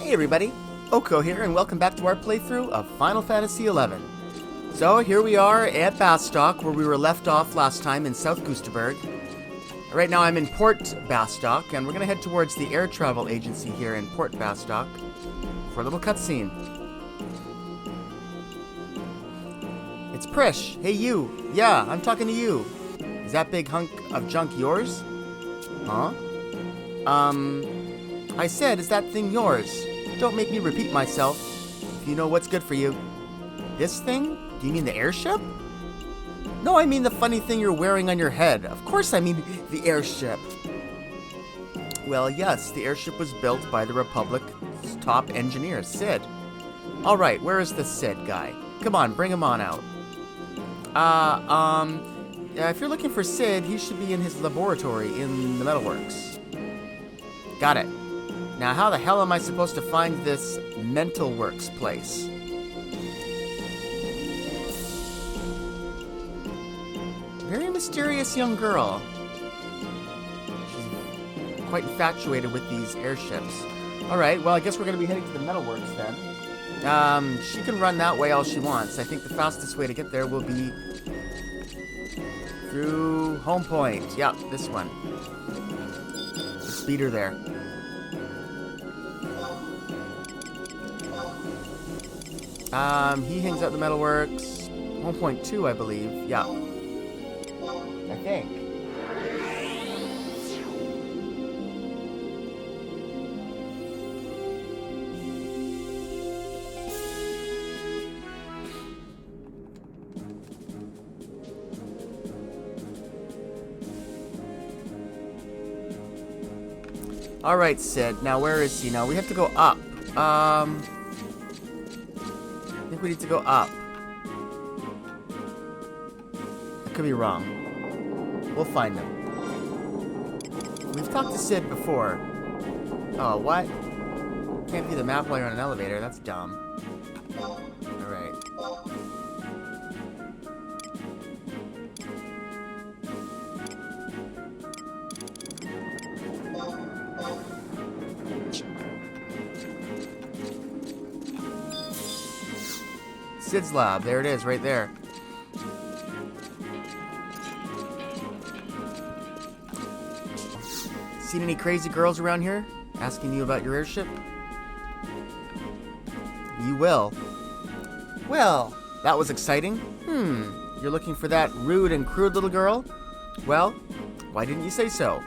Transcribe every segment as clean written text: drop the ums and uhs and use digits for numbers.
Hey everybody, Oko here, and welcome back to our playthrough of Final Fantasy XI. So here we are at Bastock, where we were left off last time in South Gusterberg. Right now I'm in Port Bastock, and we're going to head towards the air travel agency here in Port Bastock for a little cutscene. It's Prish. Hey you. Yeah, I'm talking to you. Is that big hunk of junk yours? Huh? I said, is that thing yours? Don't make me repeat myself, if you know what's good for you. This thing? Do you mean the airship? No, I mean the funny thing you're wearing on your head. Of course I mean the airship. Well, yes, the airship was built by the Republic's top engineer, Sid. Alright, where is the Sid guy? Come on, bring him on out. If you're looking for Sid, he should be in his laboratory in the metalworks. Got it. Now, how the hell am I supposed to find this mental works place? Very mysterious young girl. She's quite infatuated with these airships. Alright, well, I guess we're going to be heading to the metalworks then. She can run that way all she wants. I think the fastest way to get there will be through Home Point. Yep, this one. Just beat her there. He hangs out the metalworks. Home Point 2, I believe. Yeah. I think. Alright, Sid. Now, where is he? Now, we have to go up. I think we need to go up. I could be wrong. We'll find him. We've talked to Sid before. Oh, what? Can't view the map while you're on an elevator. That's dumb. Alright. Sid's lab. There it is, right there. Seen any crazy girls around here? Asking you about your airship? You will. Well, that was exciting. You're looking for that rude and crude little girl? Well, why didn't you say so?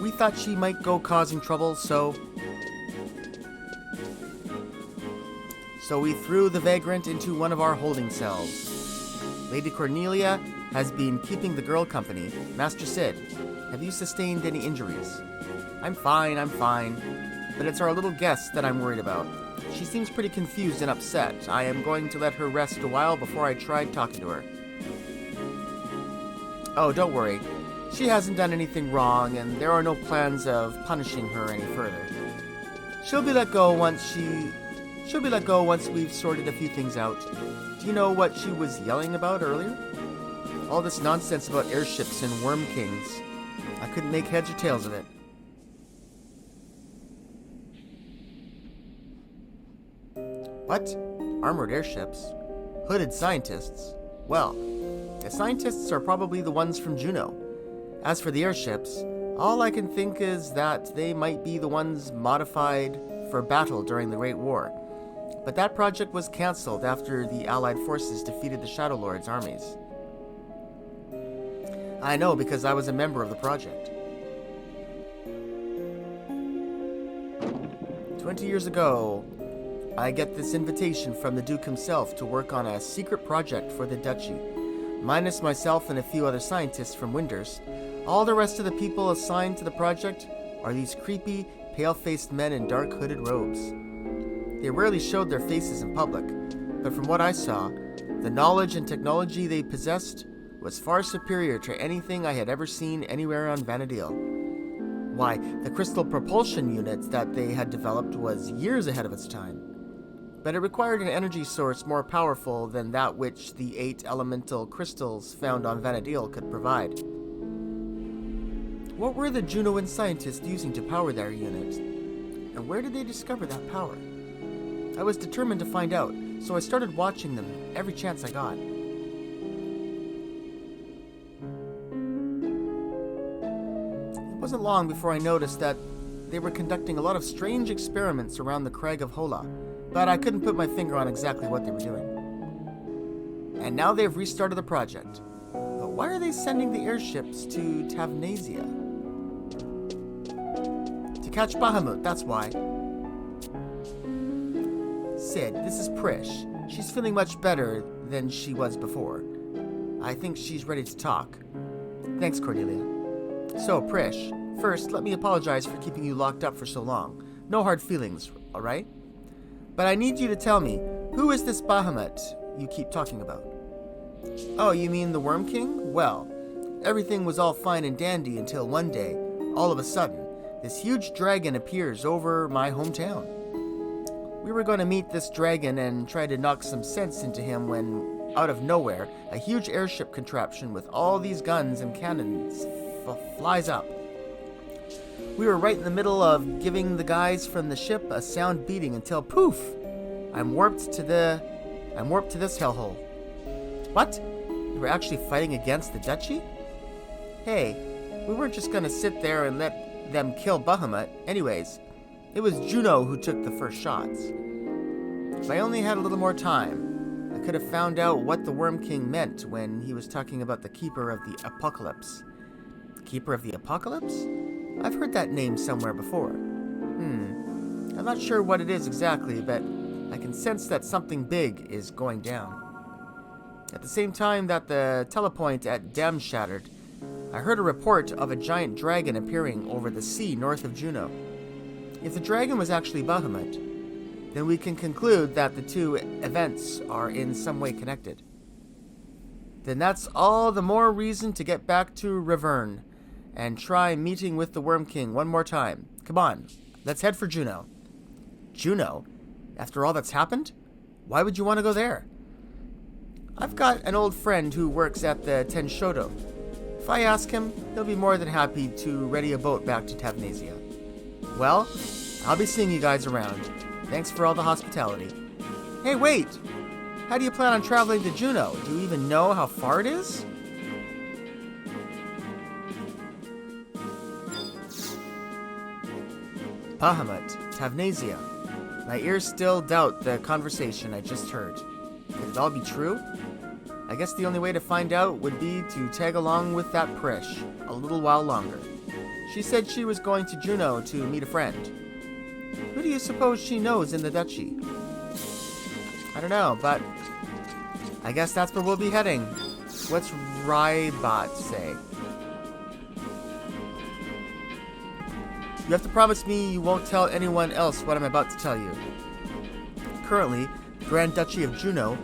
We thought she might go causing trouble, so we threw the vagrant into one of our holding cells. Lady Cornelia has been keeping the girl company. Master Sid, have you sustained any injuries? I'm fine. But it's our little guest that I'm worried about. She seems pretty confused and upset. I am going to let her rest a while before I try talking to her. Oh, don't worry. She hasn't done anything wrong, and there are no plans of punishing her any further. She'll be let go once we've sorted a few things out. Do you know what she was yelling about earlier? All this nonsense about airships and worm kings. I couldn't make heads or tails of it. What? Armored airships? Hooded scientists? Well, the scientists are probably the ones from Juno. As for the airships, all I can think is that they might be the ones modified for battle during the Great War. But that project was cancelled after the Allied forces defeated the Shadow Lord's armies. I know, because I was a member of the project. 20 years ago, I get this invitation from the Duke himself to work on a secret project for the Duchy. Minus myself and a few other scientists from Winders, all the rest of the people assigned to the project are these creepy, pale-faced men in dark hooded robes. They rarely showed their faces in public, but from what I saw, the knowledge and technology they possessed was far superior to anything I had ever seen anywhere on Vana'diel. Why, the crystal propulsion unit that they had developed was years ahead of its time. But it required an energy source more powerful than that which the 8 elemental crystals found on Vana'diel could provide. What were the Junoan scientists using to power their unit? And where did they discover that power? I was determined to find out, so I started watching them every chance I got. It wasn't long before I noticed that they were conducting a lot of strange experiments around the Crag of Hola, but I couldn't put my finger on exactly what they were doing. And now they've restarted the project. But why are they sending the airships to Tavnazia? To catch Bahamut, that's why. Sid, this is Prish. She's feeling much better than she was before. I think she's ready to talk. Thanks, Cordelia. So, Prish, first, let me apologize for keeping you locked up for so long. No hard feelings, alright? But I need you to tell me, who is this Bahamut you keep talking about? Oh, you mean the Worm King? Well, everything was all fine and dandy until one day, all of a sudden, this huge dragon appears over my hometown. We were going to meet this dragon and try to knock some sense into him when, out of nowhere, a huge airship contraption with all these guns and cannons flies up. We were right in the middle of giving the guys from the ship a sound beating until poof! I'm warped to this hellhole. What? You were actually fighting against the Duchy? Hey, we weren't just gonna sit there and let them kill Bahamut. Anyways, it was Juno who took the first shots. If I only had a little more time, I could have found out what the Worm King meant when he was talking about the Keeper of the Apocalypse. Keeper of the Apocalypse? I've heard that name somewhere before. I'm not sure what it is exactly, but I can sense that something big is going down. At the same time that the telepoint at Dem shattered, I heard a report of a giant dragon appearing over the sea north of Juno. If the dragon was actually Bahamut, then we can conclude that the two events are in some way connected. Then that's all the more reason to get back to Reverne and try meeting with the Worm King one more time. Come on, let's head for Juno. Juno? After all that's happened? Why would you want to go there? I've got an old friend who works at the Tenshodo. If I ask him, he'll be more than happy to ready a boat back to Tavnazia. Well, I'll be seeing you guys around. Thanks for all the hospitality. Hey, wait! How do you plan on traveling to Juno? Do you even know how far it is? Bahamut, Tavnazia. My ears still doubt the conversation I just heard. Could it all be true? I guess the only way to find out would be to tag along with that Prish a little while longer. She said she was going to Juno to meet a friend. Who do you suppose she knows in the Duchy? I don't know, but I guess that's where we'll be heading. What's Rybot say? You have to promise me you won't tell anyone else what I'm about to tell you. Currently, the Grand Duchy of Juno,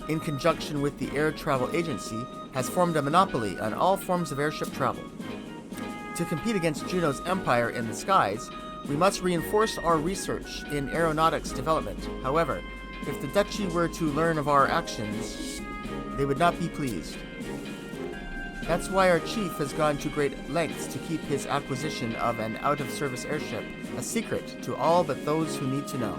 in conjunction with the Air Travel Agency, has formed a monopoly on all forms of airship travel. To compete against Juno's empire in the skies, we must reinforce our research in aeronautics development. However, if the Duchy were to learn of our actions, they would not be pleased. That's why our chief has gone to great lengths to keep his acquisition of an out-of-service airship a secret to all but those who need to know.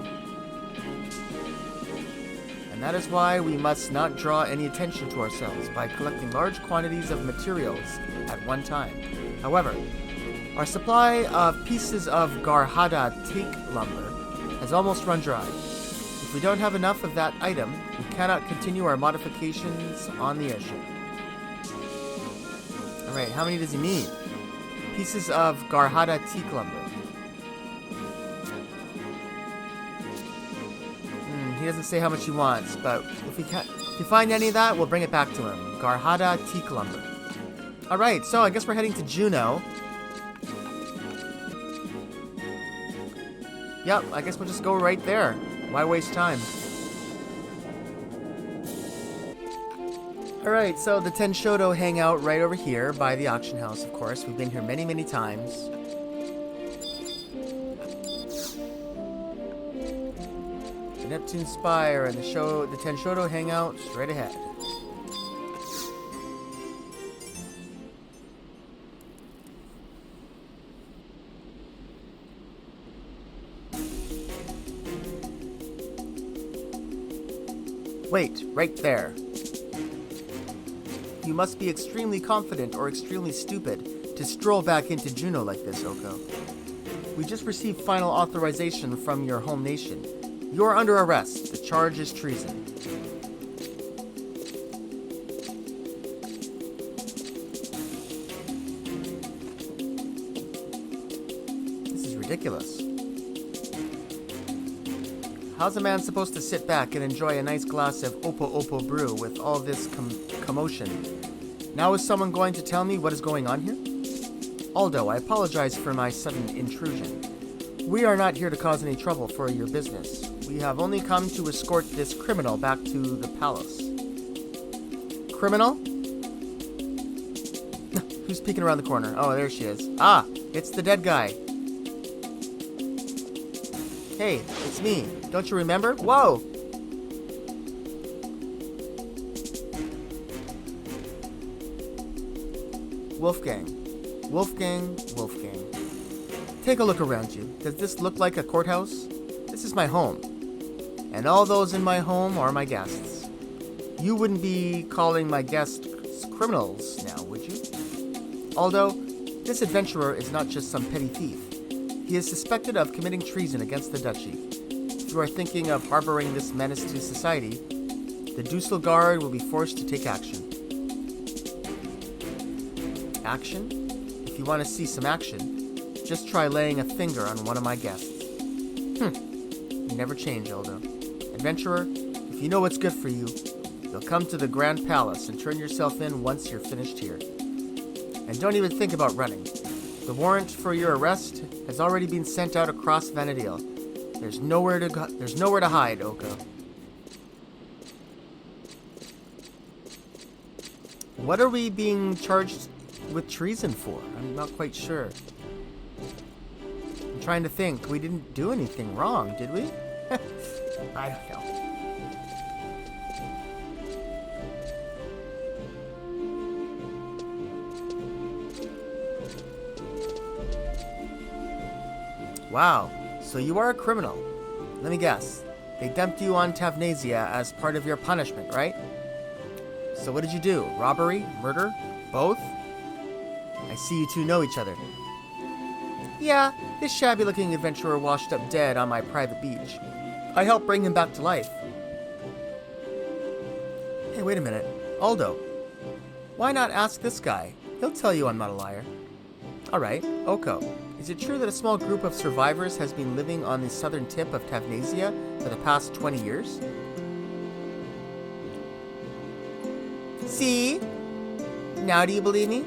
And that is why we must not draw any attention to ourselves by collecting large quantities of materials at one time. However, our supply of pieces of Garhada teak lumber has almost run dry. If we don't have enough of that item, we cannot continue our modifications on the airship. Alright, how many does he need? Pieces of Garhada teak lumber. He doesn't say how much he wants, but if we find any of that, we'll bring it back to him. Garhada teak lumber. Alright, so I guess we're heading to Juno. Yep, I guess we'll just go right there. Why waste time? Alright, so the Tenshodo hang out right over here by the auction house, of course. We've been here many, many times. The Neptune Spire and the Tenshodo hang out straight ahead. Wait, right there. You must be extremely confident or extremely stupid to stroll back into Juneau like this, Oko. We just received final authorization from your home nation. You're under arrest. The charge is treason. This is ridiculous. How's a man supposed to sit back and enjoy a nice glass of Opo Opo brew with all this commotion? Now is someone going to tell me what is going on here? Aldo, I apologize for my sudden intrusion. We are not here to cause any trouble for your business. We have only come to escort this criminal back to the palace. Criminal? Who's peeking around the corner? Oh, there she is. Ah, it's the dead guy. Hey, it's me. Don't you remember? Whoa! Wolfgang. Take a look around you. Does this look like a courthouse? This is my home. And all those in my home are my guests. You wouldn't be calling my guests criminals now, would you? Aldo, this adventurer is not just some petty thief. He is suspected of committing treason against the duchy. If you are thinking of harboring this menace to society, the Dussel Guard will be forced to take action. Action? If you want to see some action, just try laying a finger on one of my guests. You never change, Aldo. Adventurer, if you know what's good for you, you'll come to the Grand Palace and turn yourself in once you're finished here. And don't even think about running. The warrant for your arrest has already been sent out across Vanadil. There's nowhere to hide, Oko. What are we being charged with treason for? I'm not quite sure. I'm trying to think. We didn't do anything wrong, did we? I don't know. Wow, so you are a criminal. Let me guess. They dumped you on Tavnazia as part of your punishment, right? So what did you do? Robbery? Murder? Both? I see you two know each other. Yeah, this shabby-looking adventurer washed up dead on my private beach. I helped bring him back to life. Hey, wait a minute. Aldo, why not ask this guy? He'll tell you I'm not a liar. Alright, Oko, is it true that a small group of survivors has been living on the southern tip of Tavnazia for the past 20 years? See? Now do you believe me?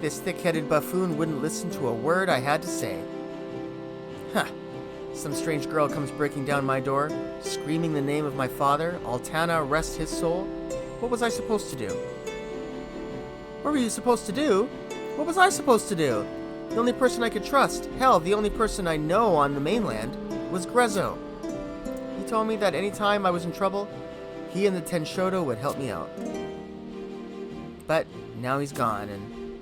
This thick-headed buffoon wouldn't listen to a word I had to say. Huh. Some strange girl comes breaking down my door, screaming the name of my father, Altana, rest his soul. What was I supposed to do? What were you supposed to do? What was I supposed to do? The only person I could trust, hell, the only person I know on the mainland, was Grezzo. He told me that any time I was in trouble, he and the Tenshodo would help me out. But now he's gone, and...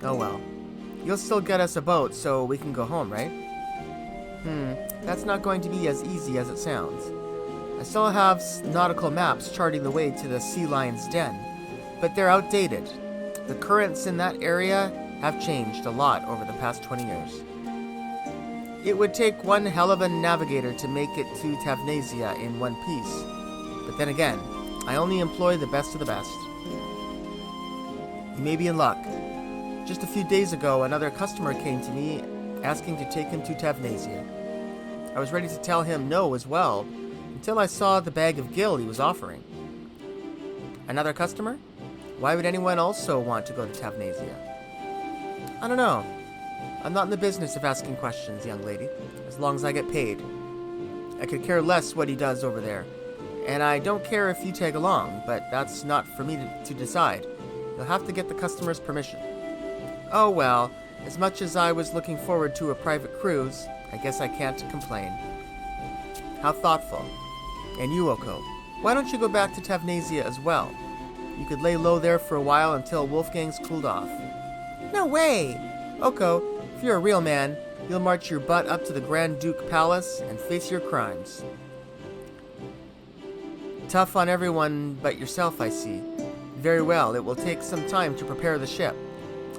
oh well. You'll still get us a boat so we can go home, right? That's not going to be as easy as it sounds. I still have nautical maps charting the way to the sea lion's den, but they're outdated. The currents in that area have changed a lot over the past 20 years. It would take one hell of a navigator to make it to Tavnazia in one piece. But then again, I only employ the best of the best. You may be in luck. Just a few days ago, another customer came to me asking to take him to Tavnazia. I was ready to tell him no as well, until I saw the bag of gill he was offering. Another customer? Why would anyone also want to go to Tavnazia? I don't know. I'm not in the business of asking questions, young lady, as long as I get paid. I could care less what he does over there, and I don't care if you tag along, but that's not for me to decide. You'll have to get the customer's permission. Oh well, as much as I was looking forward to a private cruise, I guess I can't complain. How thoughtful. And you, Oko, why don't you go back to Tavnazia as well? You could lay low there for a while until Wolfgang's cooled off. No way! Oko, if you're a real man, you'll march your butt up to the Grand Duke Palace and face your crimes. Tough on everyone but yourself, I see. Very well, it will take some time to prepare the ship.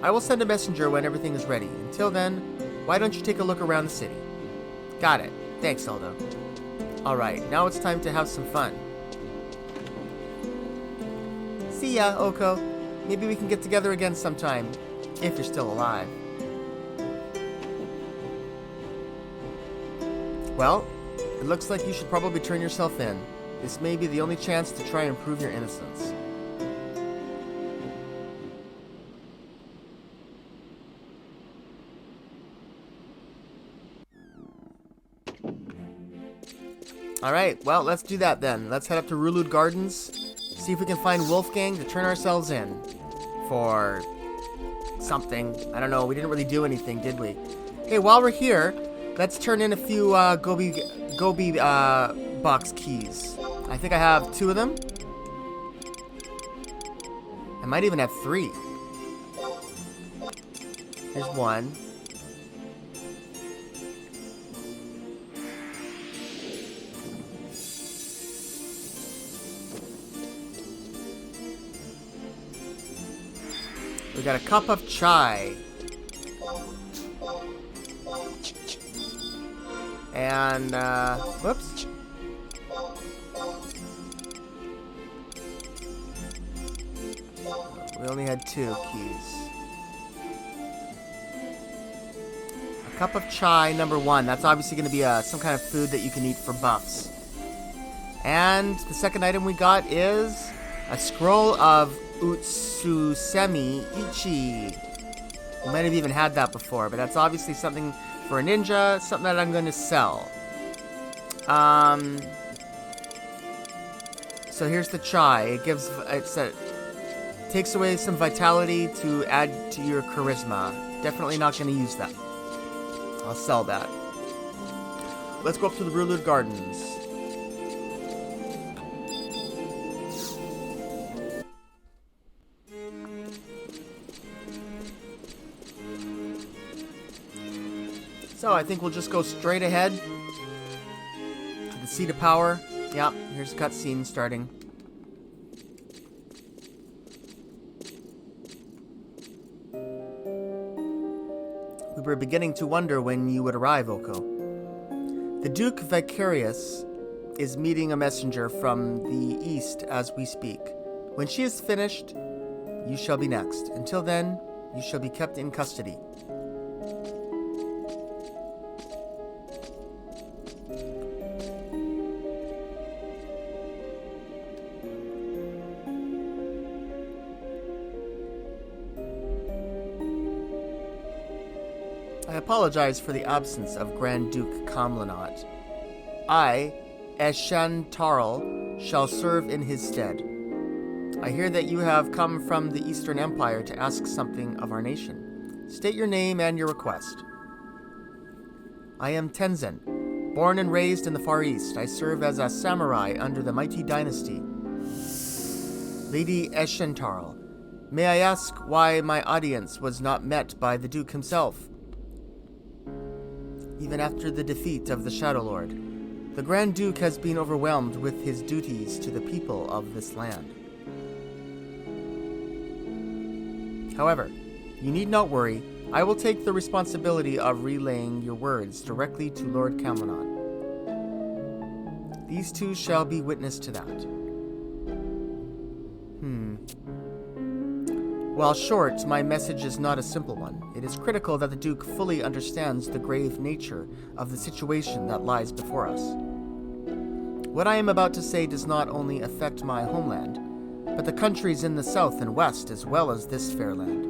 I will send a messenger when everything is ready. Until then, why don't you take a look around the city? Got it. Thanks, Aldo. Alright, now it's time to have some fun. See ya, Oko. Maybe we can get together again sometime, if you're still alive. Well, it looks like you should probably turn yourself in. This may be the only chance to try and prove your innocence. Alright, well, let's do that then. Let's head up to Rulud Gardens, see if we can find Wolfgang to turn ourselves in. For something. I don't know, we didn't really do anything, did we? Hey, while we're here, let's turn in a few Gobi box keys. I think I have 2 of them. I might even have 3. Here's 1. We got a cup of chai. And, whoops. We only had 2 keys. A cup of chai, number 1. That's obviously going to be some kind of food that you can eat for buffs. And the second item we got is a scroll of Utsusemi Ichi. We might have even had that before, but that's obviously something for a ninja, something that I'm going to sell. So here's the chai. It takes away some vitality to add to your charisma. Definitely not going to use that. I'll sell that. Let's go up to the Rulud Gardens. So I think we'll just go straight ahead to the seat of power. Yep, here's the cutscene starting. We were beginning to wonder when you would arrive, Oko. The Duke Vicarious is meeting a messenger from the east as we speak. When she is finished, you shall be next. Until then, you shall be kept in custody. I apologize for the absence of Grand Duke Kamlanot. I, Eshantarl, shall serve in his stead. I hear that you have come from the Eastern Empire to ask something of our nation. State your name and your request. I am Tenzin. Born and raised in the Far East, I serve as a samurai under the mighty dynasty. Lady Eshantarl, may I ask why my audience was not met by the Duke himself? Even after the defeat of the Shadow Lord, the Grand Duke has been overwhelmed with his duties to the people of this land. However, you need not worry. I will take the responsibility of relaying your words directly to Lord Kamlanot. These 2 shall be witness to that. While short, my message is not a simple one. It is critical that the Duke fully understands the grave nature of the situation that lies before us. What I am about to say does not only affect my homeland, but the countries in the south and west as well as this fair land.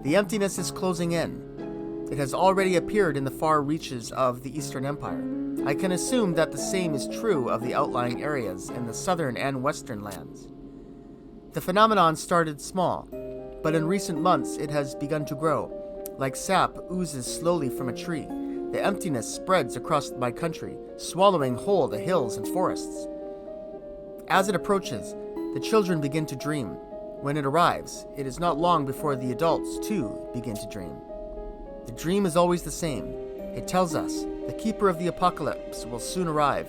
The emptiness is closing in. It has already appeared in the far reaches of the Eastern Empire. I can assume that the same is true of the outlying areas in the southern and western lands. The phenomenon started small, but in recent months it has begun to grow. Like sap oozes slowly from a tree, the emptiness spreads across my country, swallowing whole the hills and forests. As it approaches, the children begin to dream. When it arrives, it is not long before the adults, too, begin to dream. The dream is always the same. It tells us the keeper of the apocalypse will soon arrive,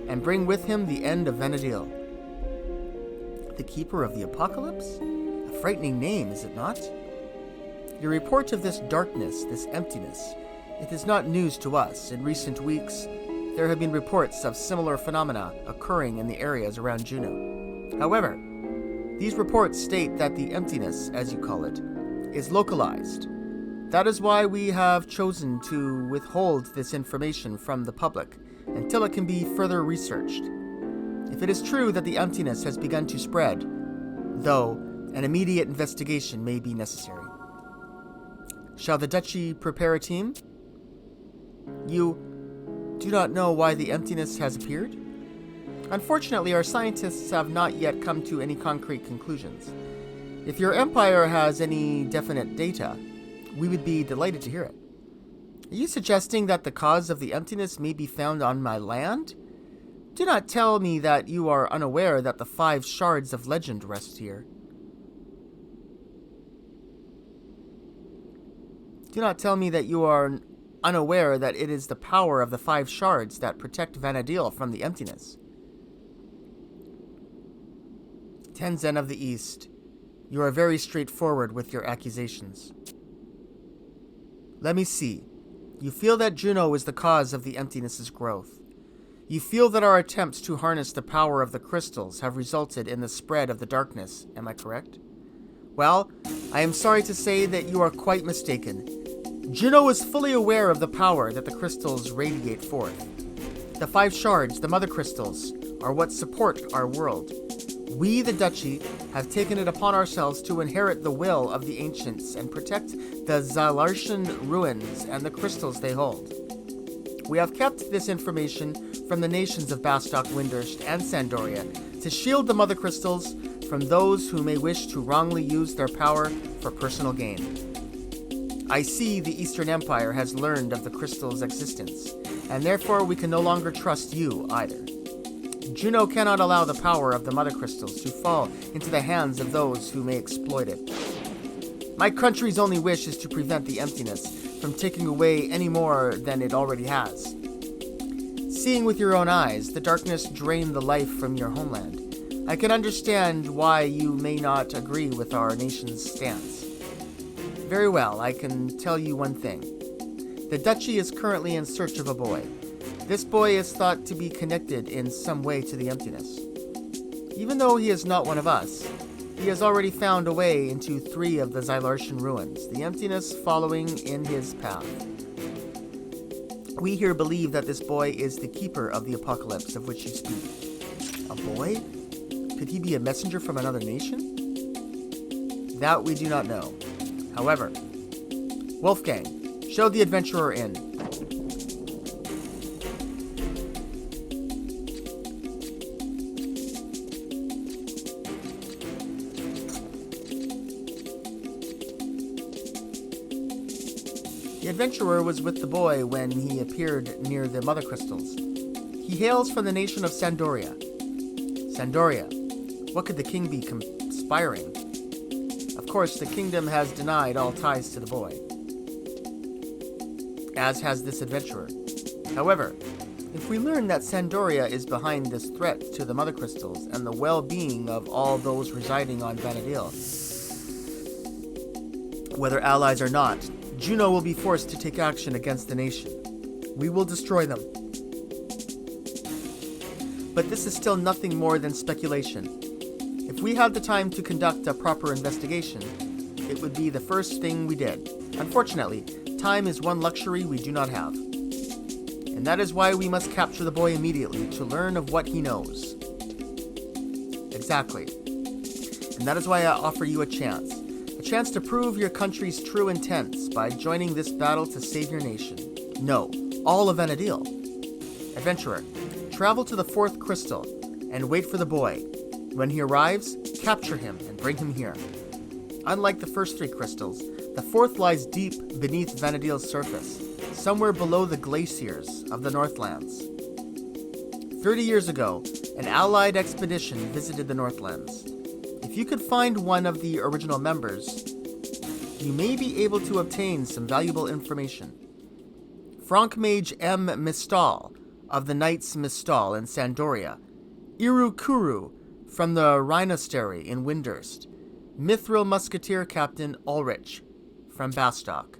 and bring with him the end of Vanadil. The Keeper of the Apocalypse? A frightening name, is it not? Your report of this darkness, this emptiness, it is not news to us. In recent weeks, there have been reports of similar phenomena occurring in the areas around Juno. However, these reports state that the emptiness, as you call it, is localized. That is why we have chosen to withhold this information from the public until it can be further researched. If it is true that the emptiness has begun to spread, though, an immediate investigation may be necessary. Shall the Duchy prepare a team? You do not know why the emptiness has appeared? Unfortunately, our scientists have not yet come to any concrete conclusions. If your empire has any definite data, we would be delighted to hear it. Are you suggesting that the cause of the emptiness may be found on my land? Do not tell me that you are unaware that the 5 shards of legend rest here. Do not tell me that you are unaware that it is the power of the 5 shards that protect Vanadil from the emptiness. Tenzen of the East, you are very straightforward with your accusations. Let me see. You feel that Juno is the cause of the emptiness's growth. You feel that our attempts to harness the power of the crystals have resulted in the spread of the darkness, am I correct? Well, I am sorry to say that you are quite mistaken. Juno is fully aware of the power that the crystals radiate forth. The 5 shards, the mother crystals, are what support our world. We, the Duchy, have taken it upon ourselves to inherit the will of the ancients and protect the Xylartian ruins and the crystals they hold. We have kept this information from the nations of Bastok, Windurst, and Sandoria to shield the mother crystals from those who may wish to wrongly use their power for personal gain. I see the Eastern Empire has learned of the crystal's existence, and therefore we can no longer trust you either. Juno cannot allow the power of the mother crystals to fall into the hands of those who may exploit it. My country's only wish is to prevent the emptiness from taking away any more than it already has. Seeing with your own eyes, the darkness drained the life from your homeland. I can understand why you may not agree with our nation's stance. Very well, I can tell you one thing. The Duchy is currently in search of a boy. This boy is thought to be connected in some way to the emptiness. Even though he is not one of us, he has already found a way into 3 of the Xylartian ruins, the emptiness following in his path. We here believe that this boy is the Keeper of the Apocalypse of which you speak. A boy? Could he be a messenger from another nation? That we do not know. However, Wolfgang, show the adventurer in. The adventurer was with the boy when he appeared near the mother crystals. He hails from the nation of Sandoria. Sandoria, what could the king be conspiring? Of course, the kingdom has denied all ties to the boy, as has this adventurer. However, if we learn that Sandoria is behind this threat to the mother crystals and the well-being of all those residing on Vanadil, whether allies or not, Juno will be forced to take action against the nation. We will destroy them. But this is still nothing more than speculation. If we had the time to conduct a proper investigation, it would be the first thing we did. Unfortunately, time is one luxury we do not have. And that is why we must capture the boy immediately to learn of what he knows. Exactly. And that is why I offer you a chance. A chance to prove your country's true intents by joining this battle to save your nation. No, all of Vanadil. Adventurer, travel to the 4th crystal and wait for the boy. When he arrives, capture him and bring him here. Unlike the first 3 crystals, the 4th lies deep beneath Vanadil's surface, somewhere below the glaciers of the Northlands. 30 years ago, an allied expedition visited the Northlands. If you could find one of the original members, you may be able to obtain some valuable information. Frank Mage M. Mistal, of the Knights Mistal in Sandoria, Irukuru from the Rhinostery in Windurst, Mithril Musketeer Captain Ulrich from Bastock.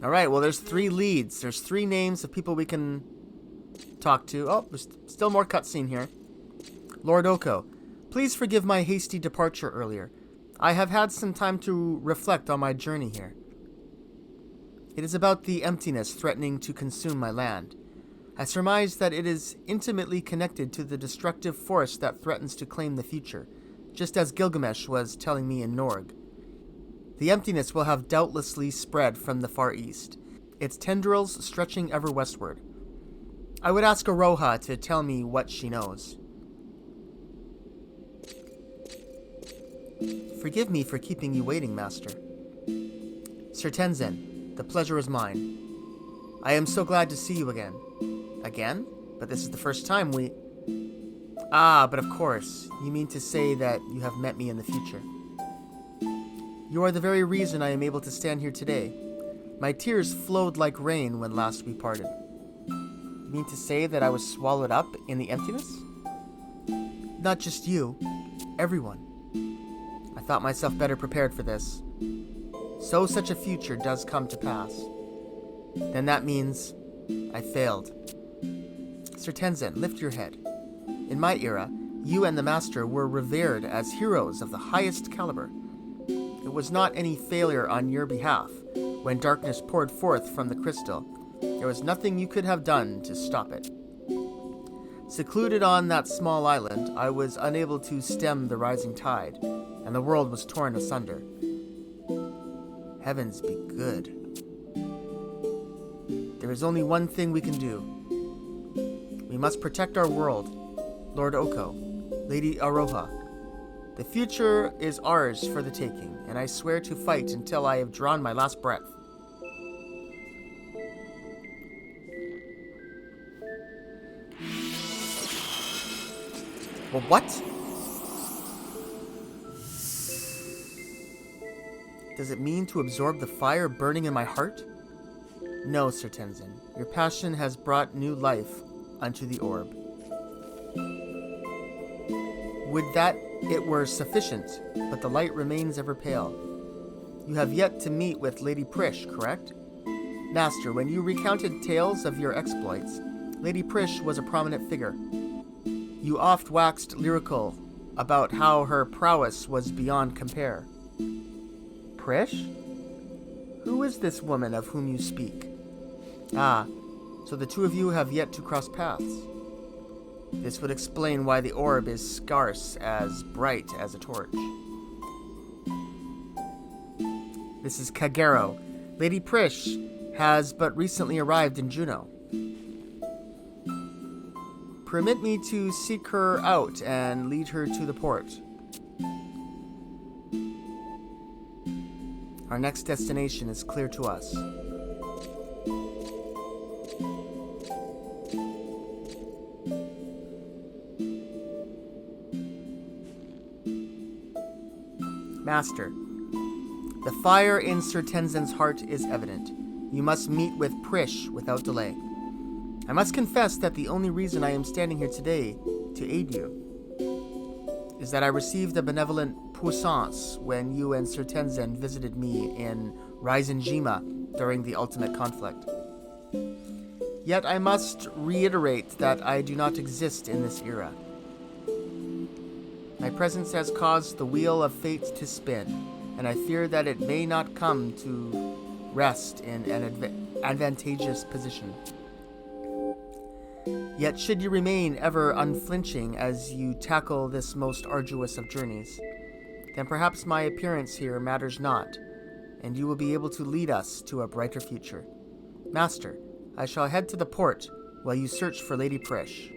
Alright, well there's 3 leads. There's 3 names of people we can talk to. Oh, there's still more cutscene here. Lord Oko, please forgive my hasty departure earlier. I have had some time to reflect on my journey here. It is about the emptiness threatening to consume my land. I surmise that it is intimately connected to the destructive force that threatens to claim the future, just as Gilgamesh was telling me in Norg. The emptiness will have doubtlessly spread from the far east, its tendrils stretching ever westward. I would ask Aroha to tell me what she knows. Forgive me for keeping you waiting, Master. Sir Tenzin, the pleasure is mine. I am so glad to see you again. Again? But this is the first time we... Ah, but of course, you mean to say that you have met me in the future. You are the very reason I am able to stand here today. My tears flowed like rain when last we parted. You mean to say that I was swallowed up in the emptiness? Not just you, everyone. I thought myself better prepared for this. So such a future does come to pass. Then that means I failed. Sir Tenzin, lift your head. In my era, you and the Master were revered as heroes of the highest caliber. It was not any failure on your behalf. When darkness poured forth from the crystal, there was nothing you could have done to stop it. Secluded on that small island, I was unable to stem the rising tide, and the world was torn asunder. Heavens be good. There is only one thing we can do. We must protect our world. Lord Oko, Lady Aroha. The future is ours for the taking, and I swear to fight until I have drawn my last breath. Well, what? Does it mean to absorb the fire burning in my heart? No, Sir Tenzin. Your passion has brought new life unto the orb. Would that it were sufficient, but the light remains ever pale. You have yet to meet with Lady Prish, correct? Master, when you recounted tales of your exploits, Lady Prish was a prominent figure. You oft waxed lyrical about how her prowess was beyond compare. Prish? Who is this woman of whom you speak? Ah, so the two of you have yet to cross paths. This would explain why the orb is scarce as bright as a torch. This is Kagero. Lady Prish has but recently arrived in Juneau. Permit me to seek her out and lead her to the port. Our next destination is clear to us. Master, the fire in Sir Tenzin's heart is evident. You must meet with Prish without delay. I must confess that the only reason I am standing here today to aid you is that I received a benevolent puissance when you and Sir Tenzin visited me in Reisenjima during the ultimate conflict. Yet I must reiterate that I do not exist in this era. My presence has caused the wheel of fate to spin, and I fear that it may not come to rest in an advantageous position. Yet should you remain ever unflinching as you tackle this most arduous of journeys, then perhaps my appearance here matters not, and you will be able to lead us to a brighter future. Master, I shall head to the port while you search for Lady Prish.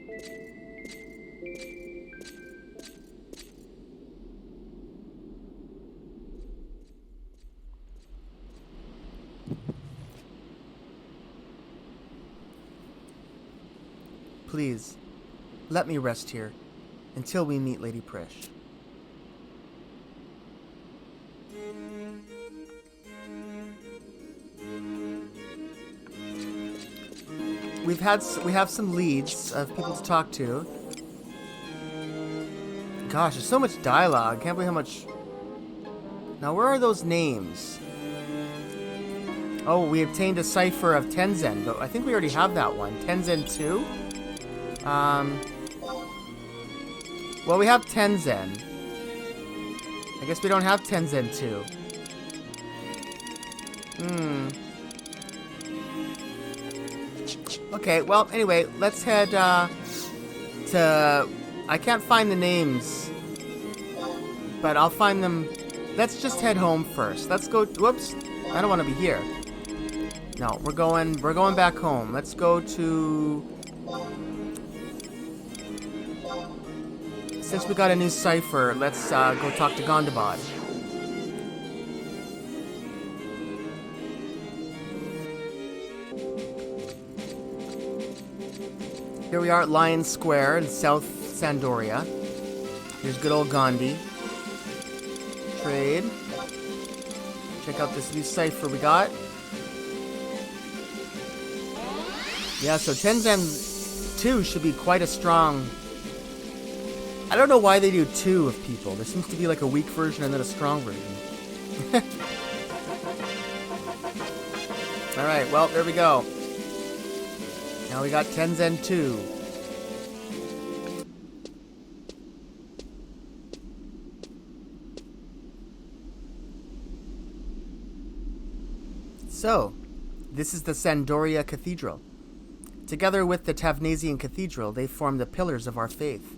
Please, let me rest here until we meet Lady Prish. we have some leads of people to talk to. Gosh, there's so much dialogue. Can't believe how much. Now, where are those names? Oh, we obtained a cipher of Tenzen, but I think we already have that one. Tenzen 2? Well, we have Tenzen. I guess we don't have Tenzen 2. Okay, well, anyway, let's head, to... I can't find the names, but I'll find them. Let's just head home first. Let's go... Whoops. I don't want to be here. No, we're going back home. Let's go to... Since we got a new cipher, let's go talk to Gondabad. Here we are at Lion Square in South Sandoria. Here's good old Gandhi. Trade. Check out this new cipher we got. Yeah, so Tenzen 2 should be quite a strong... I don't know why they do 2 of people. There seems to be like a weak version and then a strong version. Alright, well, there we go. Now we got Tenzen 2. So, this is the Sandoria Cathedral. Together with the Tavnazian Cathedral, they form the pillars of our faith.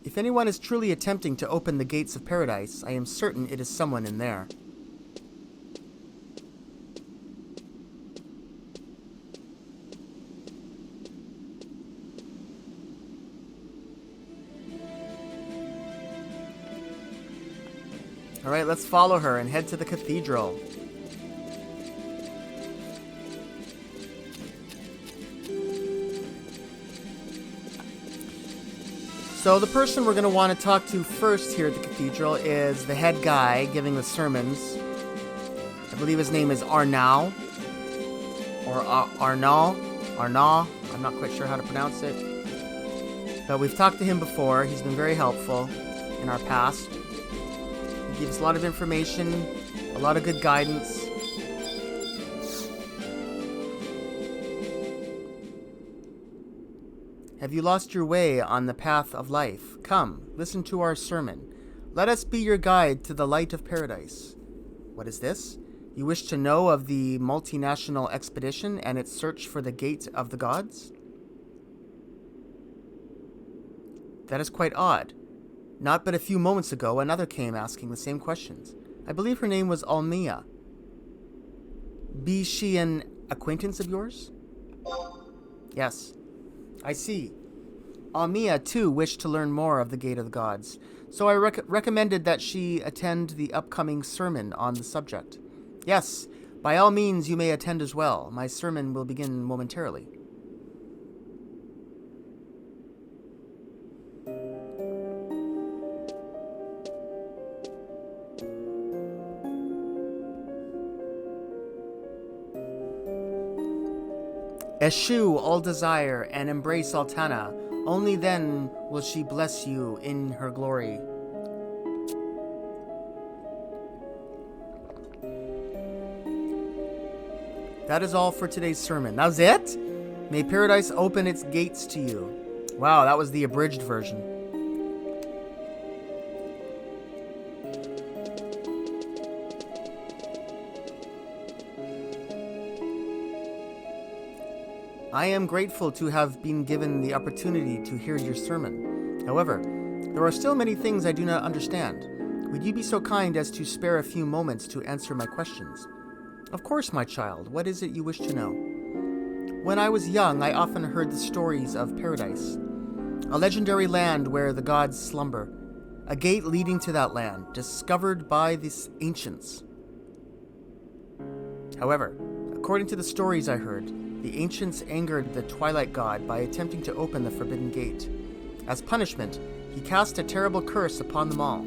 If anyone is truly attempting to open the gates of paradise, I am certain it is someone in there. Alright, let's follow her and head to the cathedral. So the person we're going to want to talk to first here at the cathedral is the head guy giving the sermons. I believe his name is Arnau. Or Arnaud. I'm not quite sure how to pronounce it. But we've talked to him before. He's been very helpful in our past. He gives a lot of information, a lot of good guidance. Have you lost your way on the path of life? Come, listen to our sermon. Let us be your guide to the light of paradise. What is this? You wish to know of the multinational expedition and its search for the gate of the gods? That is quite odd. Not but a few moments ago, another came asking the same questions. I believe her name was Almia. Be she an acquaintance of yours? Yes. I see. Almia, too, wished to learn more of the Gate of the Gods, so I recommended that she attend the upcoming sermon on the subject. Yes, by all means you may attend as well. My sermon will begin momentarily. Eschew all desire and embrace Altana. Only then will she bless you in her glory. That is all for today's sermon. That was it? May paradise open its gates to you. Wow, that was the abridged version. I am grateful to have been given the opportunity to hear your sermon. However, there are still many things I do not understand. Would you be so kind as to spare a few moments to answer my questions? Of course, my child. What is it you wish to know? When I was young, I often heard the stories of paradise, a legendary land where the gods slumber, a gate leading to that land, discovered by the ancients. However, according to the stories I heard, the ancients angered the Twilight God by attempting to open the forbidden gate. As punishment, he cast a terrible curse upon them all.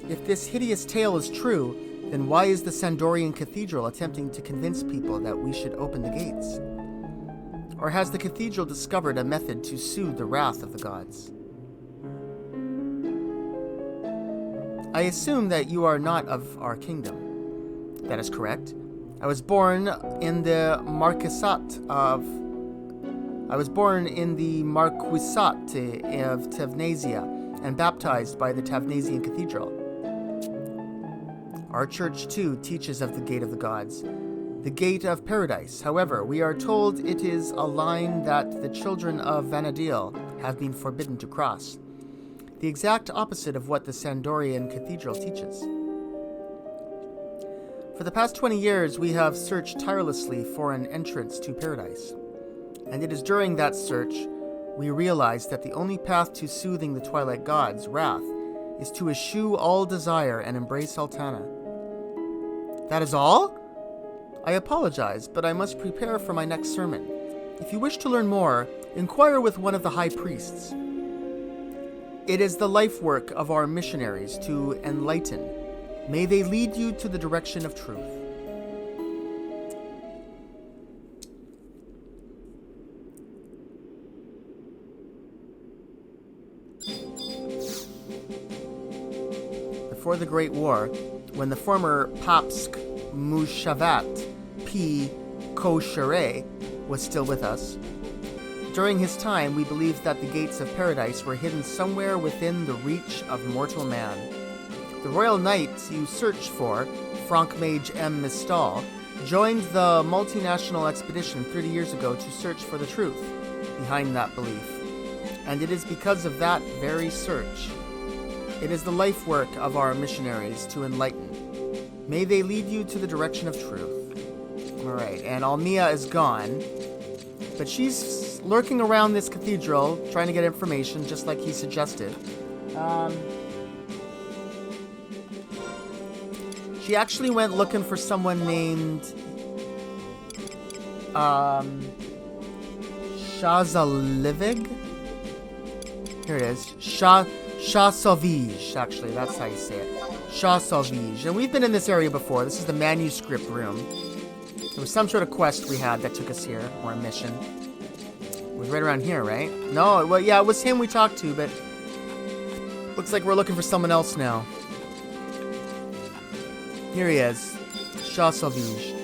If this hideous tale is true, then why is the Sandorian Cathedral attempting to convince people that we should open the gates? Or has the cathedral discovered a method to soothe the wrath of the gods? I assume that you are not of our kingdom. That is correct. I was born in the Marquisate of Tavnazia and baptized by the Tavnazian Cathedral. Our church, too, teaches of the Gate of the Gods, the Gate of Paradise. However, we are told it is a line that the children of Vanadil have been forbidden to cross, the exact opposite of what the Sandorian Cathedral teaches. For the past 20 years, we have searched tirelessly for an entrance to paradise. And it is during that search we realized that the only path to soothing the Twilight God's wrath is to eschew all desire and embrace Altana. That is all? I apologize, but I must prepare for my next sermon. If you wish to learn more, inquire with one of the high priests. It is the life work of our missionaries to enlighten. May they lead you to the direction of truth. Before the Great War, when the former Papsk Mushavat P. Koshere was still with us, during his time we believed that the gates of paradise were hidden somewhere within the reach of mortal man. The royal knight you searched for, Frank Mage M. Mistal, joined the multinational expedition 30 years ago to search for the truth behind that belief. And it is because of that very search. It is the life work of our missionaries to enlighten. May they lead you to the direction of truth. Alright, and Almia is gone, but she's lurking around this cathedral, trying to get information, just like he suggested. She actually went looking for someone named Shazalivig. Here it is. Shasovij, actually, that's how you say it. Shasovij. And we've been in this area before. This is the manuscript room. There was some sort of quest we had that took us here, or a mission. It was right around here, right? No, well, yeah, it was him we talked to, but looks like we're looking for someone else now. Here he is. Shasovij.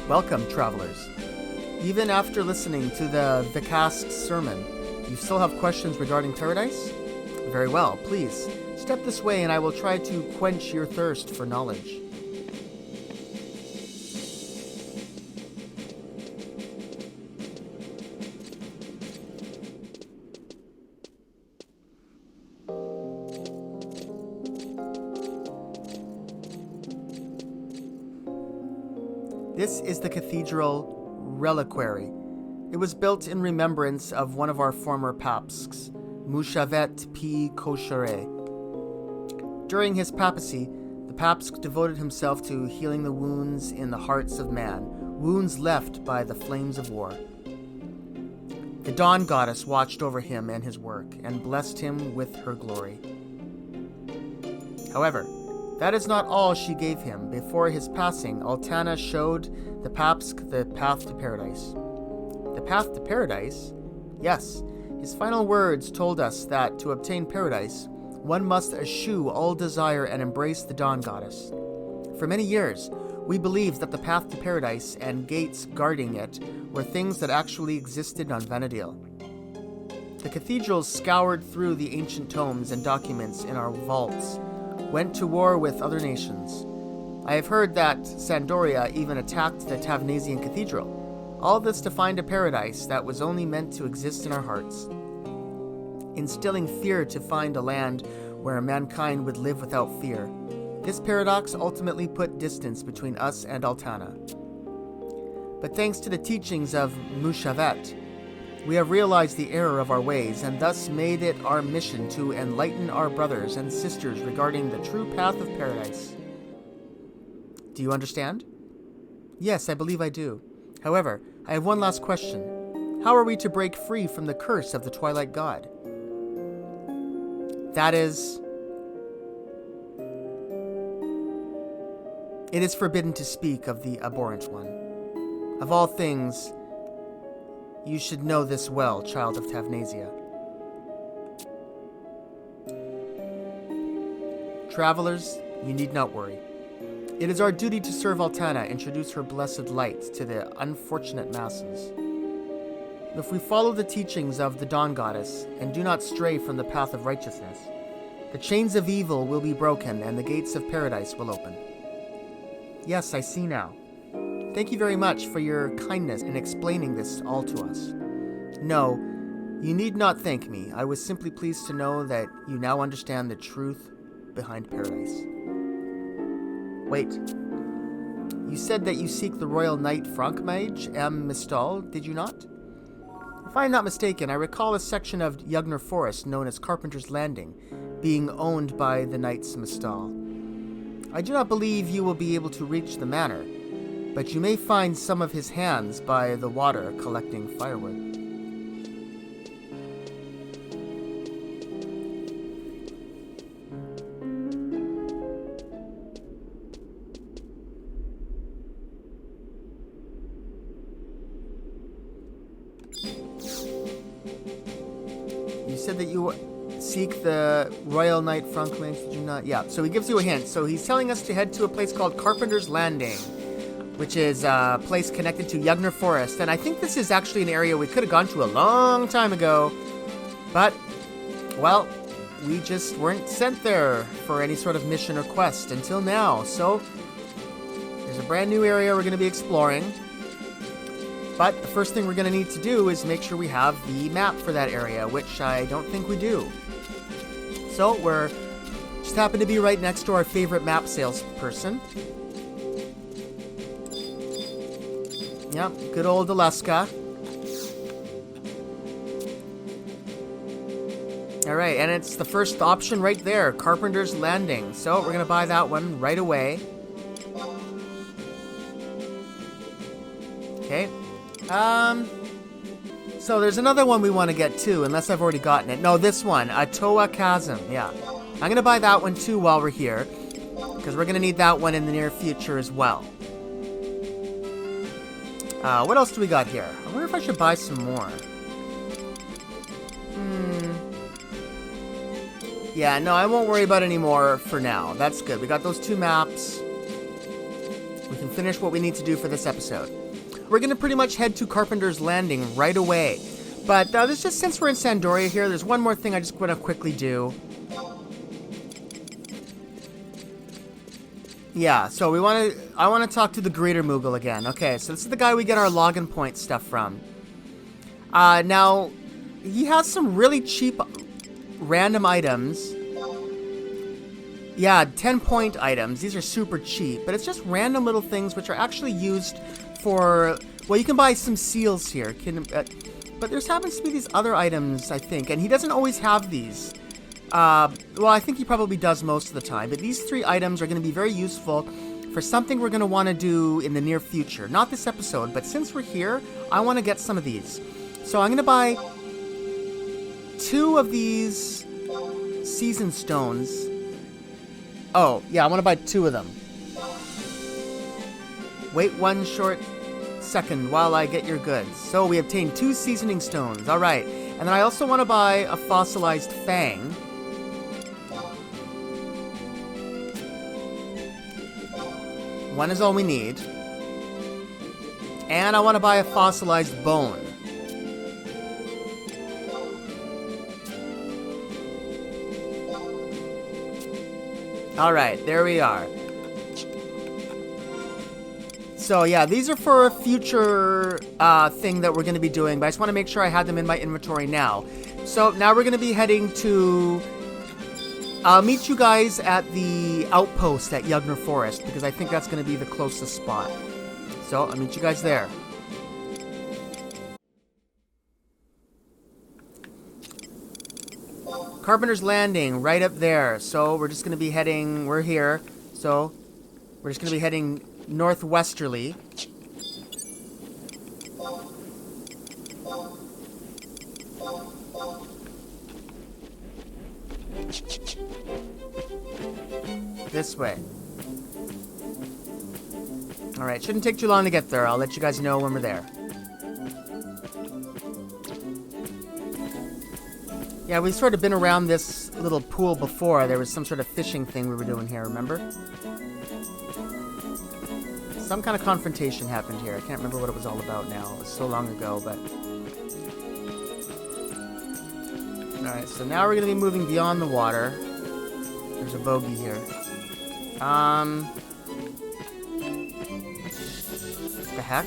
Welcome, travelers. Even after listening to the Vikask sermon, you still have questions regarding paradise? Very well, please, step this way and I will try to quench your thirst for knowledge. This is the cathedral reliquary. It was built in remembrance of one of our former papsks, Mushavet P. Koshere. During his papacy, the papsk devoted himself to healing the wounds in the hearts of man, wounds left by the flames of war. The Dawn Goddess watched over him and his work, and blessed him with her glory. However, that is not all she gave him. Before his passing, Altana showed the Papsk the path to paradise. The path to paradise? Yes, his final words told us that to obtain paradise, one must eschew all desire and embrace the Dawn Goddess. For many years, we believed that the path to paradise and gates guarding it were things that actually existed on Vanadil. The cathedrals scoured through the ancient tomes and documents in our vaults, went to war with other nations. I have heard that Sandoria even attacked the Tavnazian Cathedral. All this to find a paradise that was only meant to exist in our hearts. Instilling fear to find a land where mankind would live without fear. This paradox ultimately put distance between us and Altana. But thanks to the teachings of Mushavet, we have realized the error of our ways and thus made it our mission to enlighten our brothers and sisters regarding the true path of paradise. Do you understand? Yes, I believe I do. However, I have one last question. How are we to break free from the curse of the Twilight God? That is... It is forbidden to speak of the abhorrent one. Of all things, you should know this well, child of Tavnazia. Travelers, you need not worry. It is our duty to serve Altana, introduce her blessed light to the unfortunate masses. If we follow the teachings of the Dawn Goddess and do not stray from the path of righteousness, the chains of evil will be broken and the gates of paradise will open. Yes, I see now. Thank you very much for your kindness in explaining this all to us. No, you need not thank me. I was simply pleased to know that you now understand the truth behind paradise. Wait. You said that you seek the Royal Knight Frankmage M. Mistal, did you not? If I am not mistaken, I recall a section of Yugner Forest known as Carpenter's Landing being owned by the Knights Mistal. I do not believe you will be able to reach the manor, but you may find some of his hands by the water collecting firewood. You said that you seek the Royal Knight Frankmage, did you not? Yeah, so he gives you a hint. So he's telling us to head to a place called Carpenter's Landing, which is a place connected to Yugner Forest. And I think this is actually an area we could have gone to a long time ago. But, well, we just weren't sent there for any sort of mission or quest until now. So, there's a brand new area we're going to be exploring. But the first thing we're going to need to do is make sure we have the map for that area, which I don't think we do. So we're just happen to be right next to our favorite map salesperson. Yep, good old Alaska. Alright, and it's the first option right there, Carpenter's Landing. So we're going to buy that one right away. Okay. So there's another one we want to get too, unless I've already gotten it. No, this one, Atoa Chasm, yeah. I'm going to buy that one too while we're here, because we're going to need that one in the near future as well. What else do we got here? I wonder if I should buy some more. Yeah, no, I won't worry about any more for now. That's good. We got those two maps. We can finish what we need to do for this episode. We're going to pretty much head to Carpenter's Landing right away. But there's just, since we're in Sandoria here, there's one more thing I just want to quickly do. Yeah, so I want to talk to the Greater Moogle again. Okay, so this is the guy we get our login point stuff from. Now, he has some really cheap random items. Yeah, 10-point items. These are super cheap, but it's just random little things which are actually used for... Well, you can buy some seals here. But there happens to be these other items, I think, and he doesn't always have these. Well, I think he probably does most of the time, but these three items are going to be very useful for something we're going to want to do in the near future. Not this episode, but since we're here, I want to get some of these. So I'm going to buy 2 of these season stones. Oh, yeah, I want to buy 2 of them. Wait 1 short second while I get your goods. So we obtained 2 seasoning stones. All right. And then I also want to buy a fossilized fang. One is all we need. And I want to buy a fossilized bone. Alright, there we are. So yeah, these are for a future thing that we're going to be doing, but I just want to make sure I had them in my inventory now. So now we're going to be heading to... I'll meet you guys at the outpost at Yugner Forest, because I think that's going to be the closest spot. So I'll meet you guys there. Carpenter's Landing, right up there. So we're just going to be heading... We're here. So we're just going to be heading northwesterly. This way. Alright, shouldn't take too long to get there. I'll let you guys know when we're there. Yeah, we've sort of been around this little pool before. There was some sort of fishing thing we were doing here, remember? Some kind of confrontation happened here. I can't remember what it was all about now. It was so long ago, but... Alright, so now we're going to be moving beyond the water. There's a bogey here. The heck?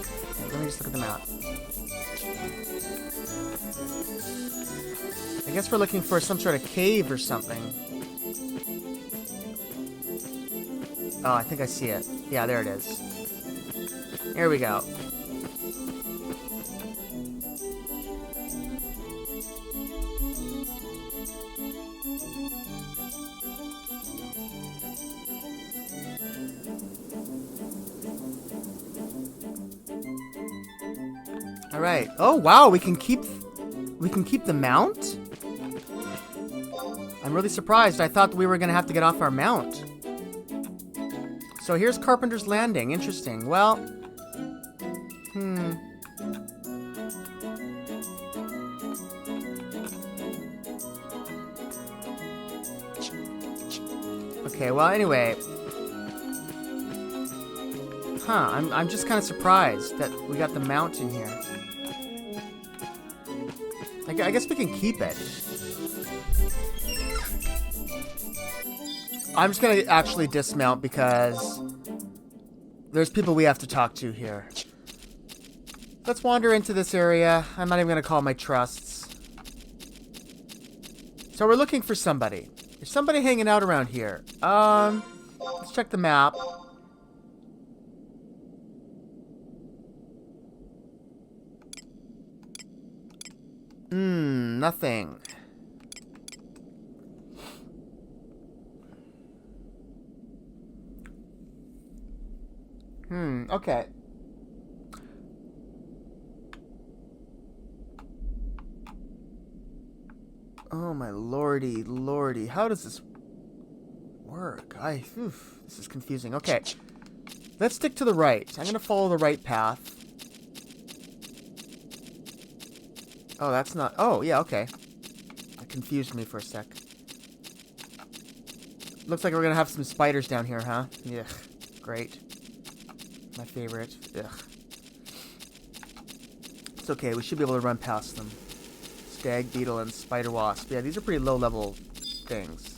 Let me just look at the map. I guess we're looking for some sort of cave or something. Oh, I think I see it. Yeah, there it is. Here we go. All right. Oh, wow, we can keep the mount? I'm really surprised. I thought we were going to have to get off our mount. So here's Carpenter's Landing. Interesting. Well, Okay, well, anyway. I'm just kind of surprised that we got the mount in here. I guess we can keep it. I'm just going to actually dismount because there's people we have to talk to here. Let's wander into this area. I'm not even going to call my trusts. So we're looking for somebody. There's somebody hanging out around here. Let's check the map. Nothing. Okay. Oh my lordy. How does this work? This is confusing. Okay. Let's stick to the right. I'm gonna follow the right path. Oh, that's not... Oh, yeah, okay. That confused me for a sec. Looks like we're gonna have some spiders down here, huh? Yeah, great. My favorite. Ugh. It's okay, we should be able to run past them. Stag, beetle, and spider wasp. Yeah, these are pretty low-level things.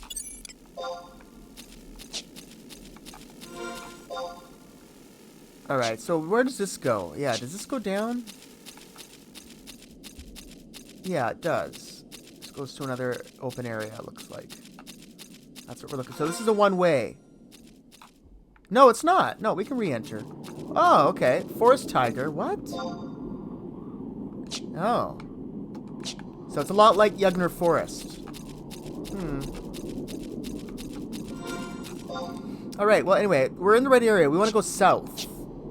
Alright, so where does this go? Yeah, does this go down? Yeah, it does. This goes to another open area, it looks like. That's what we're looking for. So this is a one-way. No, it's not. No, we can re-enter. Oh, okay. Forest tiger. What? Oh. So it's a lot like Yugner Forest. Alright, well, anyway, we're in the right area. We want to go south.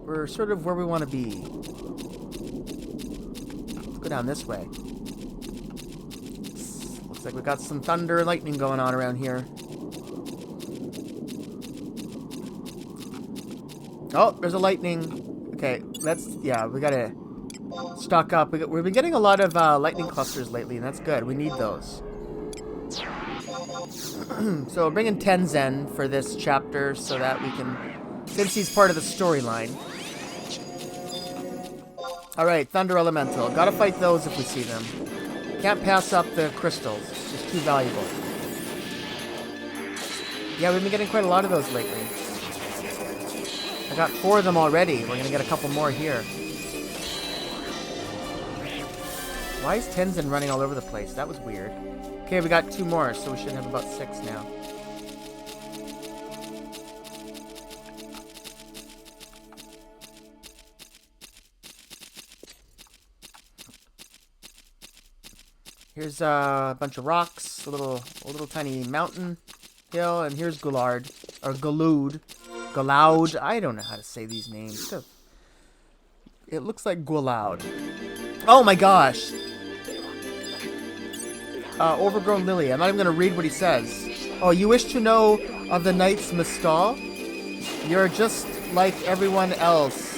We're sort of where we want to be. Let's go down this way. Looks like we got some thunder and lightning going on around here. Oh, there's a lightning. Okay, we gotta stock up. We've been getting a lot of lightning clusters lately, and that's good. We need those. So we're bringing Tenzen for this chapter so that we can, since he's part of the storyline. Alright, Thunder Elemental. Gotta fight those if we see them. Can't pass up the crystals. It's just too valuable. Yeah, we've been getting quite a lot of those lately. I got 4 of them already. We're gonna get a couple more here. Why is Tenzin running all over the place? That was weird. Okay, we got 2 more, so we should have about 6 now. Here's a bunch of rocks, a little tiny mountain hill, and here's Gulard, or Galoud. Galoud. I don't know how to say these names. It looks like Gulaud. Oh my gosh! Overgrown lily. I'm not even going to read what he says. Oh, you wish to know of the Knight's Mistal? You're just like everyone else.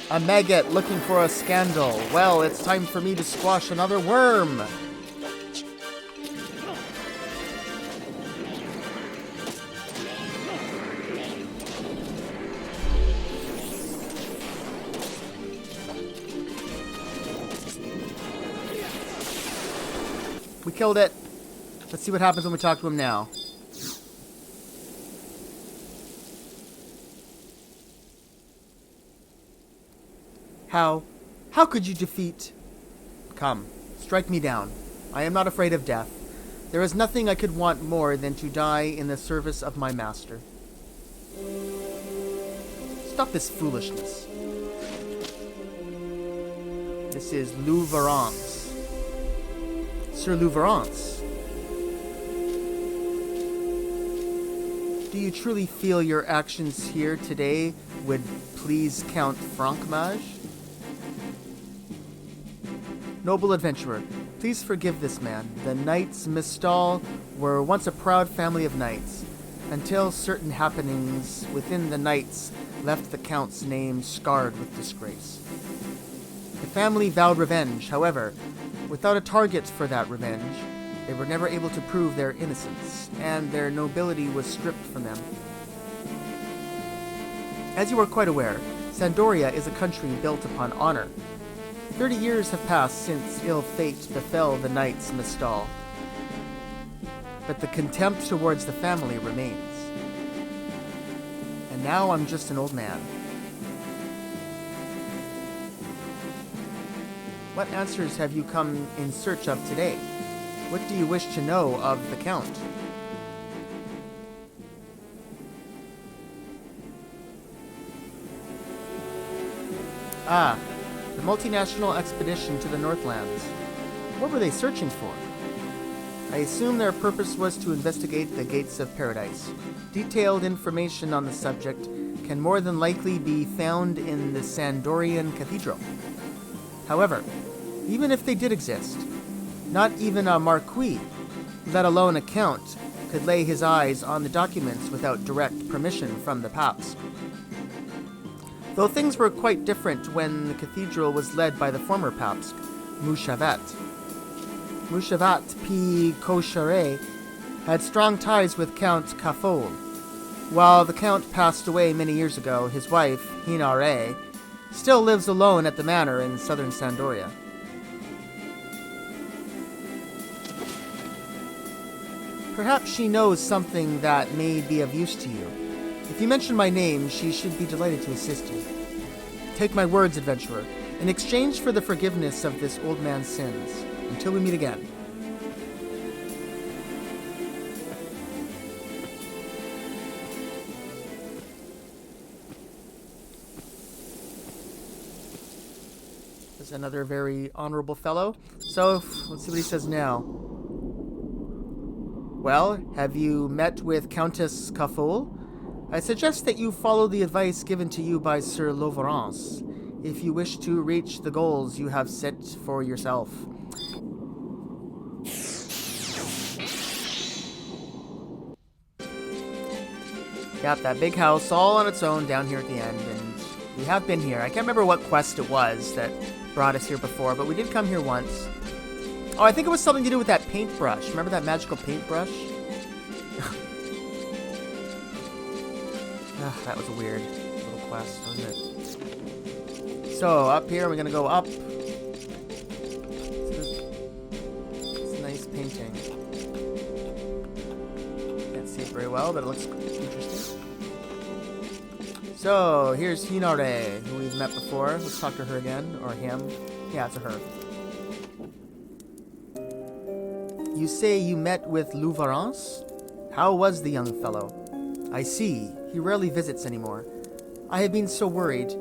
A maggot looking for a scandal. Well, it's time for me to squash another worm. We killed it. Let's see what happens when we talk to him now. How could you defeat? Come, strike me down. I am not afraid of death. There is nothing I could want more than to die in the service of my master. Stop this foolishness. This is Louverance. Sir Louverance. Do you truly feel your actions here today would please Count Francmage? Noble adventurer, please forgive this man. The Knights Mistal were once a proud family of knights, until certain happenings within the knights left the Count's name scarred with disgrace. The family vowed revenge, however, without a target for that revenge, they were never able to prove their innocence, and their nobility was stripped from them. As you are quite aware, Sandoria is a country built upon honor. 30 years have passed since ill fate befell the Knights Mistal, but the contempt towards the family remains. And now I'm just an old man. What answers have you come in search of today? What do you wish to know of the Count? Ah, the multinational expedition to the Northlands. What were they searching for? I assume their purpose was to investigate the Gates of Paradise. Detailed information on the subject can more than likely be found in the Sandorian Cathedral. However, even if they did exist, not even a marquis, let alone a count, could lay his eyes on the documents without direct permission from the paps. Though things were quite different when the cathedral was led by the former paps, Mouchavat. Mouchavat P. Cocheret had strong ties with Count Cafol. While the count passed away many years ago, his wife, Hinare, still lives alone at the manor in southern Sandoria. Perhaps she knows something that may be of use to you. If you mention my name, she should be delighted to assist you. Take my words, adventurer, in exchange for the forgiveness of this old man's sins, until we meet again. There's another very honorable fellow. So, let's see what he says now. Well, have you met with Countess Cafol? I suggest that you follow the advice given to you by Sir Louverance, if you wish to reach the goals you have set for yourself. Got that big house all on its own down here at the end, and we have been here. I can't remember what quest it was that brought us here before, but we did come here once. Oh, I think it was something to do with that paintbrush. Remember that magical paintbrush? That was a weird little quest, wasn't it? So, up here, we're gonna go up. It's a nice painting. Can't see it very well, but it looks interesting. So, here's Hinare, who we've met before. Let's talk to her again, or him. Yeah, it's a her. You say you met with Louverance? How was the young fellow? I see. He rarely visits anymore. I have been so worried.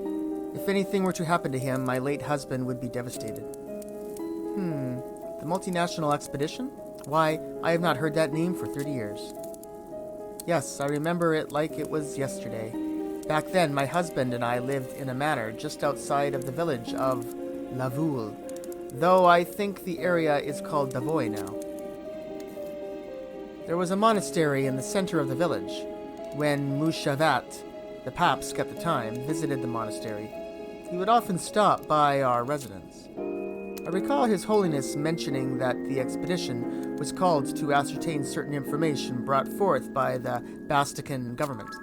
If anything were to happen to him, my late husband would be devastated. The multinational expedition? Why, I have not heard that name for 30 years. Yes, I remember it like it was yesterday. Back then, my husband and I lived in a manor just outside of the village of Lavoule, though I think the area is called Davoy now. There was a monastery in the center of the village. When Mushavat, the Papsk at the time, visited the monastery, he would often stop by our residence. I recall His Holiness mentioning that the expedition was called to ascertain certain information brought forth by the Bastican government.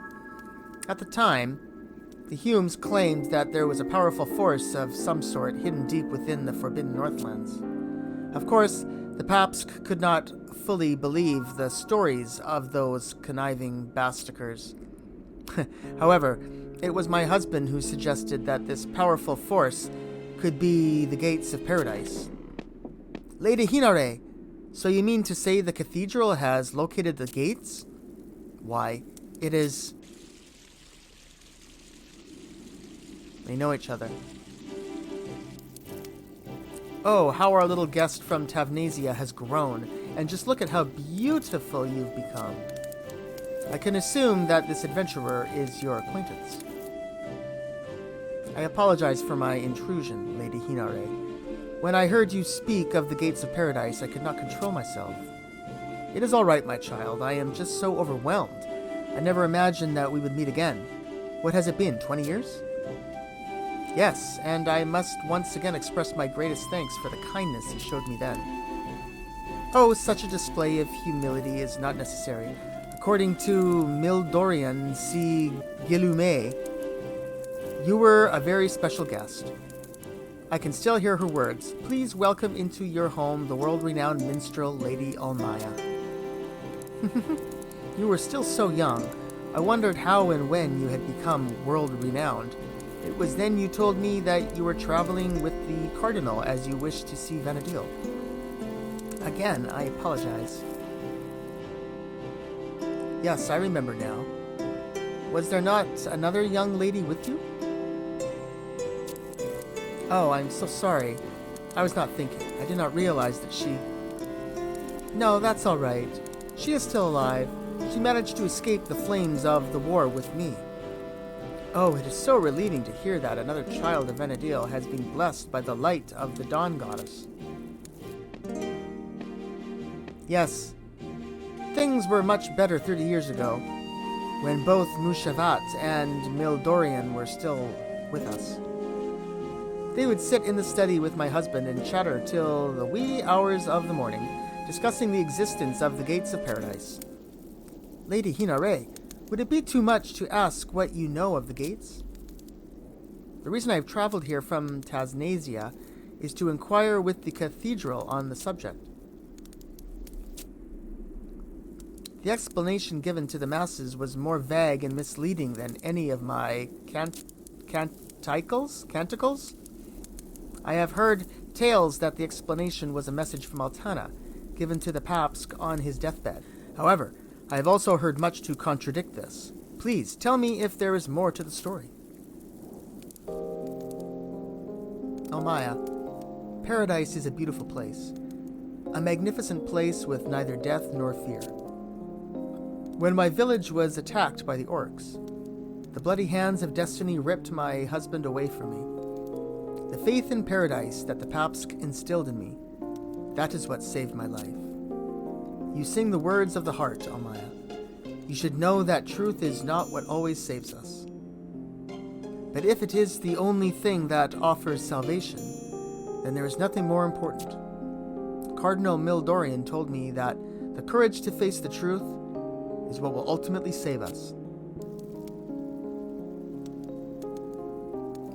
At the time, the Humes claimed that there was a powerful force of some sort hidden deep within the Forbidden Northlands. Of course, the Papsk could not fully believe the stories of those conniving Bastikers. However, it was my husband who suggested that this powerful force could be the gates of paradise. Lady Hinare, so you mean to say the cathedral has located the gates? Why, it is... They know each other. Oh, how our little guest from Tavnazia has grown, and just look at how beautiful you've become. I can assume that this adventurer is your acquaintance. I apologize for my intrusion, Lady Hinare. When I heard you speak of the gates of paradise, I could not control myself. It is all right, my child. I am just so overwhelmed. I never imagined that we would meet again. What has it been, 20 years? Yes, and I must once again express my greatest thanks for the kindness you showed me then. Oh, such a display of humility is not necessary. According to Mildorian C. Gilume, you were a very special guest. I can still hear her words. Please welcome into your home the world-renowned minstrel, Lady Almaya. You were still so young. I wondered how and when you had become world-renowned. It was then you told me that you were traveling with the Cardinal as you wished to see Vanadil. Again, I apologize. Yes, I remember now. Was there not another young lady with you? Oh, I'm so sorry. I was not thinking. I did not realize that she... No, that's all right. She is still alive. She managed to escape the flames of the war with me. Oh, it is so relieving to hear that another child of Vanadil has been blessed by the light of the Dawn Goddess. Yes, things were much better 30 years ago, when both Mushavat and Mildorian were still with us. They would sit in the study with my husband and chatter till the wee hours of the morning, discussing the existence of the gates of paradise. Lady Hinare, would it be too much to ask what you know of the gates? The reason I have traveled here from Tavnazia is to inquire with the cathedral on the subject. The explanation given to the masses was more vague and misleading than any of my canticles? I have heard tales that the explanation was a message from Altana, given to the Papsk on his deathbed. However, I have also heard much to contradict this. Please, tell me if there is more to the story. Almaya, paradise is a beautiful place. A magnificent place with neither death nor fear. When my village was attacked by the orcs, the bloody hands of destiny ripped my husband away from me. The faith in paradise that the Papsk instilled in me, that is what saved my life. You sing the words of the heart, Almaya. You should know that truth is not what always saves us. But if it is the only thing that offers salvation, then there is nothing more important. Cardinal Mildorian told me that the courage to face the truth is what will ultimately save us.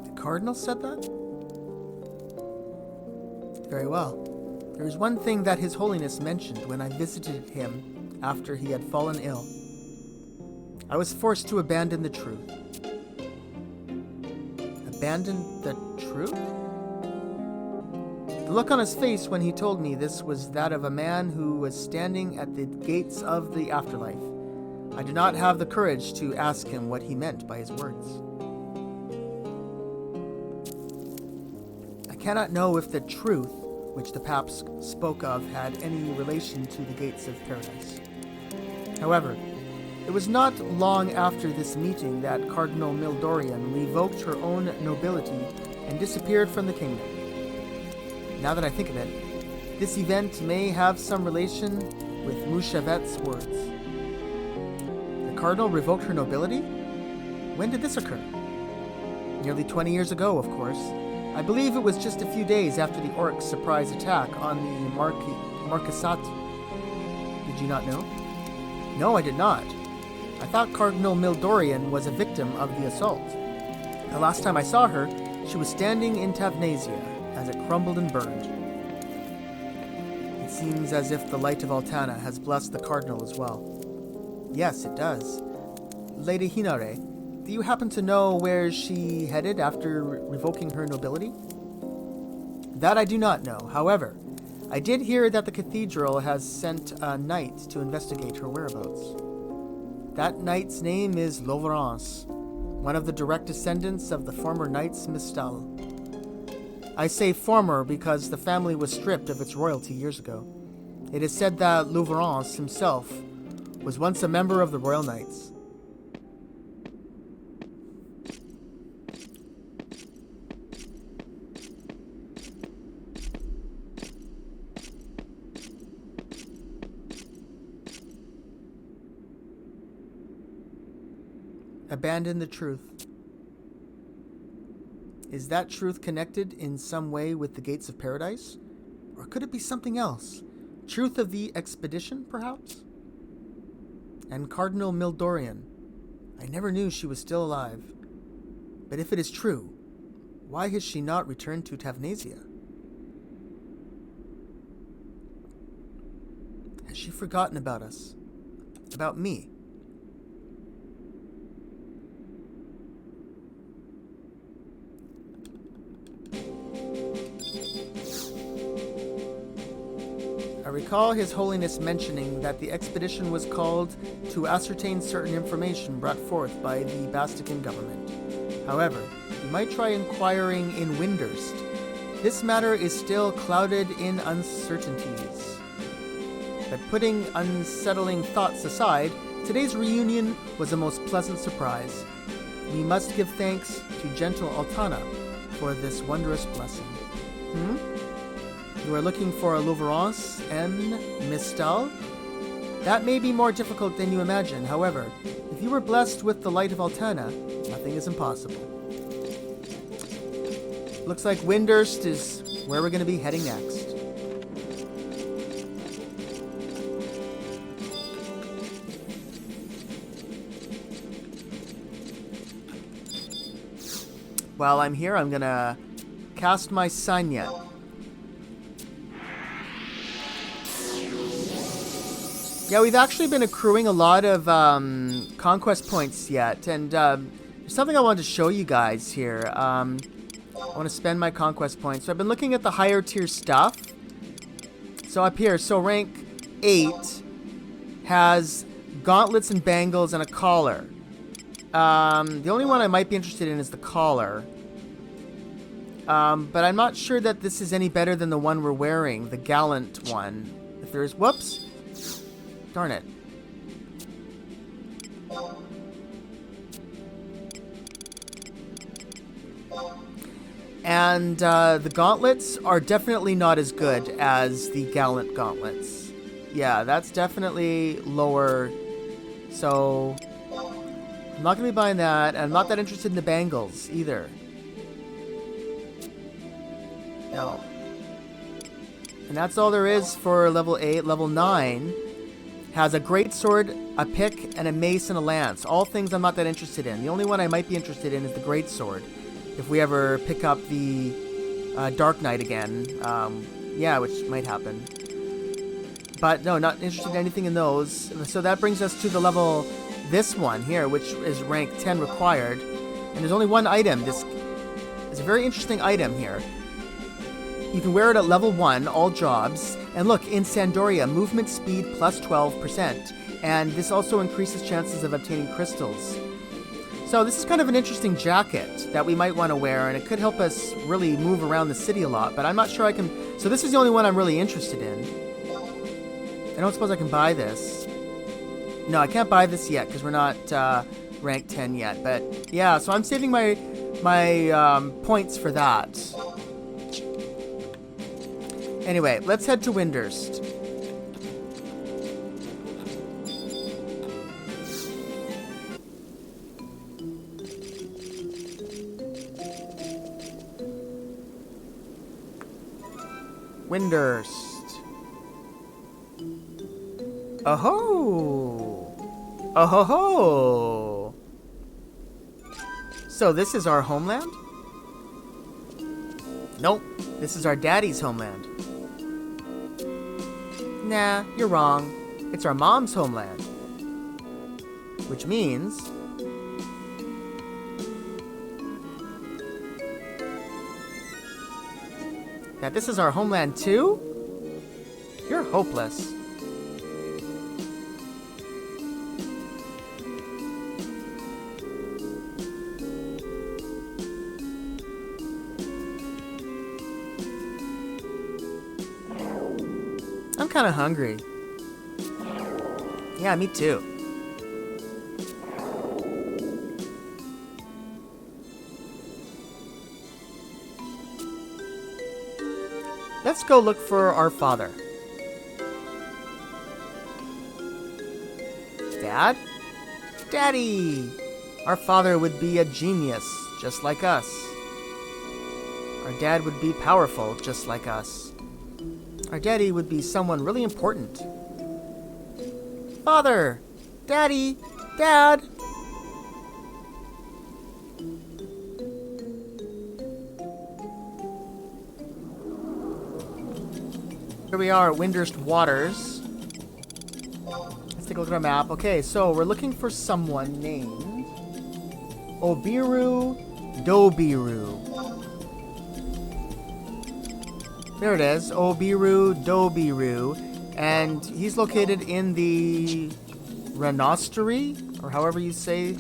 The Cardinal said that? Very well. There is one thing that His Holiness mentioned when I visited him after he had fallen ill. I was forced to abandon the truth. Abandon the truth? The look on his face when he told me this was that of a man who was standing at the gates of the afterlife. I did not have the courage to ask him what he meant by his words. I cannot know if the truth which the Papsk spoke of had any relation to the gates of paradise. However, it was not long after this meeting that Cardinal Mildorian revoked her own nobility and disappeared from the kingdom. Now that I think of it, this event may have some relation with Mouchevette's words. The Cardinal revoked her nobility? When did this occur? Nearly 20 years ago, of course. I believe it was just a few days after the Orcs' surprise attack on the Marquisate. Did you not know? No, I did not. I thought Cardinal Mildorian was a victim of the assault. The last time I saw her, she was standing in Tavnazia as it crumbled and burned. It seems as if the light of Altana has blessed the Cardinal as well. Yes, it does. Lady Hinare, do you happen to know where she headed after revoking her nobility? That I do not know. However, I did hear that the cathedral has sent a knight to investigate her whereabouts. That knight's name is Lovrance, one of the direct descendants of the former Knights Mistal. I say former because the family was stripped of its royalty years ago. It is said that Lovrance himself was once a member of the Royal Knights. Abandon the truth. Is that truth connected in some way with the gates of paradise? Or could it be something else? Truth of the expedition, perhaps? And Cardinal Mildorian. I never knew she was still alive. But if it is true, why has she not returned to Tavnazia? Has she forgotten about us? About me? I recall His Holiness mentioning that the expedition was called to ascertain certain information brought forth by the Bastican government. However, you might try inquiring in Windurst. This matter is still clouded in uncertainties. But putting unsettling thoughts aside, today's reunion was a most pleasant surprise. We must give thanks to gentle Altana for this wondrous blessing. You are looking for a Lovrance and Mistal? That may be more difficult than you imagine. However, if you were blessed with the light of Altana, nothing is impossible. Looks like Windurst is where we're going to be heading next. While I'm here, I'm going to cast my Signet. Yeah, we've actually been accruing a lot of conquest points yet, and there's something I wanted to show you guys here. I want to spend my conquest points. So I've been looking at the higher tier stuff. So up here, so rank 8 has gauntlets and bangles and a collar. The only one I might be interested in is the collar. But I'm not sure that this is any better than the one we're wearing, the gallant one. If there is, whoops. Darn it. And the gauntlets are definitely not as good as the gallant gauntlets. Yeah, that's definitely lower. So I'm not going to be buying that. And I'm not that interested in the bangles either. No. And that's all there is for level 8. Level 9 has a great sword, a pick, and a mace and a lance. All things I'm not that interested in. The only one I might be interested in is the great sword. If we ever pick up the Dark Knight again. Yeah, which might happen. But no, not interested in anything in those. So that brings us to the level, this one here, which is rank 10 required. And there's only one item. This is a very interesting item here. You can wear it at level 1, all jobs. And look, in Sandoria, movement speed plus 12%. And this also increases chances of obtaining crystals. So this is kind of an interesting jacket that we might want to wear, and it could help us really move around the city a lot, but I'm not sure I can... So this is the only one I'm really interested in. I don't suppose I can buy this. No, I can't buy this yet, because we're not rank 10 yet, but yeah, so I'm saving my points for that. Anyway, let's head to Windurst. Windurst. Oh-ho! Oh-ho-ho! So this is our homeland? Nope, this is our daddy's homeland. Nah, you're wrong. It's our mom's homeland. Which means that this is our homeland too? You're hopeless. I'm kind of hungry. Yeah, me too. Let's go look for our father. Dad? Daddy! Our father would be a genius, just like us. Our dad would be powerful, just like us. Our daddy would be someone really important. Father! Daddy! Dad! Here we are at Windurst Waters. Let's take a look at our map. Okay, so we're looking for someone named Obiru Dobiru. There it is, Obiru Dobiru. And he's located in the Renostery, or however you say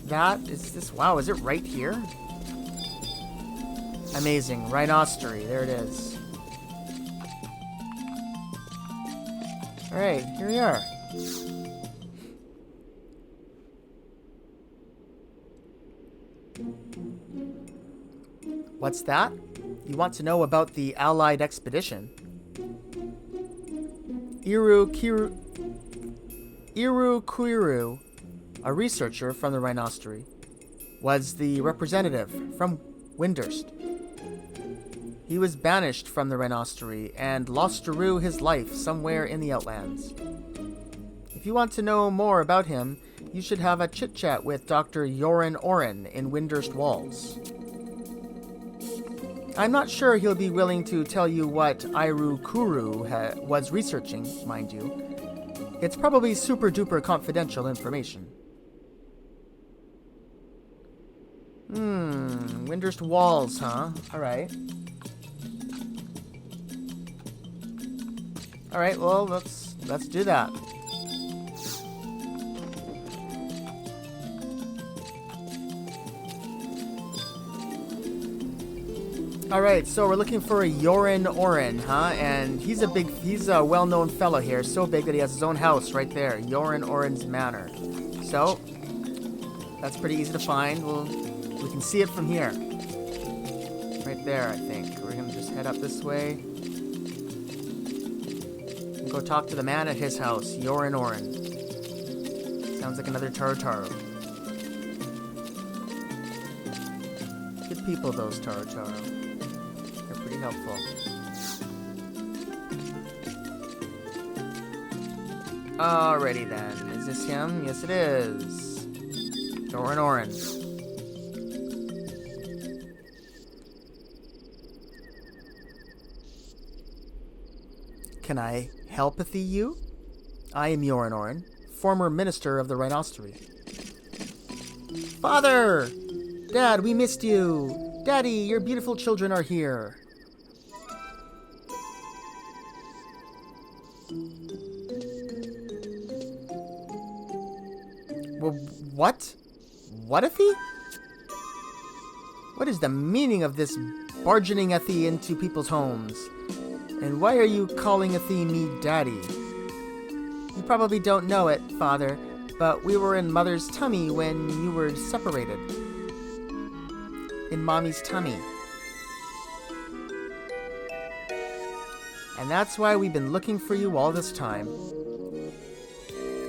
that. Is this, wow, is it right here? Amazing, Renostery, there it is. Alright, here we are. What's that? You want to know about the Allied expedition? Irukiru, a researcher from the Rhinostery, was the representative from Windurst. He was banished from the Rhinostery and lost to his life somewhere in the Outlands. If you want to know more about him, you should have a chit-chat with Dr. Yoren Oren in Windurst Walls. I'm not sure he'll be willing to tell you what Irukuru was researching, mind you. It's probably super-duper confidential information. Windurst Walls, huh? Alright. Alright, well, let's do that. Alright, so we're looking for a Yoren Oren, huh? And he's a well-known fellow here, so big that he has his own house right there, Yoren Oren's Manor. So, that's pretty easy to find. We can see it from here. Right there, I think. We're gonna just head up this way. And go talk to the man at his house, Yoren Oren. Sounds like another Tarotaro. Good people, those Tarotaro. Pretty helpful. Alrighty then. Is this him? Yes, it is. Yoren Oren. Can I helpathy you? I am Yoren Oren, former minister of the Rhinostery. Father! Dad, we missed you! Daddy, your beautiful children are here. What? What if he? What is the meaning of this bargaining Ethi into people's homes? And why are you calling Ethi me daddy? You probably don't know it, Father, but we were in Mother's tummy when you were separated. In Mommy's tummy. And that's why we've been looking for you all this time.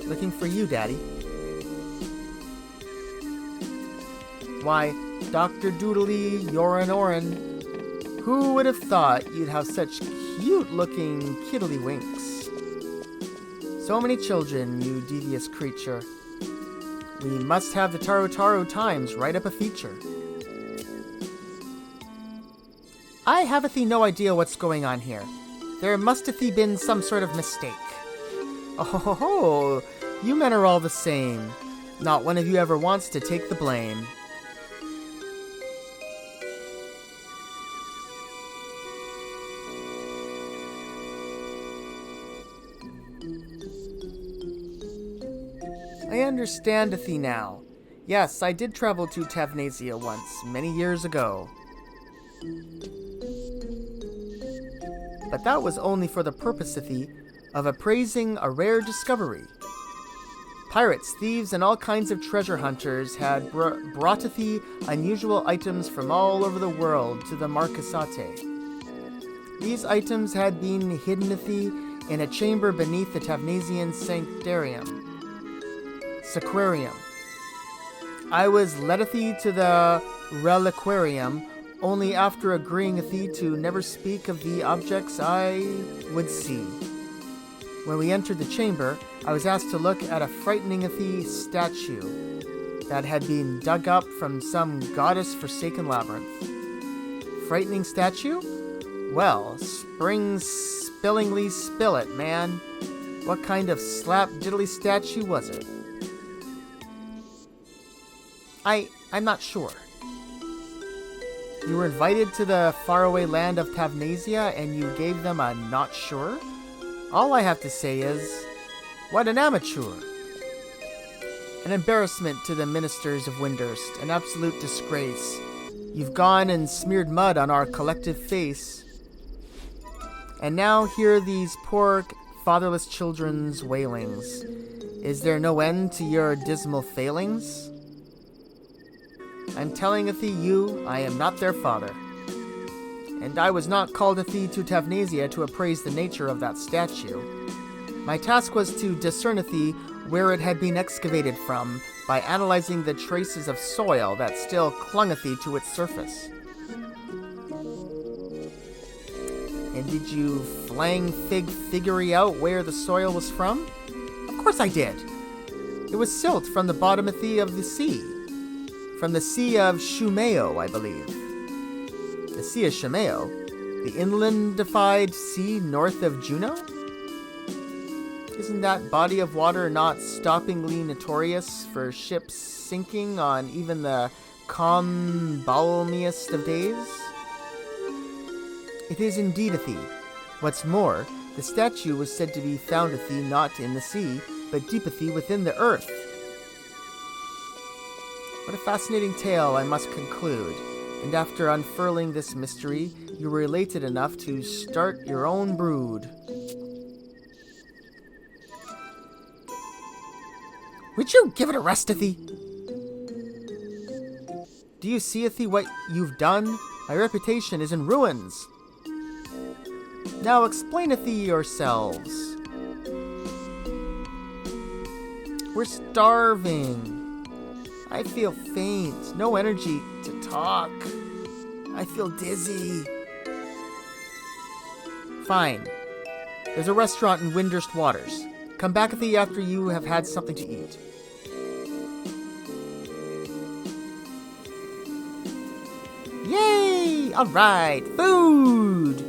Looking for you, Daddy. Why, Dr. Doodly Yoran Oran, who would have thought you'd have such cute-looking kiddlywinks? So many children, you devious creature. We must have the Taro Taro Times write up a feature. I haven't no idea what's going on here. There must have been some sort of mistake. Oh, you men are all the same. Not one of you ever wants to take the blame. I understand thee now. Yes, I did travel to Tavnazia once, many years ago. But that was only for the purpose of appraising a rare discovery. Pirates, thieves, and all kinds of treasure hunters had brought thee unusual items from all over the world to the Marquesate. These items had been hidden in a chamber beneath the Tavnazian Sacrarium. I was led to the reliquarium only after agreeing to never speak of the objects I would see. When we entered the chamber, I was asked to look at a frightening statue that had been dug up from some goddess-forsaken labyrinth. Frightening statue? Well, spillingly spill it, man. What kind of slap-diddly statue was it? I'm not sure. You were invited to the faraway land of Tavnazia and you gave them a not sure? All I have to say is, what an amateur! An embarrassment to the ministers of Windurst, an absolute disgrace. You've gone and smeared mud on our collective face. And now hear these poor fatherless children's wailings. Is there no end to your dismal failings? I'm telling you, I am not their father. And I was not called to Tavnazia to appraise the nature of that statue. My task was to discern where it had been excavated from by analyzing the traces of soil that still clung to its surface. And did you figure out where the soil was from? Of course I did. It was silt from the bottom of the sea. From the Sea of Shumeo, I believe. The Sea of Shumeo? The inlandified sea north of Juneau? Isn't that body of water not stoppingly notorious for ships sinking on even the calm-balmiest of days? It is indeed What's more, the statue was said to be found not in the sea, but deep within the earth. What a fascinating tale, I must conclude. And after unfurling this mystery, you were related enough to start your own brood. Would you give it a rest, Do you see, what you've done? My reputation is in ruins. Now explain yourselves. We're starving. I feel faint, no energy to talk. I feel dizzy. Fine. There's a restaurant in Windurst Waters. Come back after you have had something to eat. Yay! Alright, food!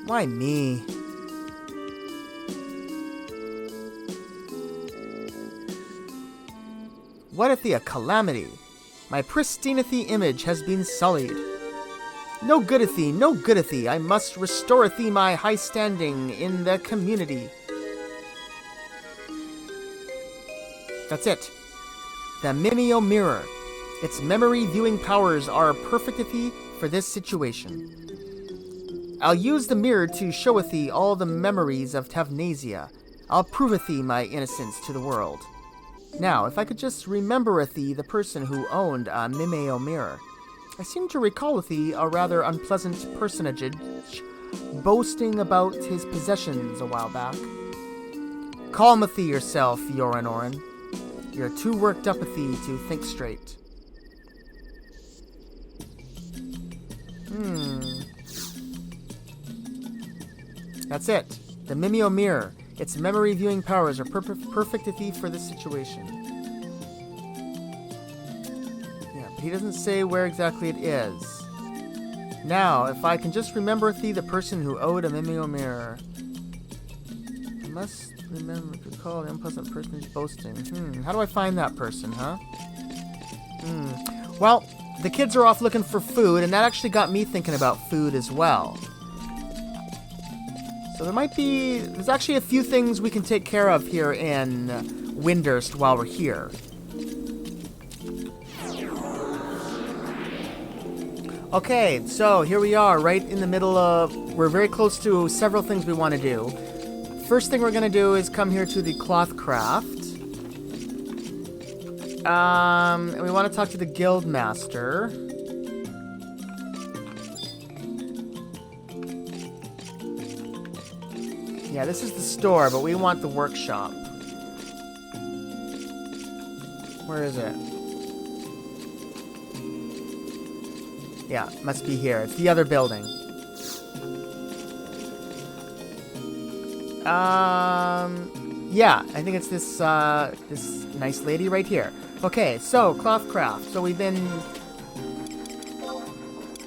Why me? What if a calamity? My pristine image has been sullied. No good I must restore my high standing in the community. That's it. The Mimeo Mirror. Its memory viewing powers are perfect for this situation. I'll use the mirror to show all the memories of Tavnazia. I'll prove my innocence to the world. Now, if I could just remember the person who owned a Mimeo mirror. I seem to recall a rather unpleasant personage boasting about his possessions a while back. Calmathie yourself, Yoran Orin. You're too worked up-a-thee to think straight. That's it. The Mimeo Mirror. Its memory viewing powers are perfect-a-thee for this situation. Yeah, but he doesn't say where exactly it is. Now, if I can just remember-a-thee the person who owed a Mimeo Mirror. I must remember to call the unpleasant person who's boasting. How do I find that person, huh? Well, the kids are off looking for food, and that actually got me thinking about food as well. So there's actually a few things we can take care of here in Windurst while we're here. Okay, so here we are, right in the middle of... We're very close to several things we want to do. First thing we're going to do is come here to the cloth craft. And we want to talk to the guild master. Yeah, this is the store, but we want the workshop. Where is it? Yeah, must be here. It's the other building. Yeah, I think it's this this nice lady right here. Okay, so Clothcraft. So we've been...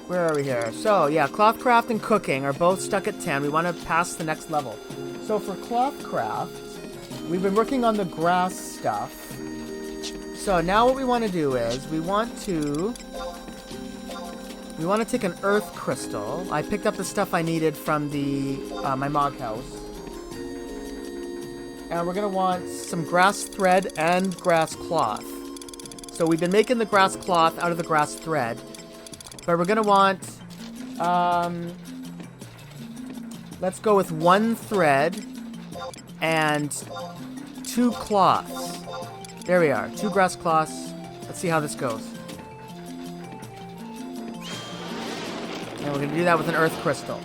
Where are we here? So, yeah, Clothcraft and Cooking are both stuck at 10. We want to pass the next level. So for Clothcraft, we've been working on the grass stuff. So now what we want to do is we want to take an earth crystal. I picked up the stuff I needed from the my mog house. And we're going to want some grass thread and grass cloth. So we've been making the grass cloth out of the grass thread. But we're going to want, let's go with 1 thread and 2 cloths. There we are, 2 grass cloths. Let's see how this goes. And we're going to do that with an earth crystal.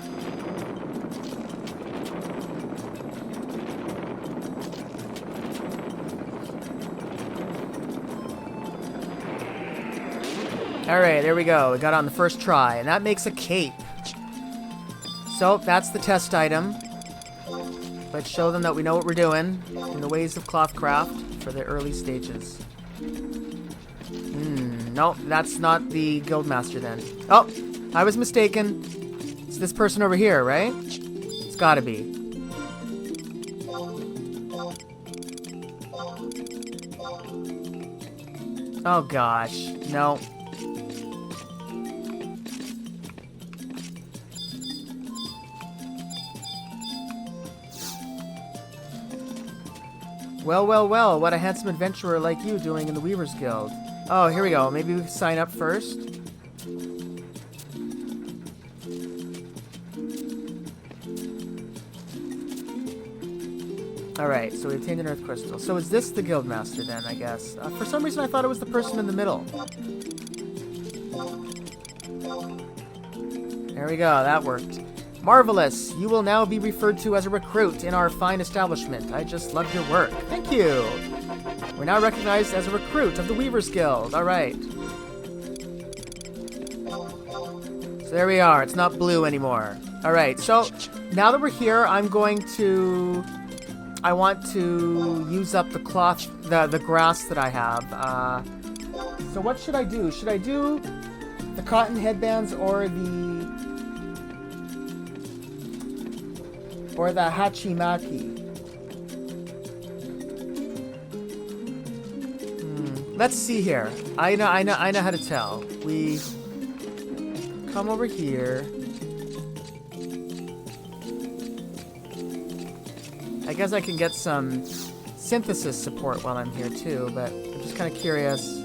Alright, there we go. We got it on the first try, and that makes a cape. So, that's the test item. Let's show them that we know what we're doing in the ways of Clothcraft for the early stages. No, that's not the Guildmaster then. Oh, I was mistaken. It's this person over here, right? It's gotta be. Oh gosh, no. Well, well, well, what a handsome adventurer like you doing in the Weaver's Guild. Oh, here we go. Maybe we can sign up first. Alright, so we obtained an earth crystal. So is this the Guildmaster then, I guess? For some reason I thought it was the person in the middle. There we go, that worked. Marvelous! You will now be referred to as a recruit in our fine establishment. I just love your work. Thank you! We're now recognized as a recruit of the Weaver's Guild. Alright. So there we are. It's not blue anymore. Alright, so now that we're here, I want to use up the cloth, the grass that I have. So what should I do? Should I do the cotton headbands or the hachimaki? Let's see here. I know how to tell. We come over here. I guess I can get some synthesis support while I'm here too, but I'm just kind of curious.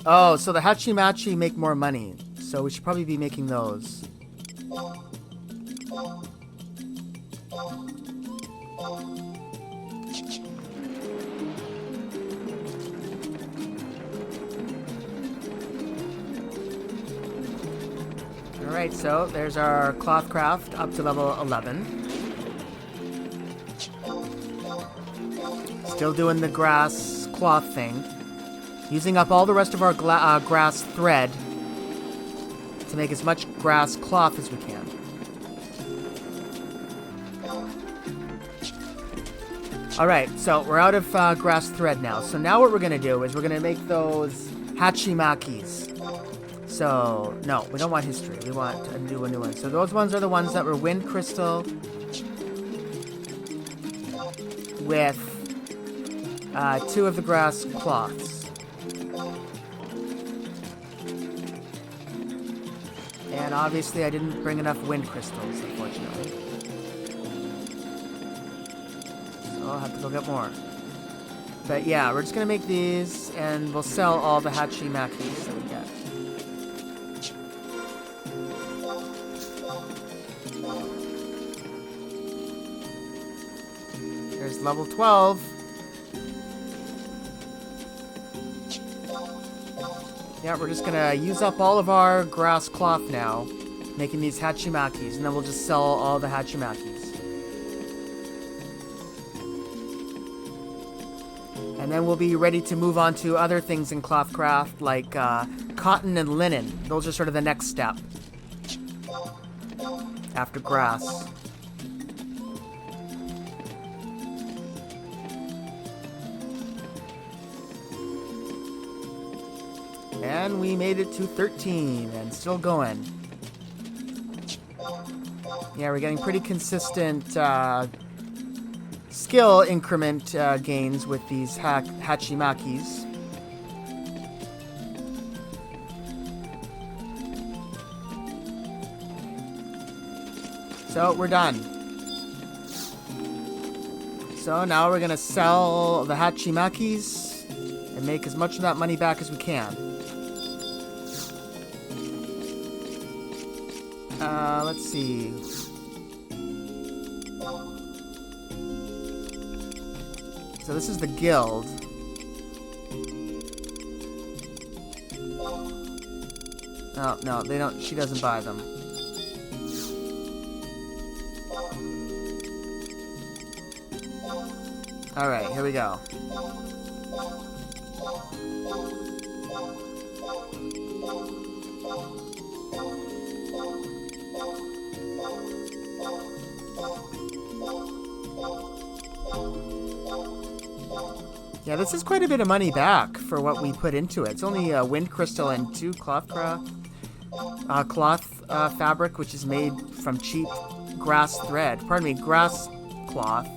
Oh, so the hachimachi make more money. So we should probably be making those. Alright, so there's our cloth craft up to level 11. Still doing the grass cloth thing. Using up all the rest of our grass thread to make as much grass cloth as we can. Alright, so we're out of grass thread now. So now what we're going to do is we're going to make those hachimakis. So, no, we don't want history. We want a new one. So those ones are the ones that were wind crystal with 2 of the grass cloths. And obviously I didn't bring enough wind crystals, unfortunately. So I'll have to go get more. But yeah, we're just going to make these, and we'll sell all the hachimakis that we get. There's level 12. Yeah, we're just gonna use up all of our grass cloth now, making these hachimakis, and then we'll just sell all the hachimakis. And then we'll be ready to move on to other things in cloth craft, like cotton and linen. Those are sort of the next step after grass. And we made it to 13 and still going. Yeah, we're getting pretty consistent skill increment gains with these hachimakis. So we're done. So now we're gonna sell the hachimakis and make as much of that money back as we can. Let's see. So this is the guild. Oh, no, they don't, she doesn't buy them. Alright, here we go. Yeah, this is quite a bit of money back for what we put into it. It's only a wind crystal and 2 cloth fabric, which is made from cheap grass thread. Pardon me, grass cloth.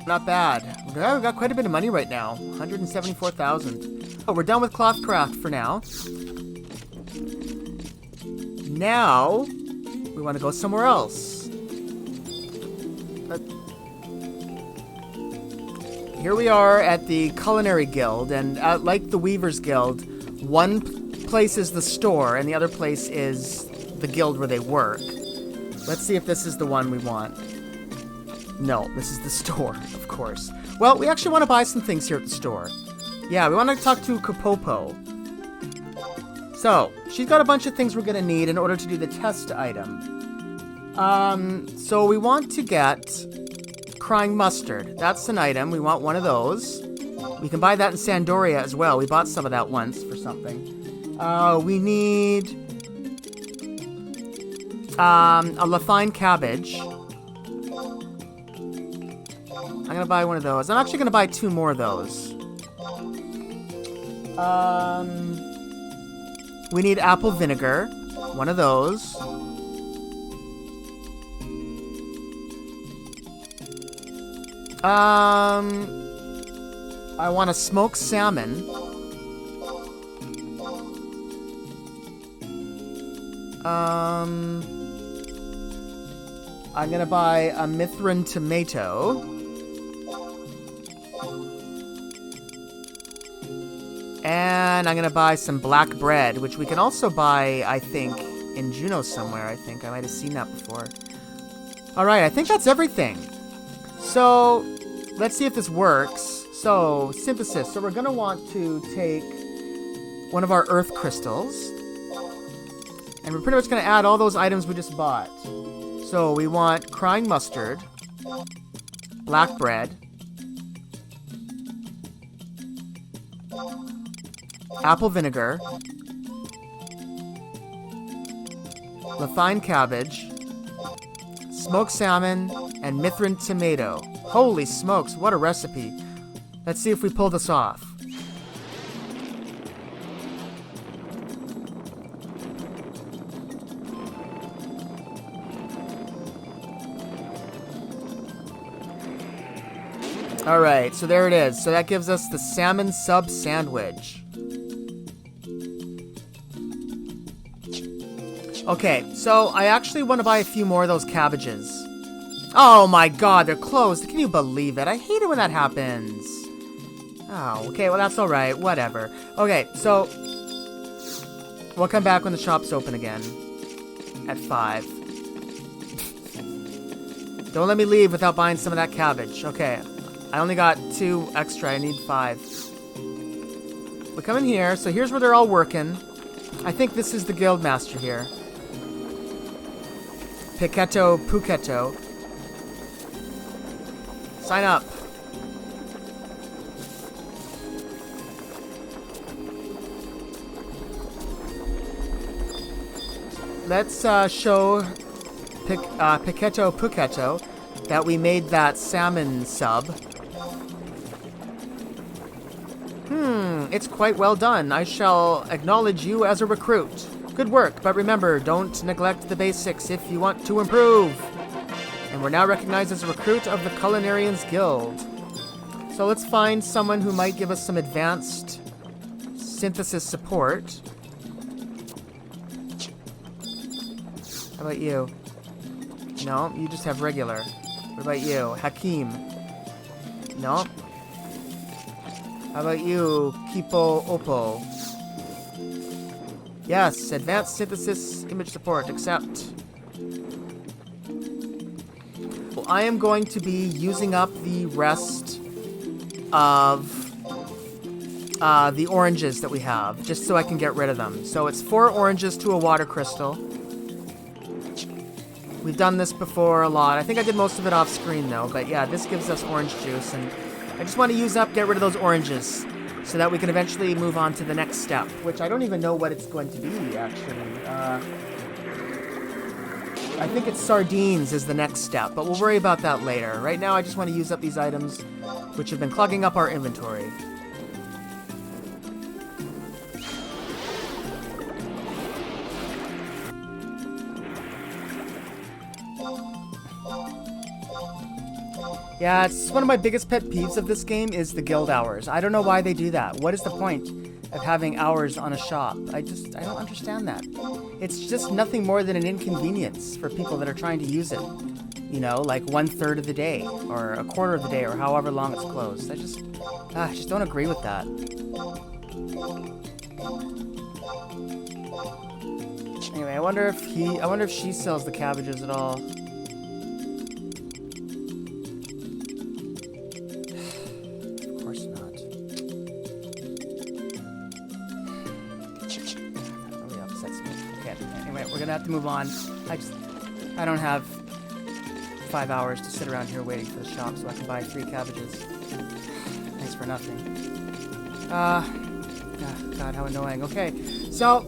Not bad. We've got quite a bit of money right now. 174,000. Oh, we're done with cloth craft for now. Now we want to go somewhere else. Here we are at the Culinary Guild, and like the Weavers Guild, one place is the store, and the other place is the guild where they work. Let's see if this is the one we want. No, this is the store, of course. Well, we actually want to buy some things here at the store. Yeah, we want to talk to Kapopo. So, she's got a bunch of things we're going to need in order to do the test item. So we want to get crying mustard. That's an item. We want one of those. We can buy that in Sandoria as well. We bought some of that once for something. We need a Lafine cabbage. I'm going to buy one of those. I'm actually going to buy 2 more of those. We need apple vinegar. One of those. I want a smoked salmon. I'm gonna buy a Mithrin tomato. And I'm gonna buy some black bread, which we can also buy, I think, in Juneau somewhere, I think. I might have seen that before. Alright, I think that's everything. So, let's see if this works. So, synthesis. So we're going to want to take one of our earth crystals. And we're pretty much going to add all those items we just bought. So we want crying mustard, black bread, apple vinegar, Lethine cabbage, smoked salmon, and Mithrin tomato. Holy smokes, what a recipe. Let's see if we pull this off. Alright, so there it is. So that gives us the salmon sub sandwich. Okay, so I actually want to buy a few more of those cabbages. Oh my god, they're closed. Can you believe it? I hate it when that happens. Oh, okay, well that's alright. Whatever. Okay, so we'll come back when the shop's open again. At 5. Don't let me leave without buying some of that cabbage. Okay, I only got 2 extra. I need 5. We come in here. So here's where they're all working. I think this is the guild master here. Piquetto Puquetto. Sign up. Let's show Piquetto Puquetto that we made that salmon sub. It's quite well done. I shall acknowledge you as a recruit. Good work, but remember, don't neglect the basics if you want to improve. And we're now recognized as a recruit of the Culinarians Guild. So let's find someone who might give us some advanced synthesis support. How about you? No, you just have regular. What about you? Hakim? No. How about you? Kipo Oppo? Yes, advanced synthesis image support. Accept. Well, I am going to be using up the rest of the oranges that we have, just so I can get rid of them. So it's 4 oranges to a water crystal. We've done this before a lot. I think I did most of it off screen though, but yeah, this gives us orange juice, and I just want to get rid of those oranges so that we can eventually move on to the next step, which I don't even know what it's going to be, actually. I think it's sardines is the next step, but we'll worry about that later. Right now, I just want to use up these items, which have been clogging up our inventory. Yeah, it's one of my biggest pet peeves of this game is the guild hours. I don't know why they do that. What is the point of having hours on a shop? I don't understand that. It's just nothing more than an inconvenience for people that are trying to use it. You know, like 1/3 of the day, or a quarter of the day, or however long it's closed. I just don't agree with that. Anyway, I wonder if she sells the cabbages at all. Have to move on. I don't have 5 hours to sit around here waiting for the shop so I can buy 3 cabbages. Thanks for nothing. God, how annoying. Okay, so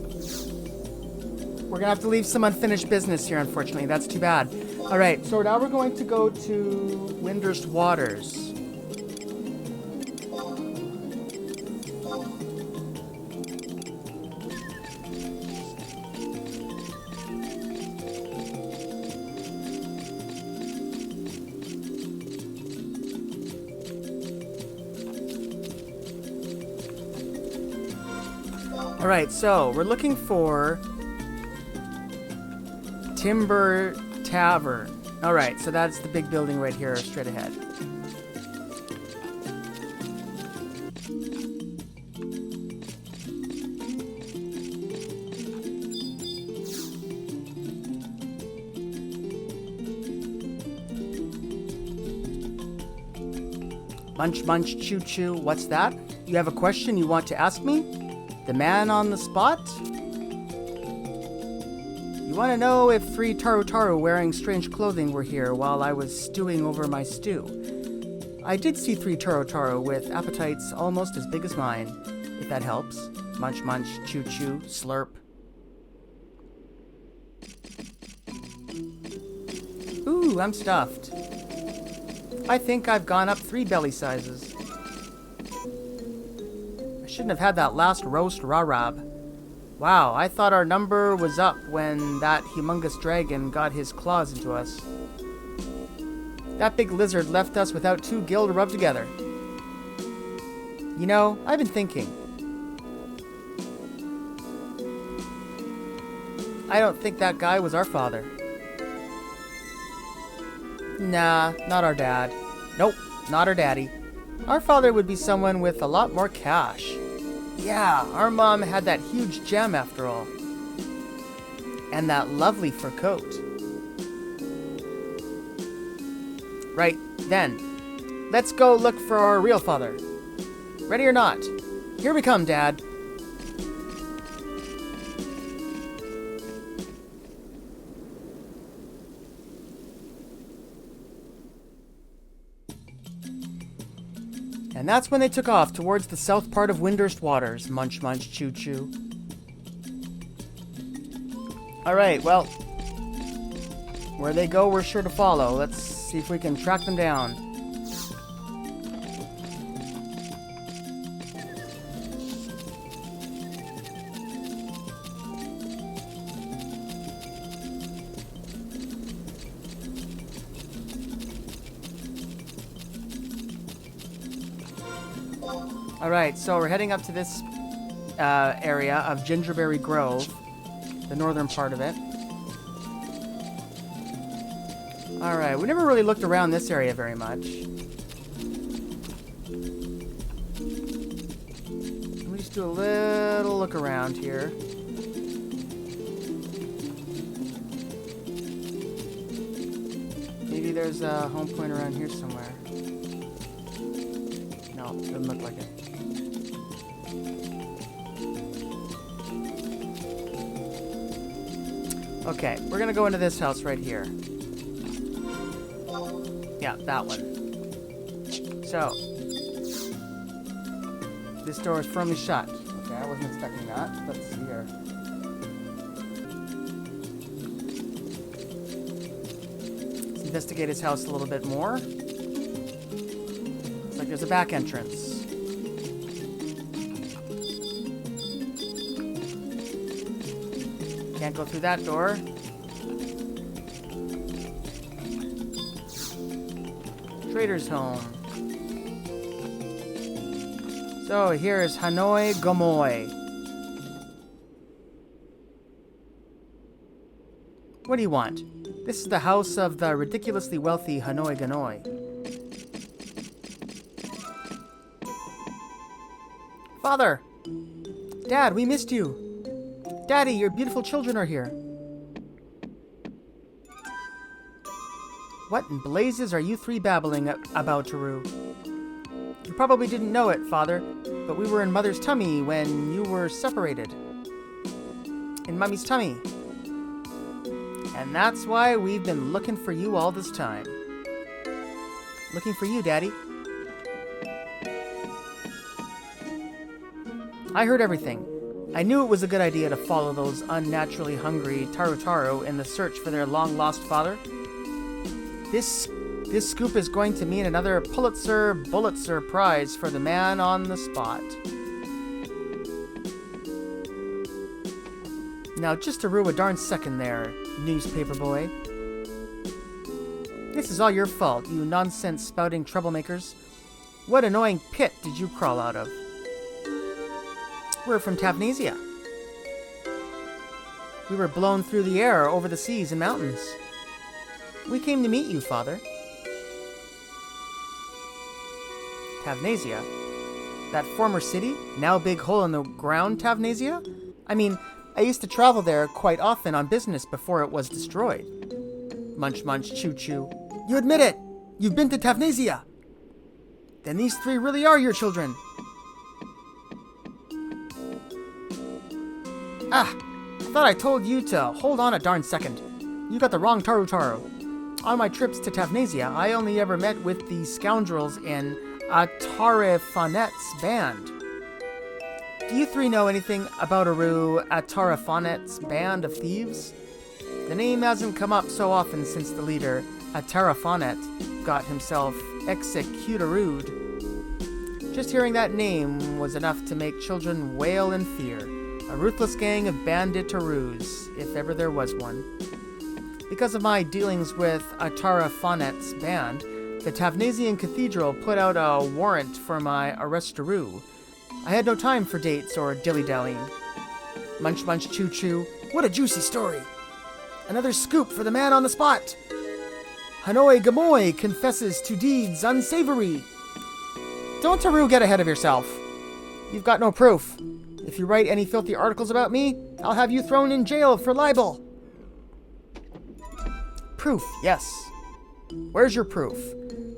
we're gonna have to leave some unfinished business here, unfortunately. That's too bad. All right, so now we're going to go to Windurst Waters. Alright, so we're looking for Timber Tavern. Alright, so that's the big building right here, straight ahead. Munch, munch, chew, chew. What's that? You have a question you want to ask me? The man on the spot? You want to know if 3 Taru wearing strange clothing were here while I was stewing over my stew. I did see 3 Taru with appetites almost as big as mine, if that helps. Munch, munch, chew, chew, slurp. Ooh, I'm stuffed. I think I've gone up 3 belly sizes. I shouldn't have had that last roast rah-rab. Wow, I thought our number was up when that humongous dragon got his claws into us. That big lizard left us without 2 gil to rub together. You know, I've been thinking. I don't think that guy was our father. Nah, not our dad. Nope, not our daddy. Our father would be someone with a lot more cash. Yeah, our mom had that huge gem after all. And that lovely fur coat. Right, then. Let's go look for our real father. Ready or not? Here we come, Dad. And that's when they took off towards the south part of Windurst Waters. Munch, munch, chew, chew. Alright, well, where they go, we're sure to follow. Let's see if we can track them down. Alright, so we're heading up to this area of Gingerberry Grove, the northern part of it. Alright, we never really looked around this area very much. Let me just do a little look around here. Maybe there's a home point around here somewhere. No, doesn't look like it. Okay, we're gonna go into this house right here. Yeah, that one. So, this door is firmly shut. Okay, I wasn't expecting that. Let's see here. Let's investigate his house a little bit more. Looks like there's a back entrance. Can't go through that door. Trader's home. So here's Hanoi Gomoy. What do you want? This is the house of the ridiculously wealthy Hanoi Ganoi. Father! Dad, we missed you. Daddy, your beautiful children are here. What in blazes are you 3 babbling about, Taru? You probably didn't know it, Father, but we were in Mother's tummy when you were separated. In Mummy's tummy. And that's why we've been looking for you all this time. Looking for you, Daddy. I heard everything. I knew it was a good idea to follow those unnaturally hungry Taru in the search for their long-lost father. This scoop is going to mean another Pulitzer prize for the man on the spot. Now, just to rue a darn second there, newspaper boy. This is all your fault, you nonsense-spouting troublemakers. What annoying pit did you crawl out of? We're from Tavnazia. We were blown through the air over the seas and mountains. We came to meet you, Father. Tavnazia? That former city? Now big hole in the ground Tavnazia? I mean, I used to travel there quite often on business before it was destroyed. Munch, munch, chew, chew. You admit it! You've been to Tavnazia! Then these 3 really are your children. Ah, I thought I told you to hold on a darn second. You got the wrong Tarutaru. On my trips to Tavnazia, I only ever met with the scoundrels in Atarafonet's band. Do you 3 know anything about Aru Atarafonet's band of thieves? The name hasn't come up so often since the leader, Atarafonet, got himself executed. Just hearing that name was enough to make children wail in fear. A ruthless gang of bandit-arus, if ever there was one. Because of my dealings with Atarafonet's band, the Tavnazian Cathedral put out a warrant for my arrestaroo. I had no time for dates or dilly-dallying. Munch munch chew chew, what a juicy story! Another scoop for the man on the spot! Hanoi Gamoy confesses to deeds unsavory! Don't Taru get ahead of yourself. You've got no proof. If you write any filthy articles about me, I'll have you thrown in jail for libel. Proof, yes. Where's your proof?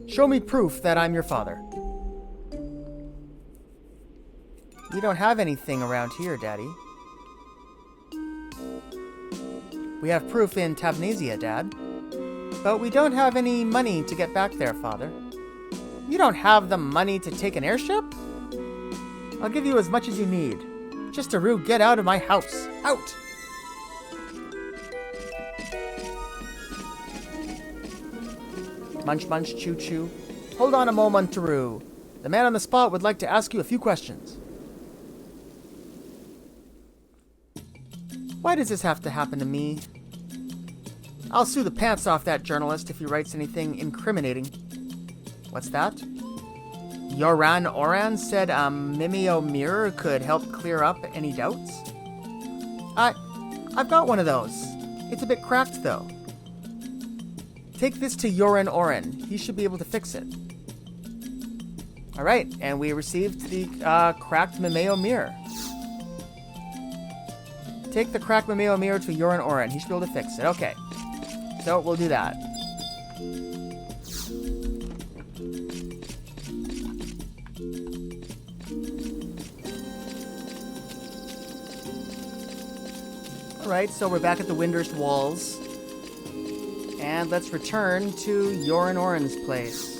Show me proof that I'm your father. We don't have anything around here, Daddy. We have proof in Tavnazia, Dad. But we don't have any money to get back there, Father. You don't have the money to take an airship? I'll give you as much as you need. Just to get out of my house. Out! Munch munch chew chew. Hold on a moment, Taru. The man on the spot would like to ask you a few questions. Why does this have to happen to me? I'll sue the pants off that journalist if he writes anything incriminating. What's that? Yoran Oran said a Mimeo mirror could help clear up any doubts? I've got one of those. It's a bit cracked, though. Take this to Yoran Oran. He should be able to fix it. Alright, and we received the cracked Mimeo mirror. Take the cracked Mimeo mirror to Yoran Oran. He should be able to fix it. Okay. So, we'll do that. Alright, so we're back at the Windurst Walls. And let's return to Yoran Oran's place.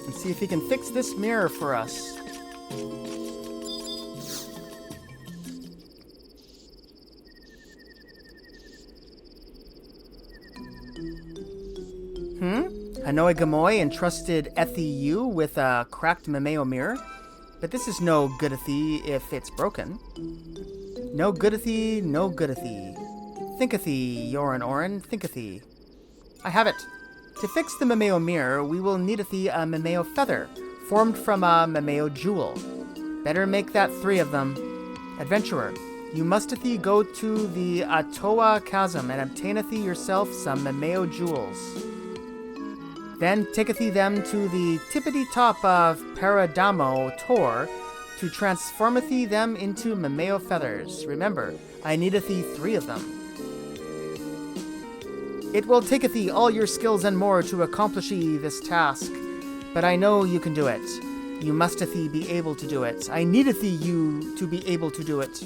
And see if he can fix this mirror for us. Hanoi Gamoy entrusted Ethi Yu with a cracked Mimeo mirror. But this is no goodethy if it's broken. No goodethy, no goodethy. Thinkethy, Yoran Oran, thinkethy. I have it. To fix the Mimeo mirror, we will need a Mimeo feather, formed from a Mimeo jewel. Better make that 3 of them. Adventurer, you must go to the Atoa Chasm and obtain yourself some Mimeo jewels. Then take them to the tippity top of Paradamo Tor to transform them into Mimeo feathers. Remember, I need 3 of them. It will take all your skills and more to accomplish this task, but I know you can do it. You must be able to do it. I need you to be able to do it.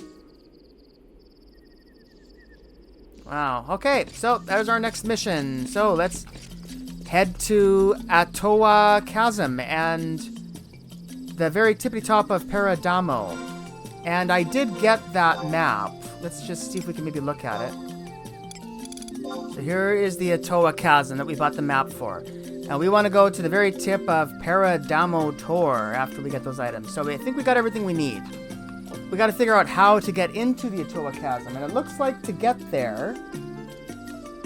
Wow, okay, so there's our next mission. So let's head to Atoa Chasm and the very tippity top of Paradamo. And I did get that map. Let's just see if we can maybe look at it. So here is the Atoa Chasm that we bought the map for. And we want to go to the very tip of Paradamo Tor after we get those items. So I think we got everything we need. We got to figure out how to get into the Atoa Chasm. And it looks like to get there,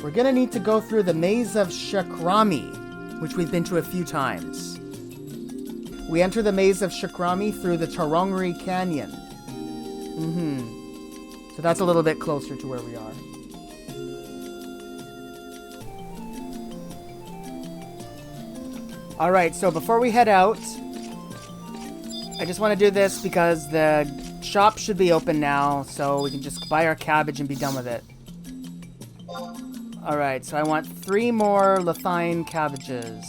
we're going to need to go through the Maze of Shakrami, which we've been to a few times. We enter the Maze of Shakrami through the Tarongri Canyon. So that's a little bit closer to where we are. Alright, so before we head out, I just want to do this because the shop should be open now, so we can just buy our cabbage and be done with it. Alright, so I want 3 more Lethine cabbages.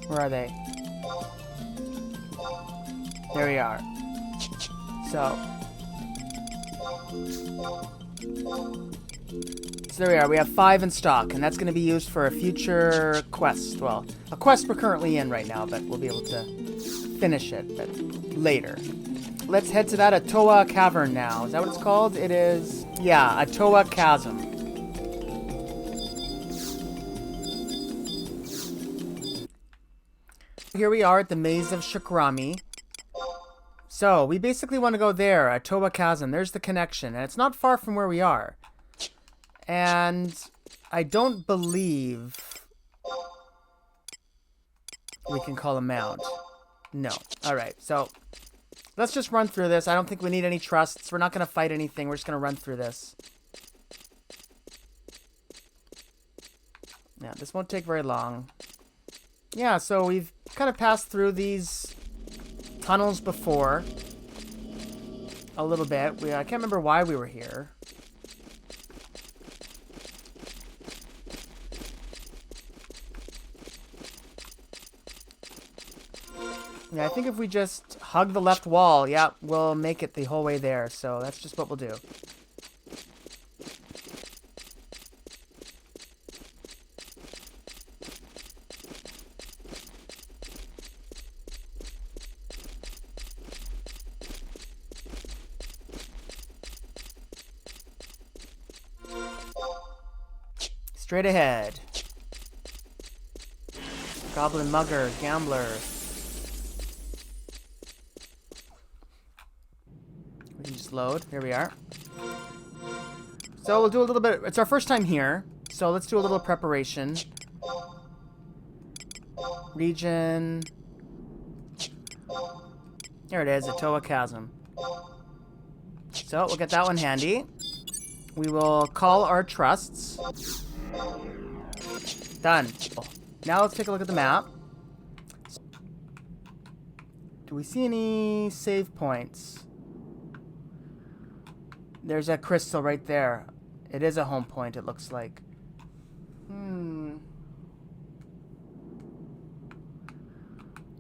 Where are they? There we are. So there we are. We have 5 in stock, and that's going to be used for a future quest. Well, a quest we're currently in right now, but we'll be able to finish it but later. Let's head to that Atoa Cavern now. Is that what it's called? It is... yeah, Atoa Chasm. Here we are at the Maze of Shakrami. So, we basically want to go there, Atoa Chasm. There's the connection, and it's not far from where we are. And I don't believe we can call a mount. No. Alright, so let's just run through this. I don't think we need any trusts. We're not going to fight anything. We're just going to run through this. Yeah, this won't take very long. Yeah, so we've kind of passed through these tunnels before. A little bit. I can't remember why we were here. Yeah, I think if we just hug the left wall, yeah, we'll make it the whole way there. So that's just what we'll do. Straight ahead. Goblin Mugger, Gambler. We can just load. Here we are. So we'll do a little bit. It's our first time here. So let's do a little preparation. Region. There it is, Atoa Chasm. So we'll get that one handy. We will call our trusts. Done. Now let's take a look at the map. Do we see any save points? There's a crystal right there. It is a home point, it looks like.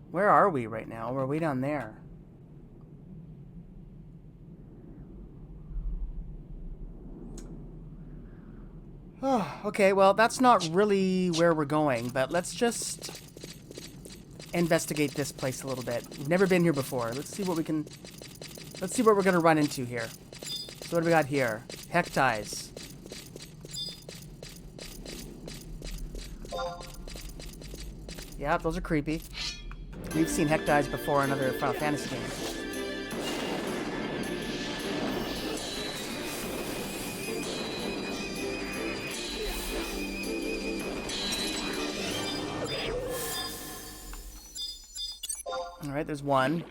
Where are we right now? We're way down there. Oh, okay, well, that's not really where we're going, but let's just investigate this place a little bit. We've never been here before. Let's see what we can... Let's see what we're going to run into here. So what do we got here? Hecties. Yeah, those are creepy. We've seen Hecties before in other Final Fantasy games. Alright, there's one.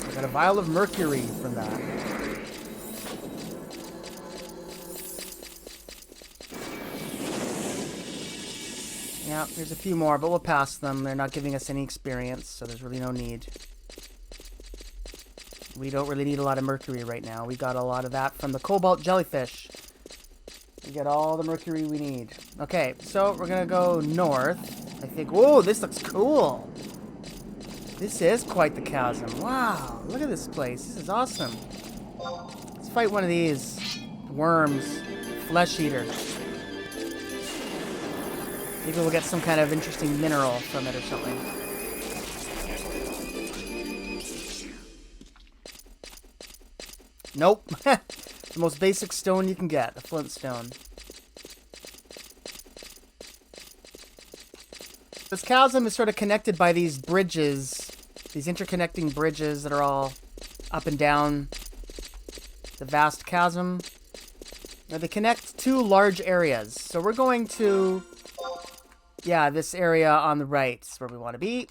I got a vial of mercury from that. Yeah, there's a few more, but we'll pass them. They're not giving us any experience, so there's really no need. We don't really need a lot of mercury right now. We got a lot of that from the cobalt jellyfish. We get all the mercury we need. Okay, so we're gonna go north. I think... Whoa, this looks cool! This is quite the chasm. Wow, look at this place. This is awesome. Let's fight one of these worms. Flesh eater. Maybe we'll get some kind of interesting mineral from it or something. Nope. The most basic stone you can get. A flint stone. This chasm is sort of connected by these bridges. These interconnecting bridges that are all up and down the vast chasm. Now they connect 2 large areas. So we're going to... yeah, this area on the right is where we want to be.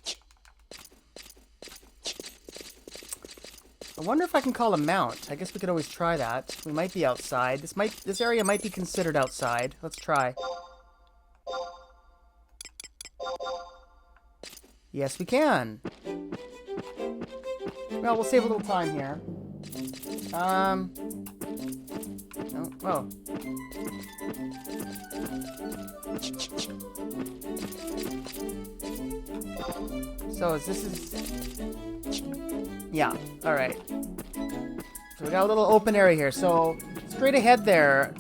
I wonder if I can call a mount. I guess we could always try that. We might be outside. This area might be considered outside. Let's try. Yes, we can. Well, we'll save a little time here. Oh, oh. So yeah, alright. So we got a little open area here. So straight ahead there,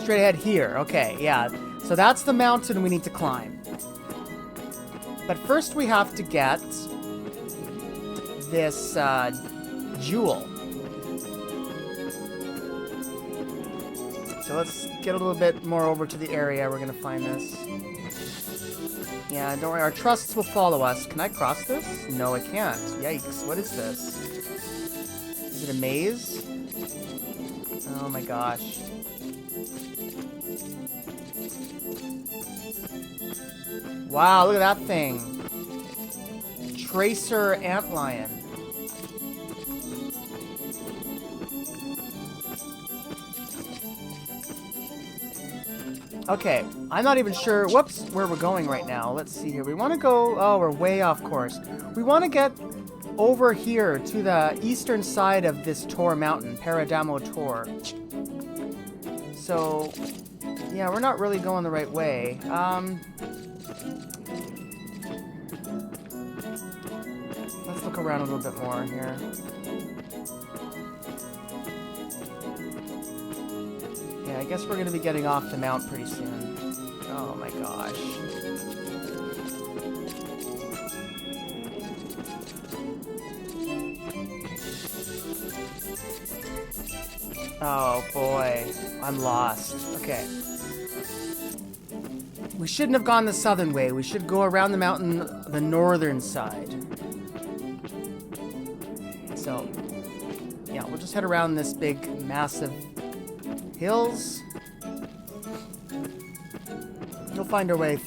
straight ahead here. Okay, yeah. So that's the mountain we need to climb. But first we have to get this jewel. So let's get a little bit more over to the area. We're gonna find this. Yeah, don't worry. Our trusts will follow us. Can I cross this? No, I can't. Yikes. What is this? Is it a maze? Oh my gosh. Wow, look at that thing. Tracer antlion. Okay, I'm not even sure, whoops, where we're going right now. Let's see here. We want to go, oh, we're way off course. We want to get over here to the eastern side of this Tor mountain, Paradamo Tor. So, yeah, we're not really going the right way. Let's look around a little bit more here. Yeah, I guess we're going to be getting off the mount pretty soon. Oh my gosh. Oh boy, I'm lost. Okay. We shouldn't have gone the southern way. We should go around the mountain the northern side. So, yeah, we'll just head around this big, massive hills. We'll find our way.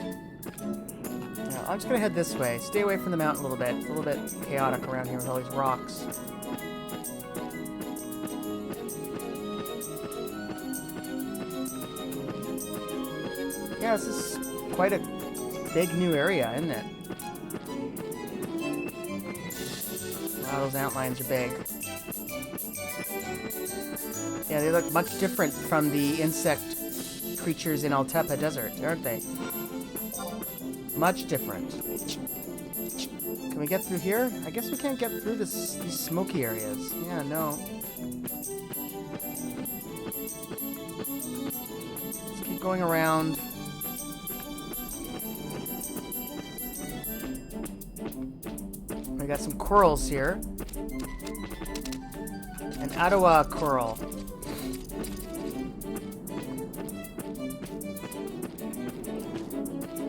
Yeah, I'm just gonna head this way. Stay away from the mountain a little bit. It's a little bit chaotic around here with all these rocks. Yeah, this is quite a big new area, isn't it? Wow, those antlions are big. Yeah, they look much different from the insect creatures in Altepa Desert, aren't they? Much different. Can we get through here? I guess we can't get through these smoky areas. Yeah, no. Let's keep going around. We got some corals here. An Ottawa coral.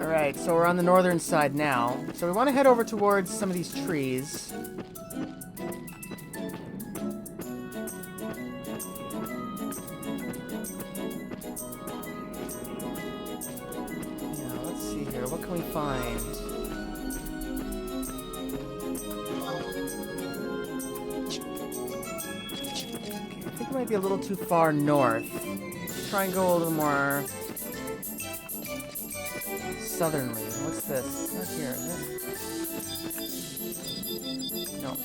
Alright, so we're on the northern side now. So we want to head over towards some of these trees. Yeah, let's see here. What can we find? I think it might be a little too far north. Let's try and go a little more southernly. What's this? Not here, is it? No.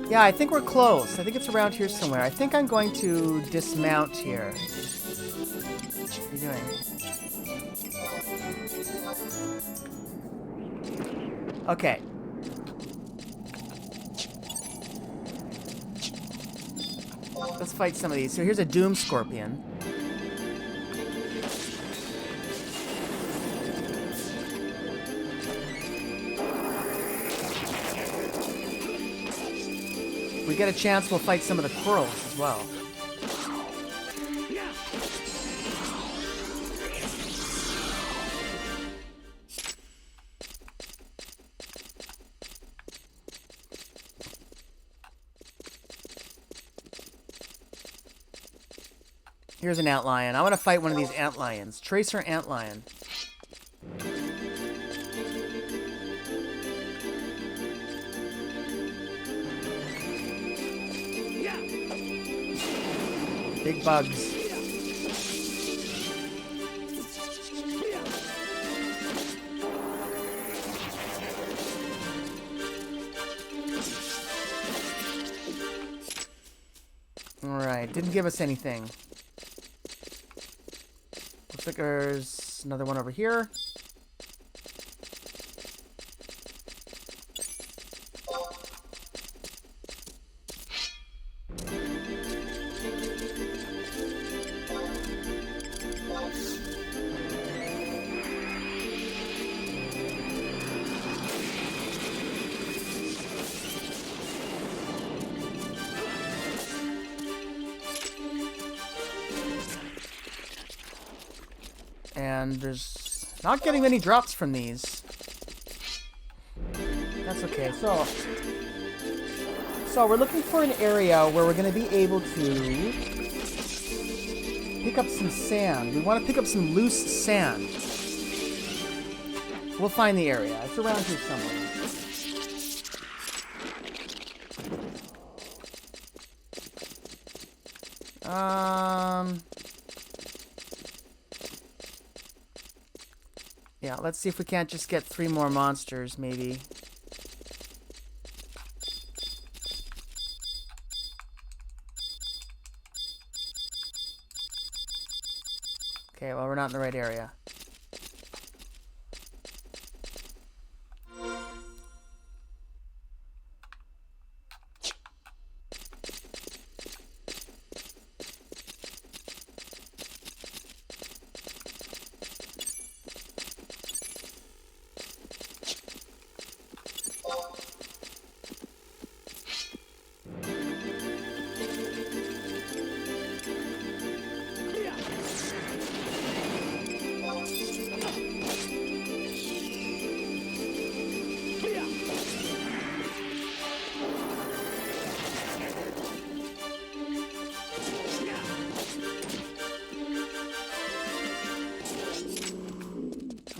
Yeah, I think we're close. I think it's around here somewhere. I think I'm going to dismount here. What are you doing? Okay. Let's fight some of these. So here's a Doom Scorpion. If we get a chance, we'll fight some of the corals as well. Here's an antlion. I want to fight one of these antlions. Tracer antlion. Big bugs. Alright, didn't give us anything. Looks like there's another one over here. And there's not getting many drops from these. That's okay. So we're looking for an area where we're going to be able to pick up some sand. We want to pick up some loose sand. We'll find the area. It's around here somewhere. Yeah, let's see if we can't just get 3 more monsters, maybe. Okay, well, we're not in the right area.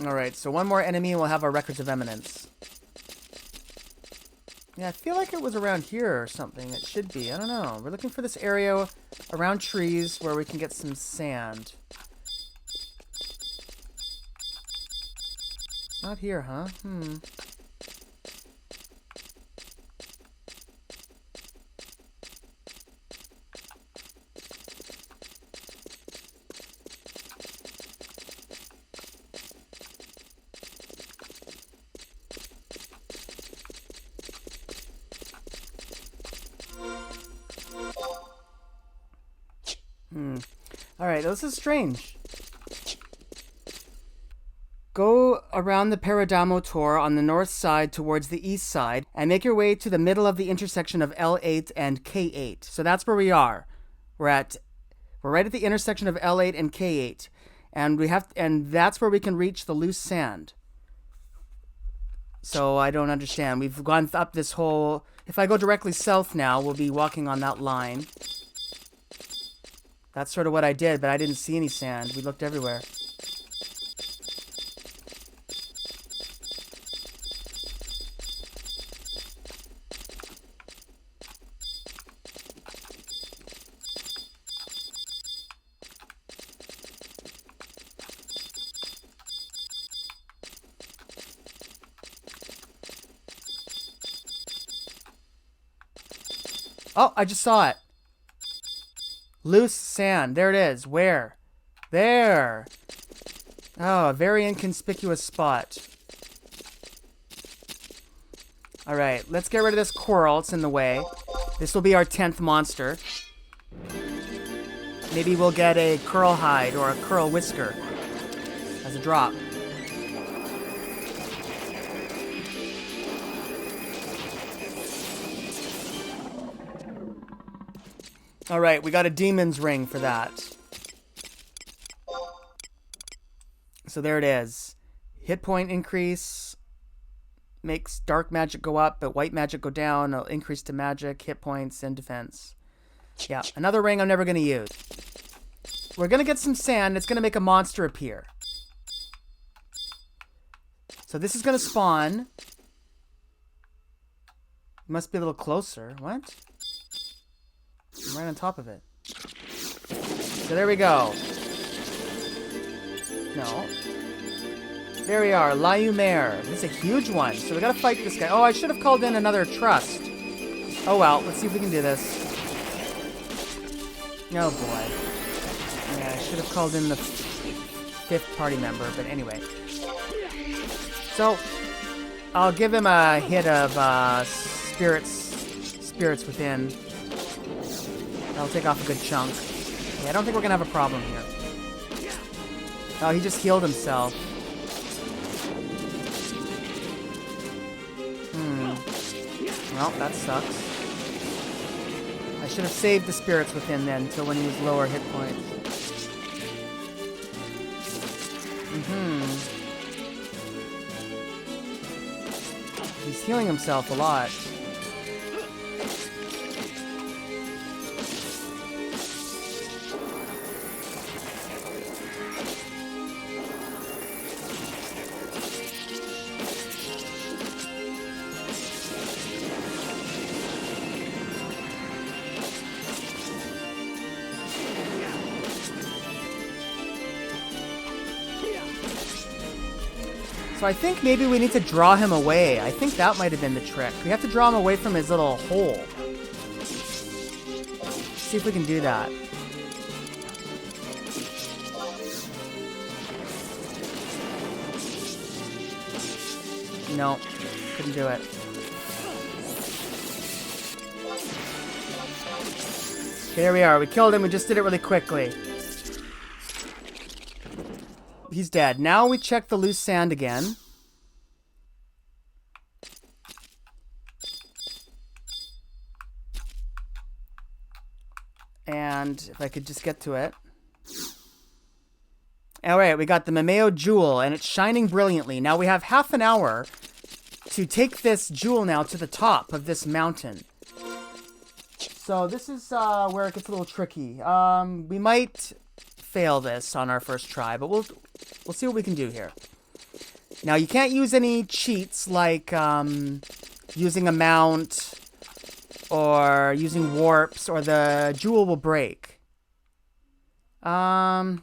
Alright, so one more enemy and we'll have our Records of Eminence. Yeah, I feel like it was around here or something. It should be. I don't know. We're looking for this area around trees where we can get some sand. It's not here, huh? Alright, this is strange. Go around the Paradamo Tor on the north side towards the east side and make your way to the middle of the intersection of L8 and K8. So that's where we are. We're right at the intersection of L8 and K8. And that's where we can reach the loose sand. So I don't understand. We've gone up this whole... If I go directly south now, we'll be walking on that line. That's sort of what I did, but I didn't see any sand. We looked everywhere. Oh, I just saw it. Loose sand. There it is. Where? There. Oh, a very inconspicuous spot. Alright, let's get rid of this coral. It's in the way. This will be our 10th monster. Maybe we'll get a curl hide or a curl whisker as a drop. Alright, we got a demon's ring for that. So there it is. Hit point increase. Makes dark magic go up, but white magic go down. It'll increase to magic, hit points, and defense. Yeah, another ring I'm never going to use. We're going to get some sand. It's going to make a monster appear. So this is going to spawn. Must be a little closer. What? I'm right on top of it. so there we go. No. There we are, La Humere. This is a huge one, so we gotta fight this guy. Oh, I should have called in another trust. Oh well, let's see if we can do this. Oh boy. Yeah, I should have called in the fifth party member, but anyway. So, I'll give him a hit of spirits within. That'll take off a good chunk. Yeah, I don't think we're gonna have a problem here. Oh, he just healed himself. Well, that sucks. I should have saved the spirits within then until when he was lower hit points. He's healing himself a lot. So I think maybe we need to draw him away. I think that might have been the trick. We have to draw him away from his little hole. See if we can do that. No, couldn't do it. There we are. We killed him. We just did it really quickly. He's dead. Now we check the loose sand again. And if I could just get to it. Alright, we got the Mameo Jewel, and it's shining brilliantly. Now we have half an hour to take this jewel now to the top of this mountain. So this is where it gets a little tricky. We might fail this on our first try, but we'll see what we can do here. Now you can't use any cheats like using a mount or using warps, or the jewel will break. How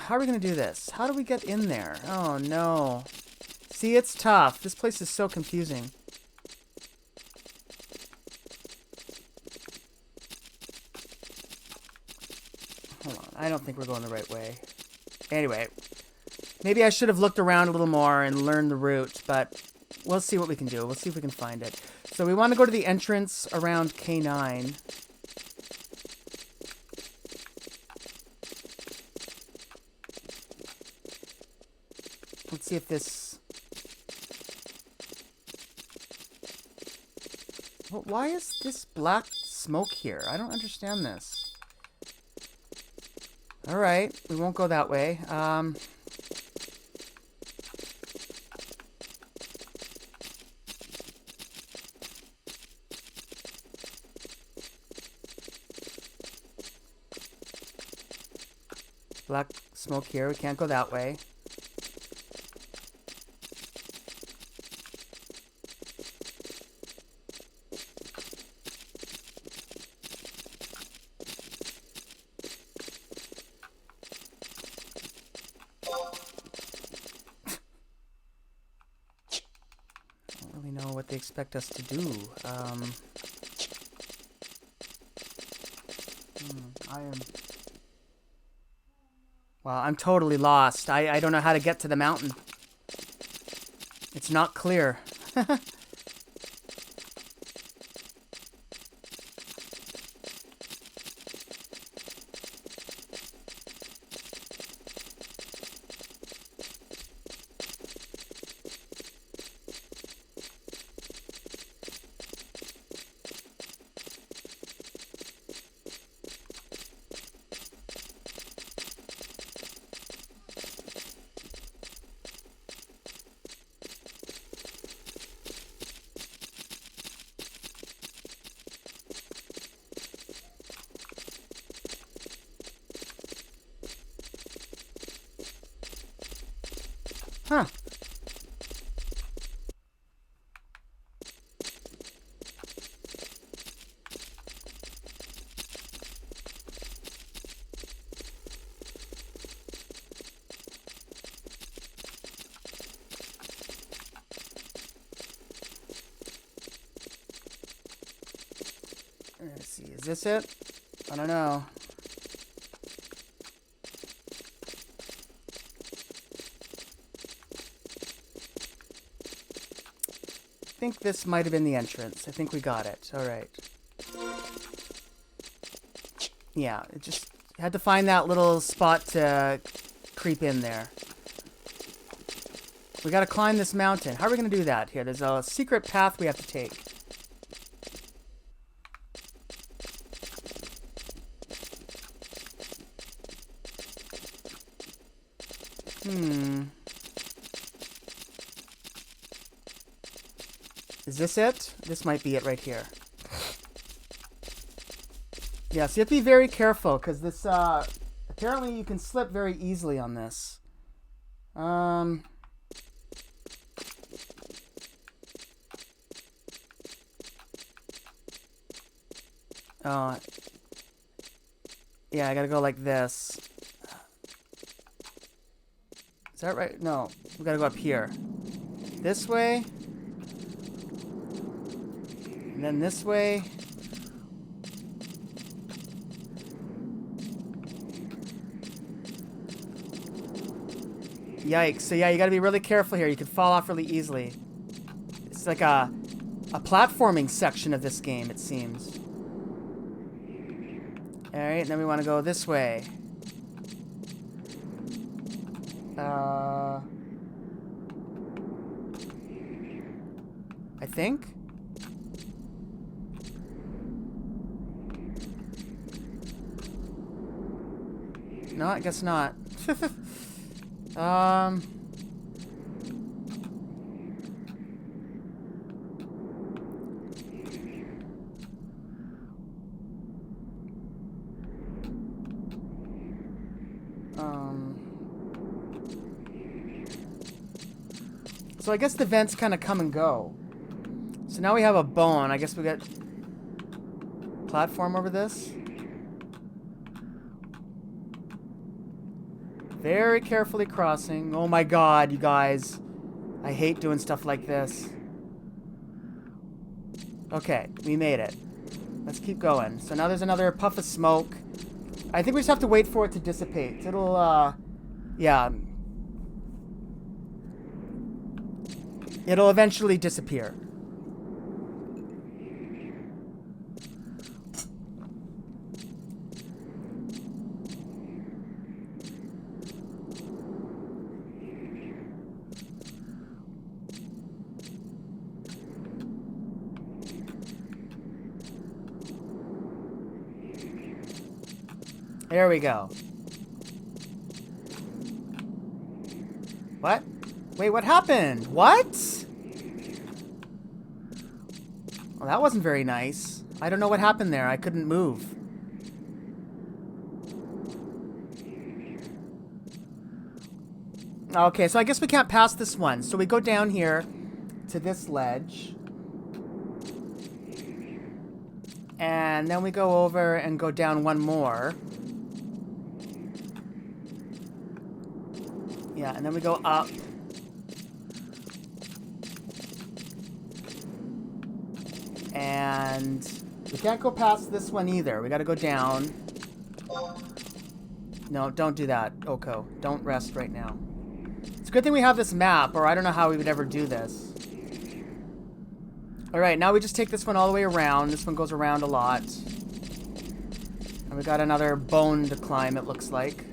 are we gonna do this? How do we get in there? Oh no. See, it's tough. This place is so confusing. Hold on. I don't think we're going the right way. Anyway. Maybe I should have looked around a little more and learned the route, but we'll see what we can do. We'll see if we can find it. So we want to go to the entrance around K9. Let's see if this... Well, why is this black smoke here? I don't understand this. Alright, we won't go that way. Black smoke here. We can't go that way. Don't really know what they expect us to do. I am... Well, I'm totally lost. I don't know how to get to the mountain. It's not clear. Huh. Is this it? I don't know. I think this might have been the entrance. I think we got it. All right. Yeah, it just had to find that little spot to creep in there. We gotta climb this mountain. How are we gonna do that? Here, there's a secret path we have to take. Is this it? This might be it right here. Yeah, so you have to be very careful, because this, apparently you can slip very easily on this. Yeah, I gotta go like this. Is that right? No, we gotta go up here. This way. And then this way. Yikes. So yeah, you gotta be really careful here. You can fall off really easily. It's like a platforming section of this game, it seems. Alright, then we want to go this way. I think? No, I guess not. So I guess the vents kind of come and go. So now we have a bone. I guess we got platform over this. Very carefully crossing. Oh my god, you guys. I hate doing stuff like this. Okay, we made it. Let's keep going. So now there's another puff of smoke. I think we just have to wait for it to dissipate. It'll, yeah. It'll eventually disappear. There we go. What? Wait, what happened? What? Well, that wasn't very nice. I don't know what happened there. I couldn't move. Okay, so I guess we can't pass this one. So we go down here to this ledge. And then we go over and go down one more. Yeah, and then we go up. And we can't go past this one either. We gotta go down. No, don't do that, Oko. Don't rest right now. It's a good thing we have this map, or I don't know how we would ever do this. Alright, now we just take this one all the way around. This one goes around a lot. And we got another bone to climb, it looks like.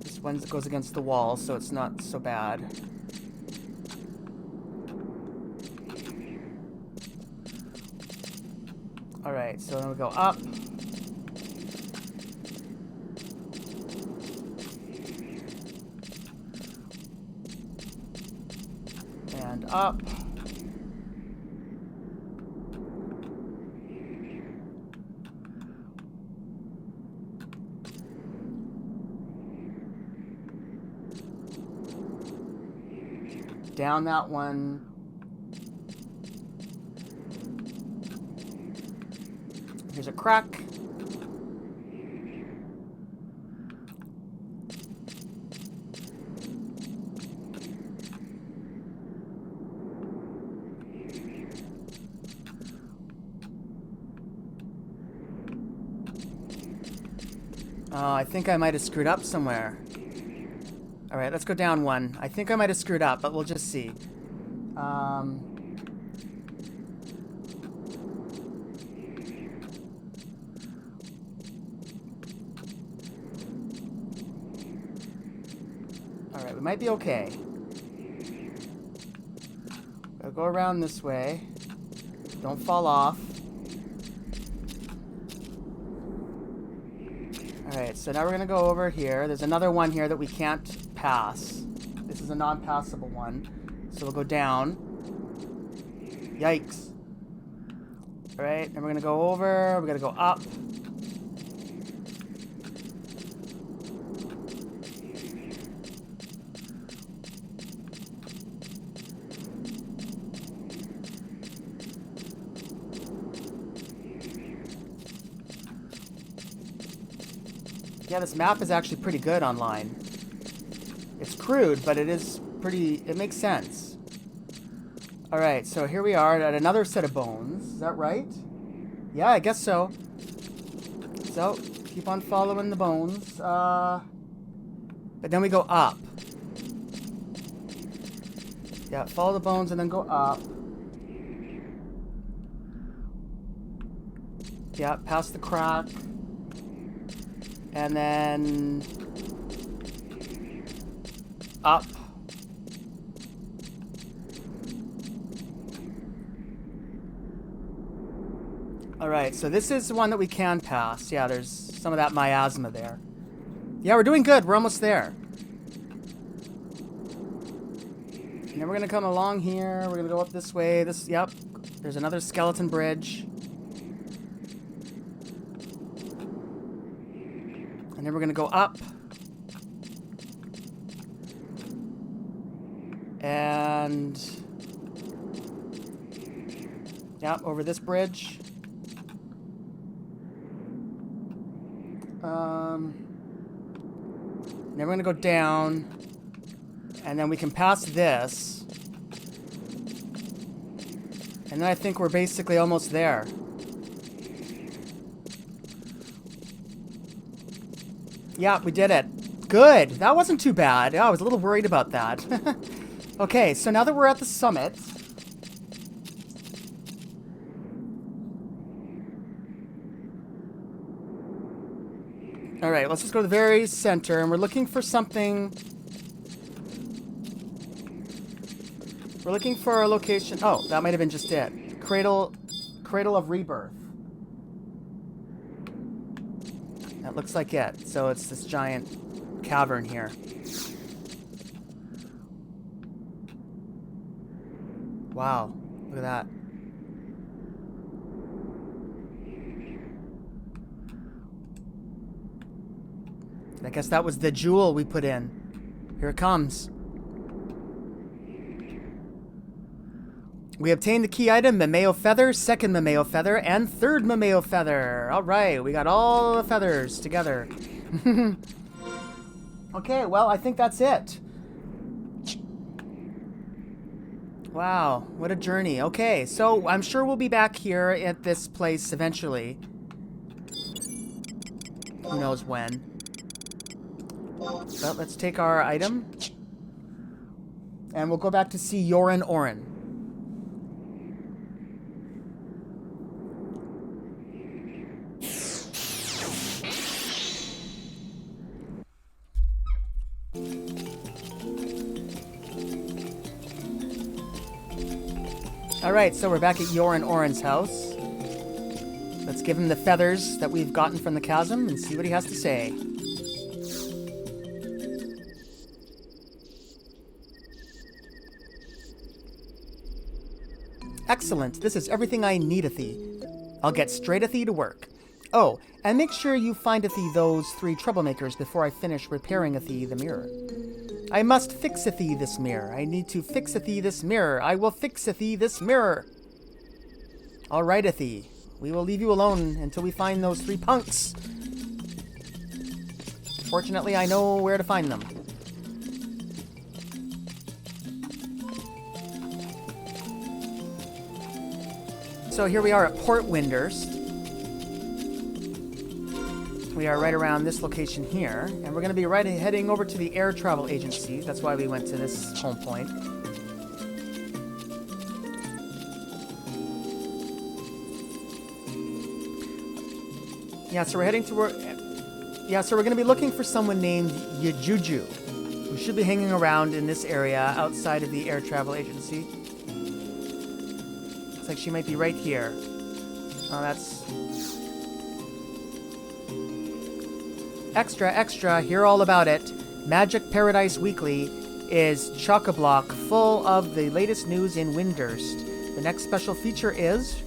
This one goes against the wall, so it's not so bad. Alright, so then we go up. And up. Down that one. Here's a crack. Oh, I think I might have screwed up somewhere. Alright, let's go down one. I think I might have screwed up, but we'll just see. Alright, we might be okay. Gotta go around this way. Don't fall off. Alright, so now we're gonna go over here. There's another one here that we can't pass. This is a non-passable one. So we'll go down. Yikes. Alright, and we're gonna go over. We're gonna go up. Yeah, this map is actually pretty good online. It's crude, but it is pretty... It makes sense. Alright, so here we are at another set of bones. Is that right? Yeah, I guess so. So, keep on following the bones. But then we go up. Yeah, follow the bones and then go up. Yeah, past the crack. And then up. Alright, so this is the one that we can pass. Yeah, there's some of that miasma there. Yeah, we're doing good. We're almost there. And then we're going to come along here. We're going to go up this way. Yep. There's another skeleton bridge. And then we're going to go up. And... yep, over this bridge. Then we're going to go down. And then we can pass this. And then I think we're basically almost there. Yeah, we did it. Good. That wasn't too bad. I was a little worried about that. Okay, so now that we're at the summit... Alright, let's just go to the very center, and we're looking for something... We're looking for a location... Oh, that might have been just it. Cradle of Rebirth. That looks like it. So it's this giant cavern here. Wow, look at that. I guess that was the jewel we put in. Here it comes. We obtained the key item, Mameo Feather, second Mameo Feather, and third Mameo Feather. Alright, we got all the feathers together. Okay, well, I think that's it. Wow, what a journey. Okay, so I'm sure we'll be back here at this place eventually. Who knows when. But let's take our item. And we'll go back to see Yorin Orin. Alright, so we're back at Yorin Orin's house. Let's give him the feathers that we've gotten from the chasm and see what he has to say. Excellent. This is everything I need of thee. I'll get straight at thee to work. Oh, and make sure you find at thee those 3 troublemakers before I finish repairing at thee the mirror. I must fix at thee this mirror. I need to fix at thee this mirror. I will fix at thee this mirror. All right, Athie. We will leave you alone until we find those 3 punks. Fortunately, I know where to find them. So here we are at Port Windurst. We are right around this location here, and we're going to be heading over to the air travel agency. That's why we went to this home point. Yeah, so we're heading to... Yeah, so we're going to be looking for someone named Yajuju, who should be hanging around in this area outside of the air travel agency. Looks like she might be right here. Oh, that's... Extra, extra, hear all about it. Magic Paradise Weekly is chock-a-block full of the latest news in Windurst. The next special feature is...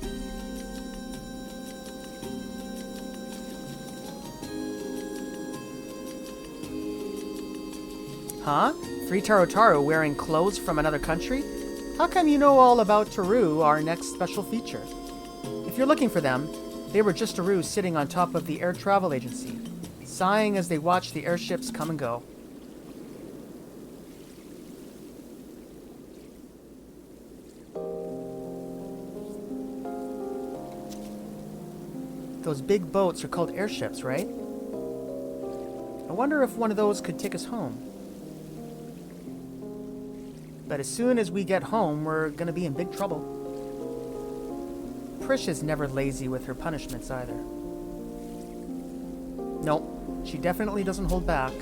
Huh? Free Tarotaru wearing clothes from another country? How come you know all about Taru, our next special feature? If you're looking for them, they were just Taru sitting on top of the air travel agency, sighing as they watched the airships come and go. Those big boats are called airships, right? I wonder if one of those could take us home. But as soon as we get home, we're gonna be in big trouble. Prish is never lazy with her punishments either. Nope, she definitely doesn't hold back.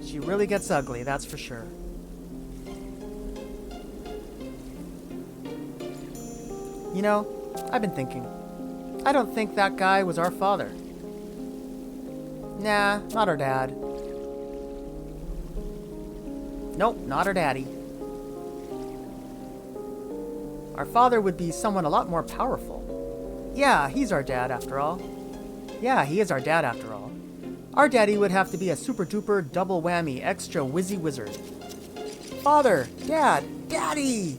She really gets ugly, that's for sure. You know, I've been thinking. I don't think that guy was our father. Nah, not our dad. Nope, not our daddy. Our father would be someone a lot more powerful. Yeah, he's our dad after all. Yeah, he is our dad after all. Our daddy would have to be a super-duper double whammy extra whizzy wizard. Father! Dad! Daddy!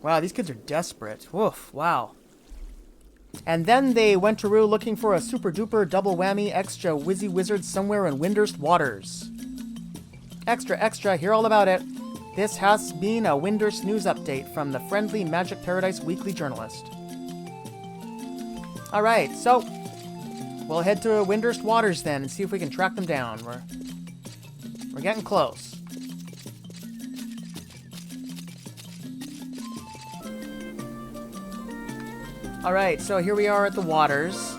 Wow, these kids are desperate. Woof, wow. And then they went to Rue looking for a super-duper double whammy extra whizzy wizard somewhere in Windurst waters. Extra, extra, hear all about it. This has been a Windurst news update from the friendly Magic Paradise Weekly journalist. Alright, so we'll head to Windurst waters then and see if we can track them down. We're getting close. Alright, so here we are at the waters.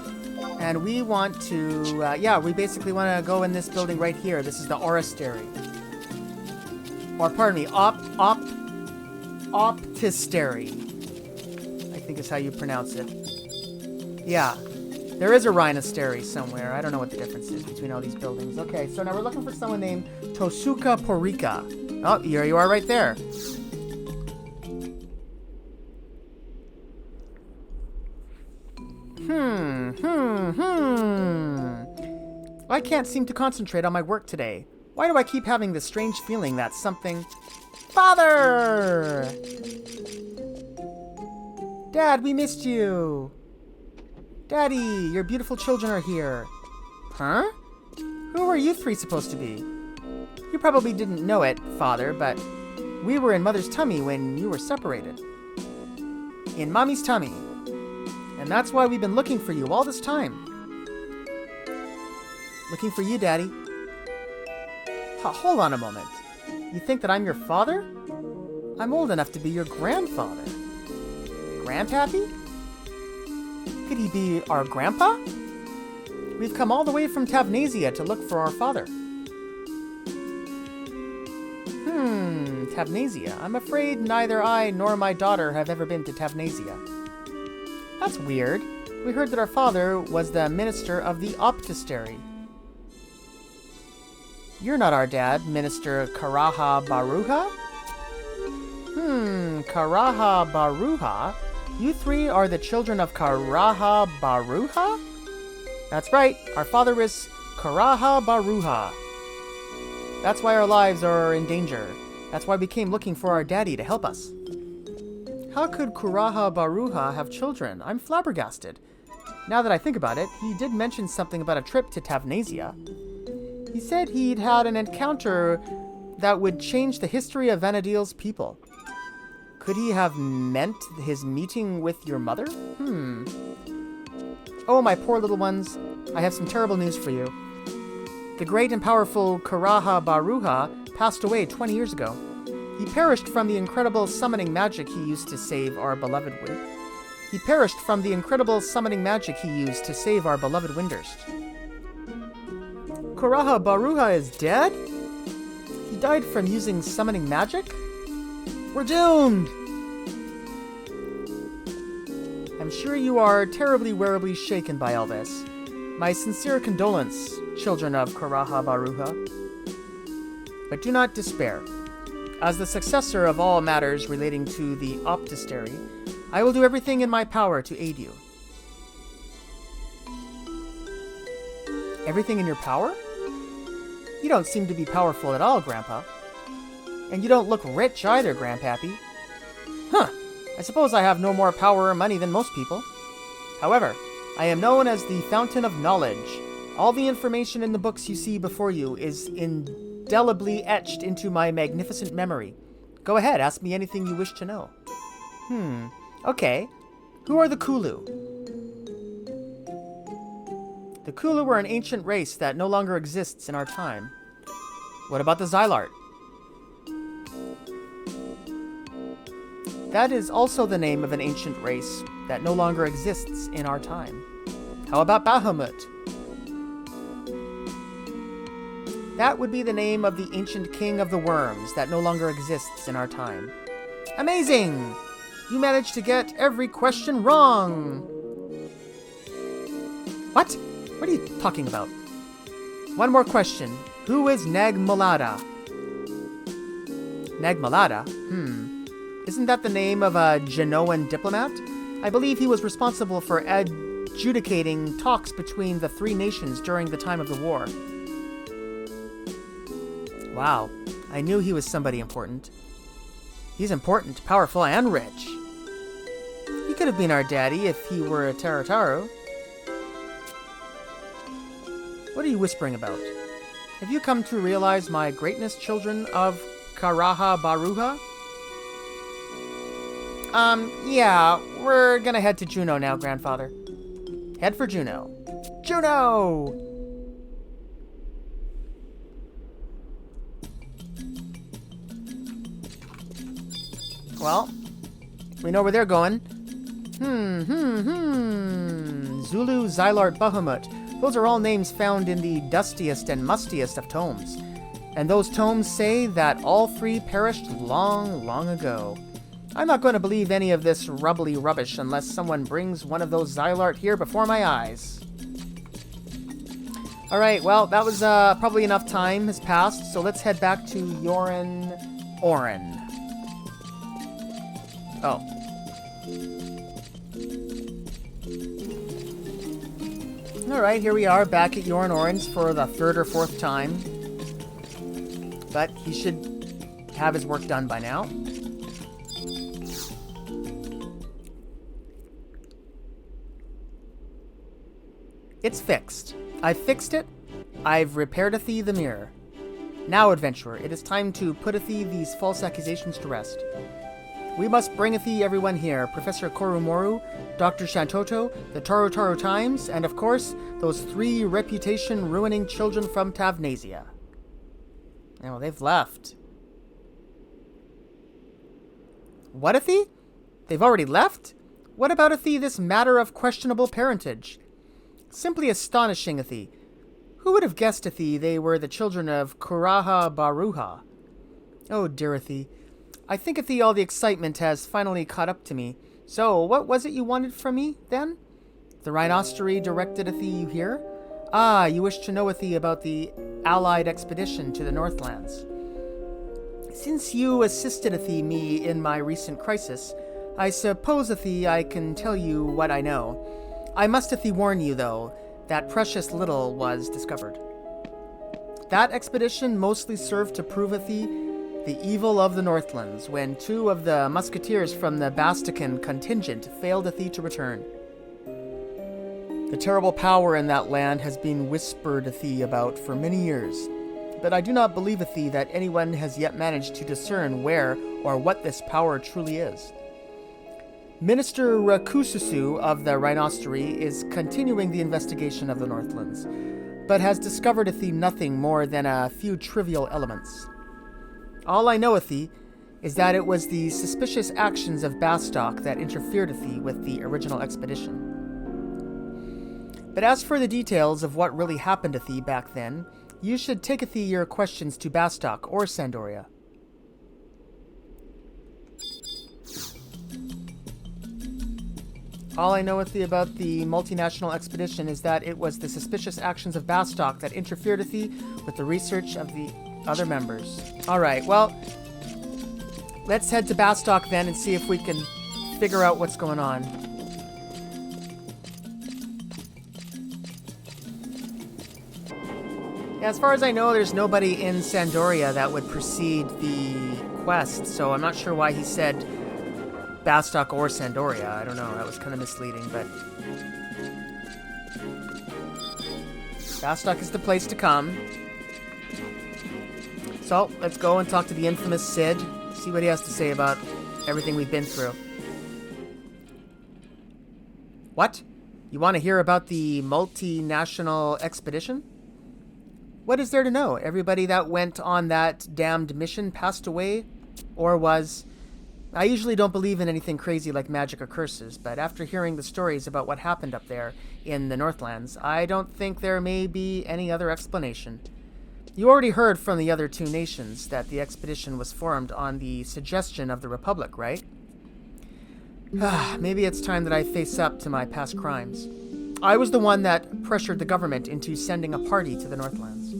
And we want to, we basically want to go in this building right here. This is the Orestery. Or, pardon me, Optistery. I think is how you pronounce it. Yeah. There is a Rhinostery somewhere. I don't know what the difference is between all these buildings. Okay, so now we're looking for someone named Tosuka Porika. Oh, here you are right there. I can't seem to concentrate on my work today. Why do I keep having this strange feeling that something... Father! Dad, we missed you! Daddy, your beautiful children are here. Huh? Who are you three supposed to be? You probably didn't know it, Father, but we were in Mother's tummy when you were separated. In Mommy's tummy. And that's why we've been looking for you all this time. Looking for you, Daddy. Hold on a moment. You think that I'm your father? I'm old enough to be your grandfather. Grandpappy? Could he be our grandpa? We've come all the way from Tavnazia to look for our father. Tavnazia. I'm afraid neither I nor my daughter have ever been to Tavnazia. That's weird. We heard that our father was the minister of the Optistery. You're not our dad, Minister Karaha Baruha? Karaha Baruha? You three are the children of Karaha Baruha? That's right, our father is Karaha Baruha. That's why our lives are in danger. That's why we came looking for our daddy to help us. How could Karaha Baruha have children? I'm flabbergasted. Now that I think about it, he did mention something about a trip to Tavnazia. He said he'd had an encounter that would change the history of Vanadil's people. Could he have meant his meeting with your mother? Oh, my poor little ones, I have some terrible news for you. The great and powerful Karaha Baruha passed away 20 years ago. He perished from the incredible summoning magic he used to save our beloved He perished from the incredible summoning magic he used to save our beloved Windurst. Karaha Baruha is dead? He died from using summoning magic? We're doomed! I'm sure you are terribly wearably shaken by all this. My sincere condolence, children of Karaha Baruha. But do not despair. As the successor of all matters relating to the Optistery, I will do everything in my power to aid you. Everything in your power? You don't seem to be powerful at all, Grandpa. And you don't look rich either, Grandpappy. Huh. I suppose I have no more power or money than most people. However, I am known as the Fountain of Knowledge. All the information in the books you see before you is indelibly etched into my magnificent memory. Go ahead, ask me anything you wish to know. Okay. Who are the Kulu? The Kulu were an ancient race that no longer exists in our time. What about the Xylart? That is also the name of an ancient race that no longer exists in our time. How about Bahamut? That would be the name of the ancient king of the worms that no longer exists in our time. Amazing! You managed to get every question wrong! What? What are you talking about? One more question. Who is Nagmalada? Nagmalada? Isn't that the name of a Genoan diplomat? I believe he was responsible for adjudicating talks between the three nations during the time of the war. Wow, I knew he was somebody important. He's important, powerful, and rich. He could have been our daddy if he were a Tarataru. What are you whispering about? Have you come to realize my greatness, children of Karaha Baruha? Yeah, we're gonna head to Juneau now, Grandfather. Head for Juneau. Juneau! Well, we know where they're going. Zulu, Xylart, Bahamut. Those are all names found in the dustiest and mustiest of tomes. And those tomes say that all three perished long, long ago. I'm not going to believe any of this rubbly rubbish unless someone brings one of those Xylart here before my eyes. Alright, well, that was probably enough time has passed, so let's head back to Yoren Oren. Oh. Alright, here we are back at Yoren Oren's for the third or fourth time. But he should have his work done by now. It's fixed. I've fixed it. I've repaired thee the mirror. Now, adventurer, it is time to put thee these false accusations to rest. We must bring thee everyone here, Professor Korumoru, Dr. Shantoto, the Taro Taro Times, and of course, those three reputation-ruining children from Tavnazia. Oh, they've left. What, Athie? They've already left? What about Athie this matter of questionable parentage? Simply astonishing, Athie. Who would have guessed, Athie, they were the children of Karaha Baruha? Oh, dear Athie. I think, Athie, all the excitement has finally caught up to me. So, what was it you wanted from me, then? The rhinostery directed Athie you here? Ah, you wish to know, Athie, about the Allied expedition to the Northlands. Since you assisted, Athie, me in my recent crisis, I suppose, Athie, I can tell you what I know. I must, Athie, warn you, though, that precious little was discovered. That expedition mostly served to prove, Athie, the evil of the Northlands, when two of the musketeers from the Bastican contingent failed, Athie, to return. The terrible power in that land has been whispered, Athie, about for many years, but I do not believe, Athie, that anyone has yet managed to discern where or what this power truly is. Minister Rakususu of the Rhinostery is continuing the investigation of the Northlands, but has discovered nothing more than a few trivial elements. All I know is that it was the suspicious actions of Bastock that interfered with the original expedition. But as for the details of what really happened to back then, you should take your questions to Bastock or Sandoria. All I know about the multinational expedition is that it was the suspicious actions of Bastock that interfered with the research of the other members. Alright, well, let's head to Bastock then and see if we can figure out what's going on. As far as I know, there's nobody in Sandoria that would precede the quest, so I'm not sure why he said Bastock or Sandoria. I don't know, that was kind of misleading, but Bastock is the place to come. So, let's go and talk to the infamous Sid, see what he has to say about everything we've been through. What? You want to hear about the multinational expedition? What is there to know? Everybody that went on that damned mission passed away, or was... I usually don't believe in anything crazy like magic or curses, but after hearing the stories about what happened up there in the Northlands, I don't think there may be any other explanation. You already heard from the other two nations that the expedition was formed on the suggestion of the Republic, right? Maybe it's time that I face up to my past crimes. I was the one that pressured the government into sending a party to the Northlands.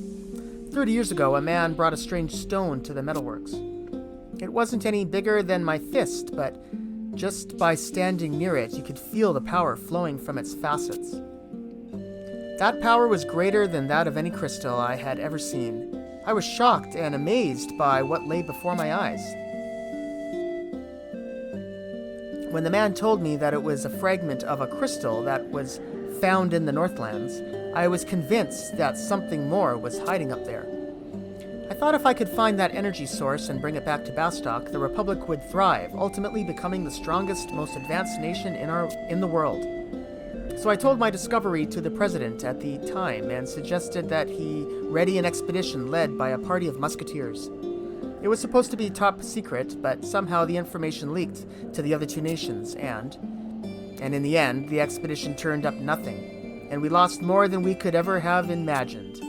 30 years ago, a man brought a strange stone to the metalworks. It wasn't any bigger than my fist, but just by standing near it, you could feel the power flowing from its facets. That power was greater than that of any crystal I had ever seen. I was shocked and amazed by what lay before my eyes. When the man told me that it was a fragment of a crystal that was found in the Northlands, I was convinced that something more was hiding up there. I thought if I could find that energy source and bring it back to Bastock, the Republic would thrive, ultimately becoming the strongest, most advanced nation in the world. So I told my discovery to the president at the time and suggested that he ready an expedition led by a party of musketeers. It was supposed to be top secret, but somehow the information leaked to the other two nations, and in the end, the expedition turned up nothing, and we lost more than we could ever have imagined.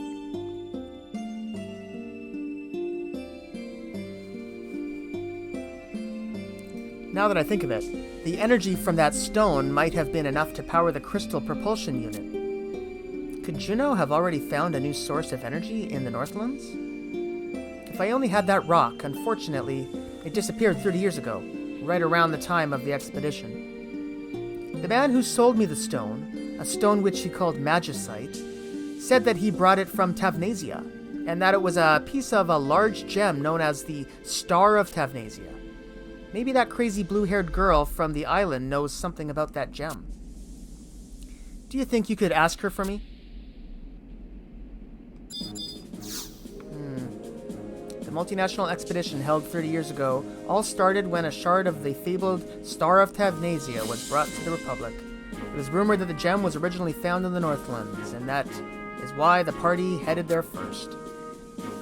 Now that I think of it, the energy from that stone might have been enough to power the crystal propulsion unit. Could Juno have already found a new source of energy in the Northlands? If I only had that rock, unfortunately, it disappeared 30 years ago, right around the time of the expedition. The man who sold me the stone, a stone which he called magicite, said that he brought it from Tavnazia, and that it was a piece of a large gem known as the Star of Tavnazia. Maybe that crazy blue-haired girl from the island knows something about that gem. Do you think you could ask her for me? The multinational expedition held 30 years ago all started when a shard of the fabled Star of Tavnazia was brought to the Republic. It was rumored that the gem was originally found in the Northlands, and that is why the party headed there first.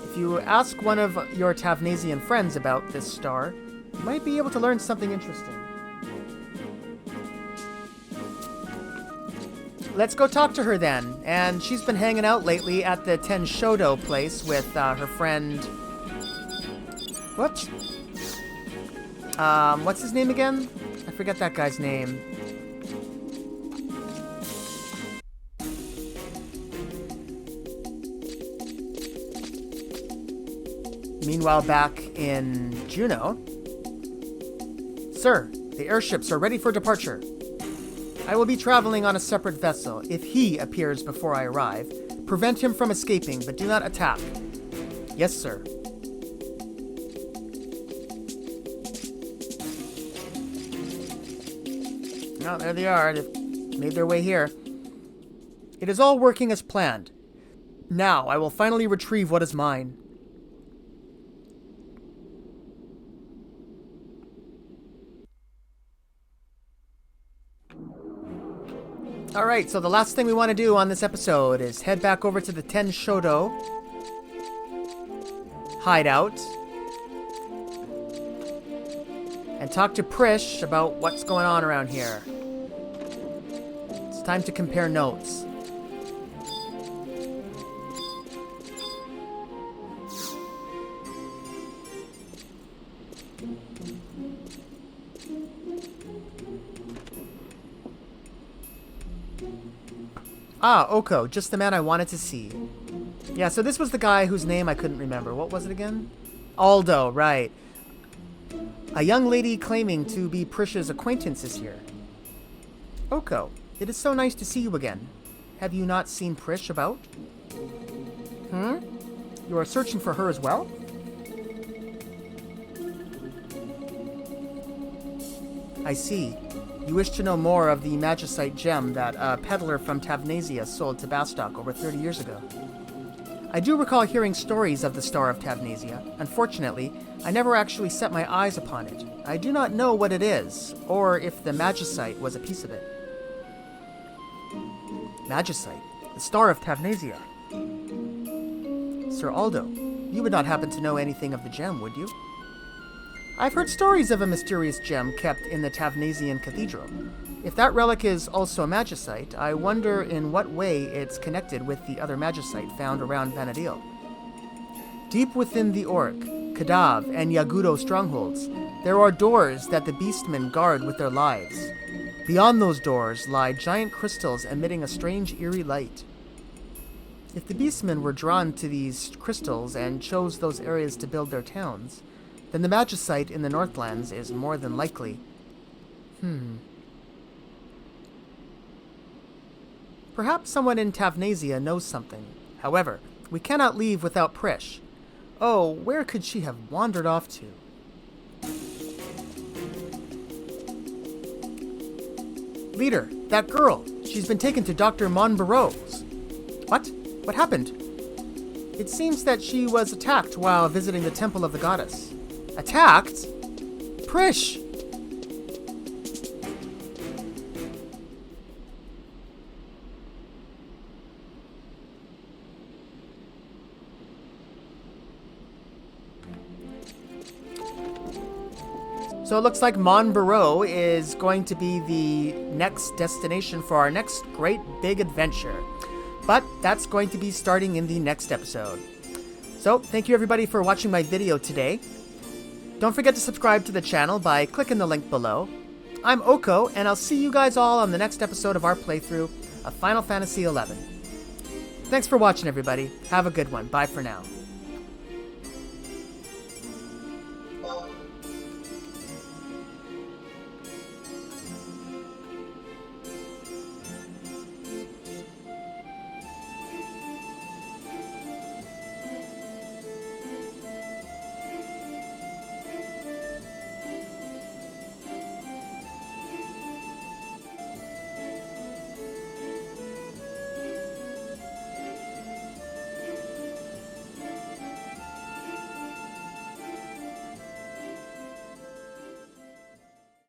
If you ask one of your Tavnazian friends about this star, you might be able to learn something interesting. Let's go talk to her then. And she's been hanging out lately at the Tenshodo place with her friend... Whoops. What's his name again? I forget that guy's name. Meanwhile, back in Juno... Sir, the airships are ready for departure. I will be traveling on a separate vessel. If he appears before I arrive, prevent him from escaping, but do not attack. Yes, sir. Oh, there they are. They've made their way here. It is all working as planned. Now, I will finally retrieve what is mine. Alright, so the last thing we want to do on this episode is head back over to the Ten Shodo hideout and talk to Prish about what's going on around here. It's time to compare notes. Ah, Oko, just the man I wanted to see. Yeah, so this was the guy whose name I couldn't remember. What was it again? Aldo, right. A young lady claiming to be Prish's acquaintance is here. Oko, it is so nice to see you again. Have you not seen Prish about? You are searching for her as well? I see. You wish to know more of the magicite gem that a peddler from Tavnazia sold to Bastok over 30 years ago. I do recall hearing stories of the Star of Tavnazia. Unfortunately, I never actually set my eyes upon it. I do not know what it is, or if the magicite was a piece of it. Magicite? The Star of Tavnazia? Sir Aldo, you would not happen to know anything of the gem, would you? I've heard stories of a mysterious gem kept in the Tavnazian Cathedral. If that relic is also a magicite, I wonder in what way it's connected with the other magicite found around Vanadil. Deep within the Orc, Kadav, and Yagudo strongholds, there are doors that the beastmen guard with their lives. Beyond those doors lie giant crystals emitting a strange, eerie light. If the beastmen were drawn to these crystals and chose those areas to build their towns, then the magicite in the Northlands is more than likely. Perhaps someone in Tavnazia knows something. However, we cannot leave without Prish. Oh, where could she have wandered off to? Leader, that girl. She's been taken to Dr. Monbarreau's. What? What happened? It seems that she was attacked while visiting the Temple of the Goddess. Attacked? Prish! So it looks like Monbarreau is going to be the next destination for our next great big adventure. But that's going to be starting in the next episode. So thank you everybody for watching my video today. Don't forget to subscribe to the channel by clicking the link below. I'm Oko, and I'll see you guys all on the next episode of our playthrough of Final Fantasy XI. Thanks for watching, everybody. Have a good one. Bye for now.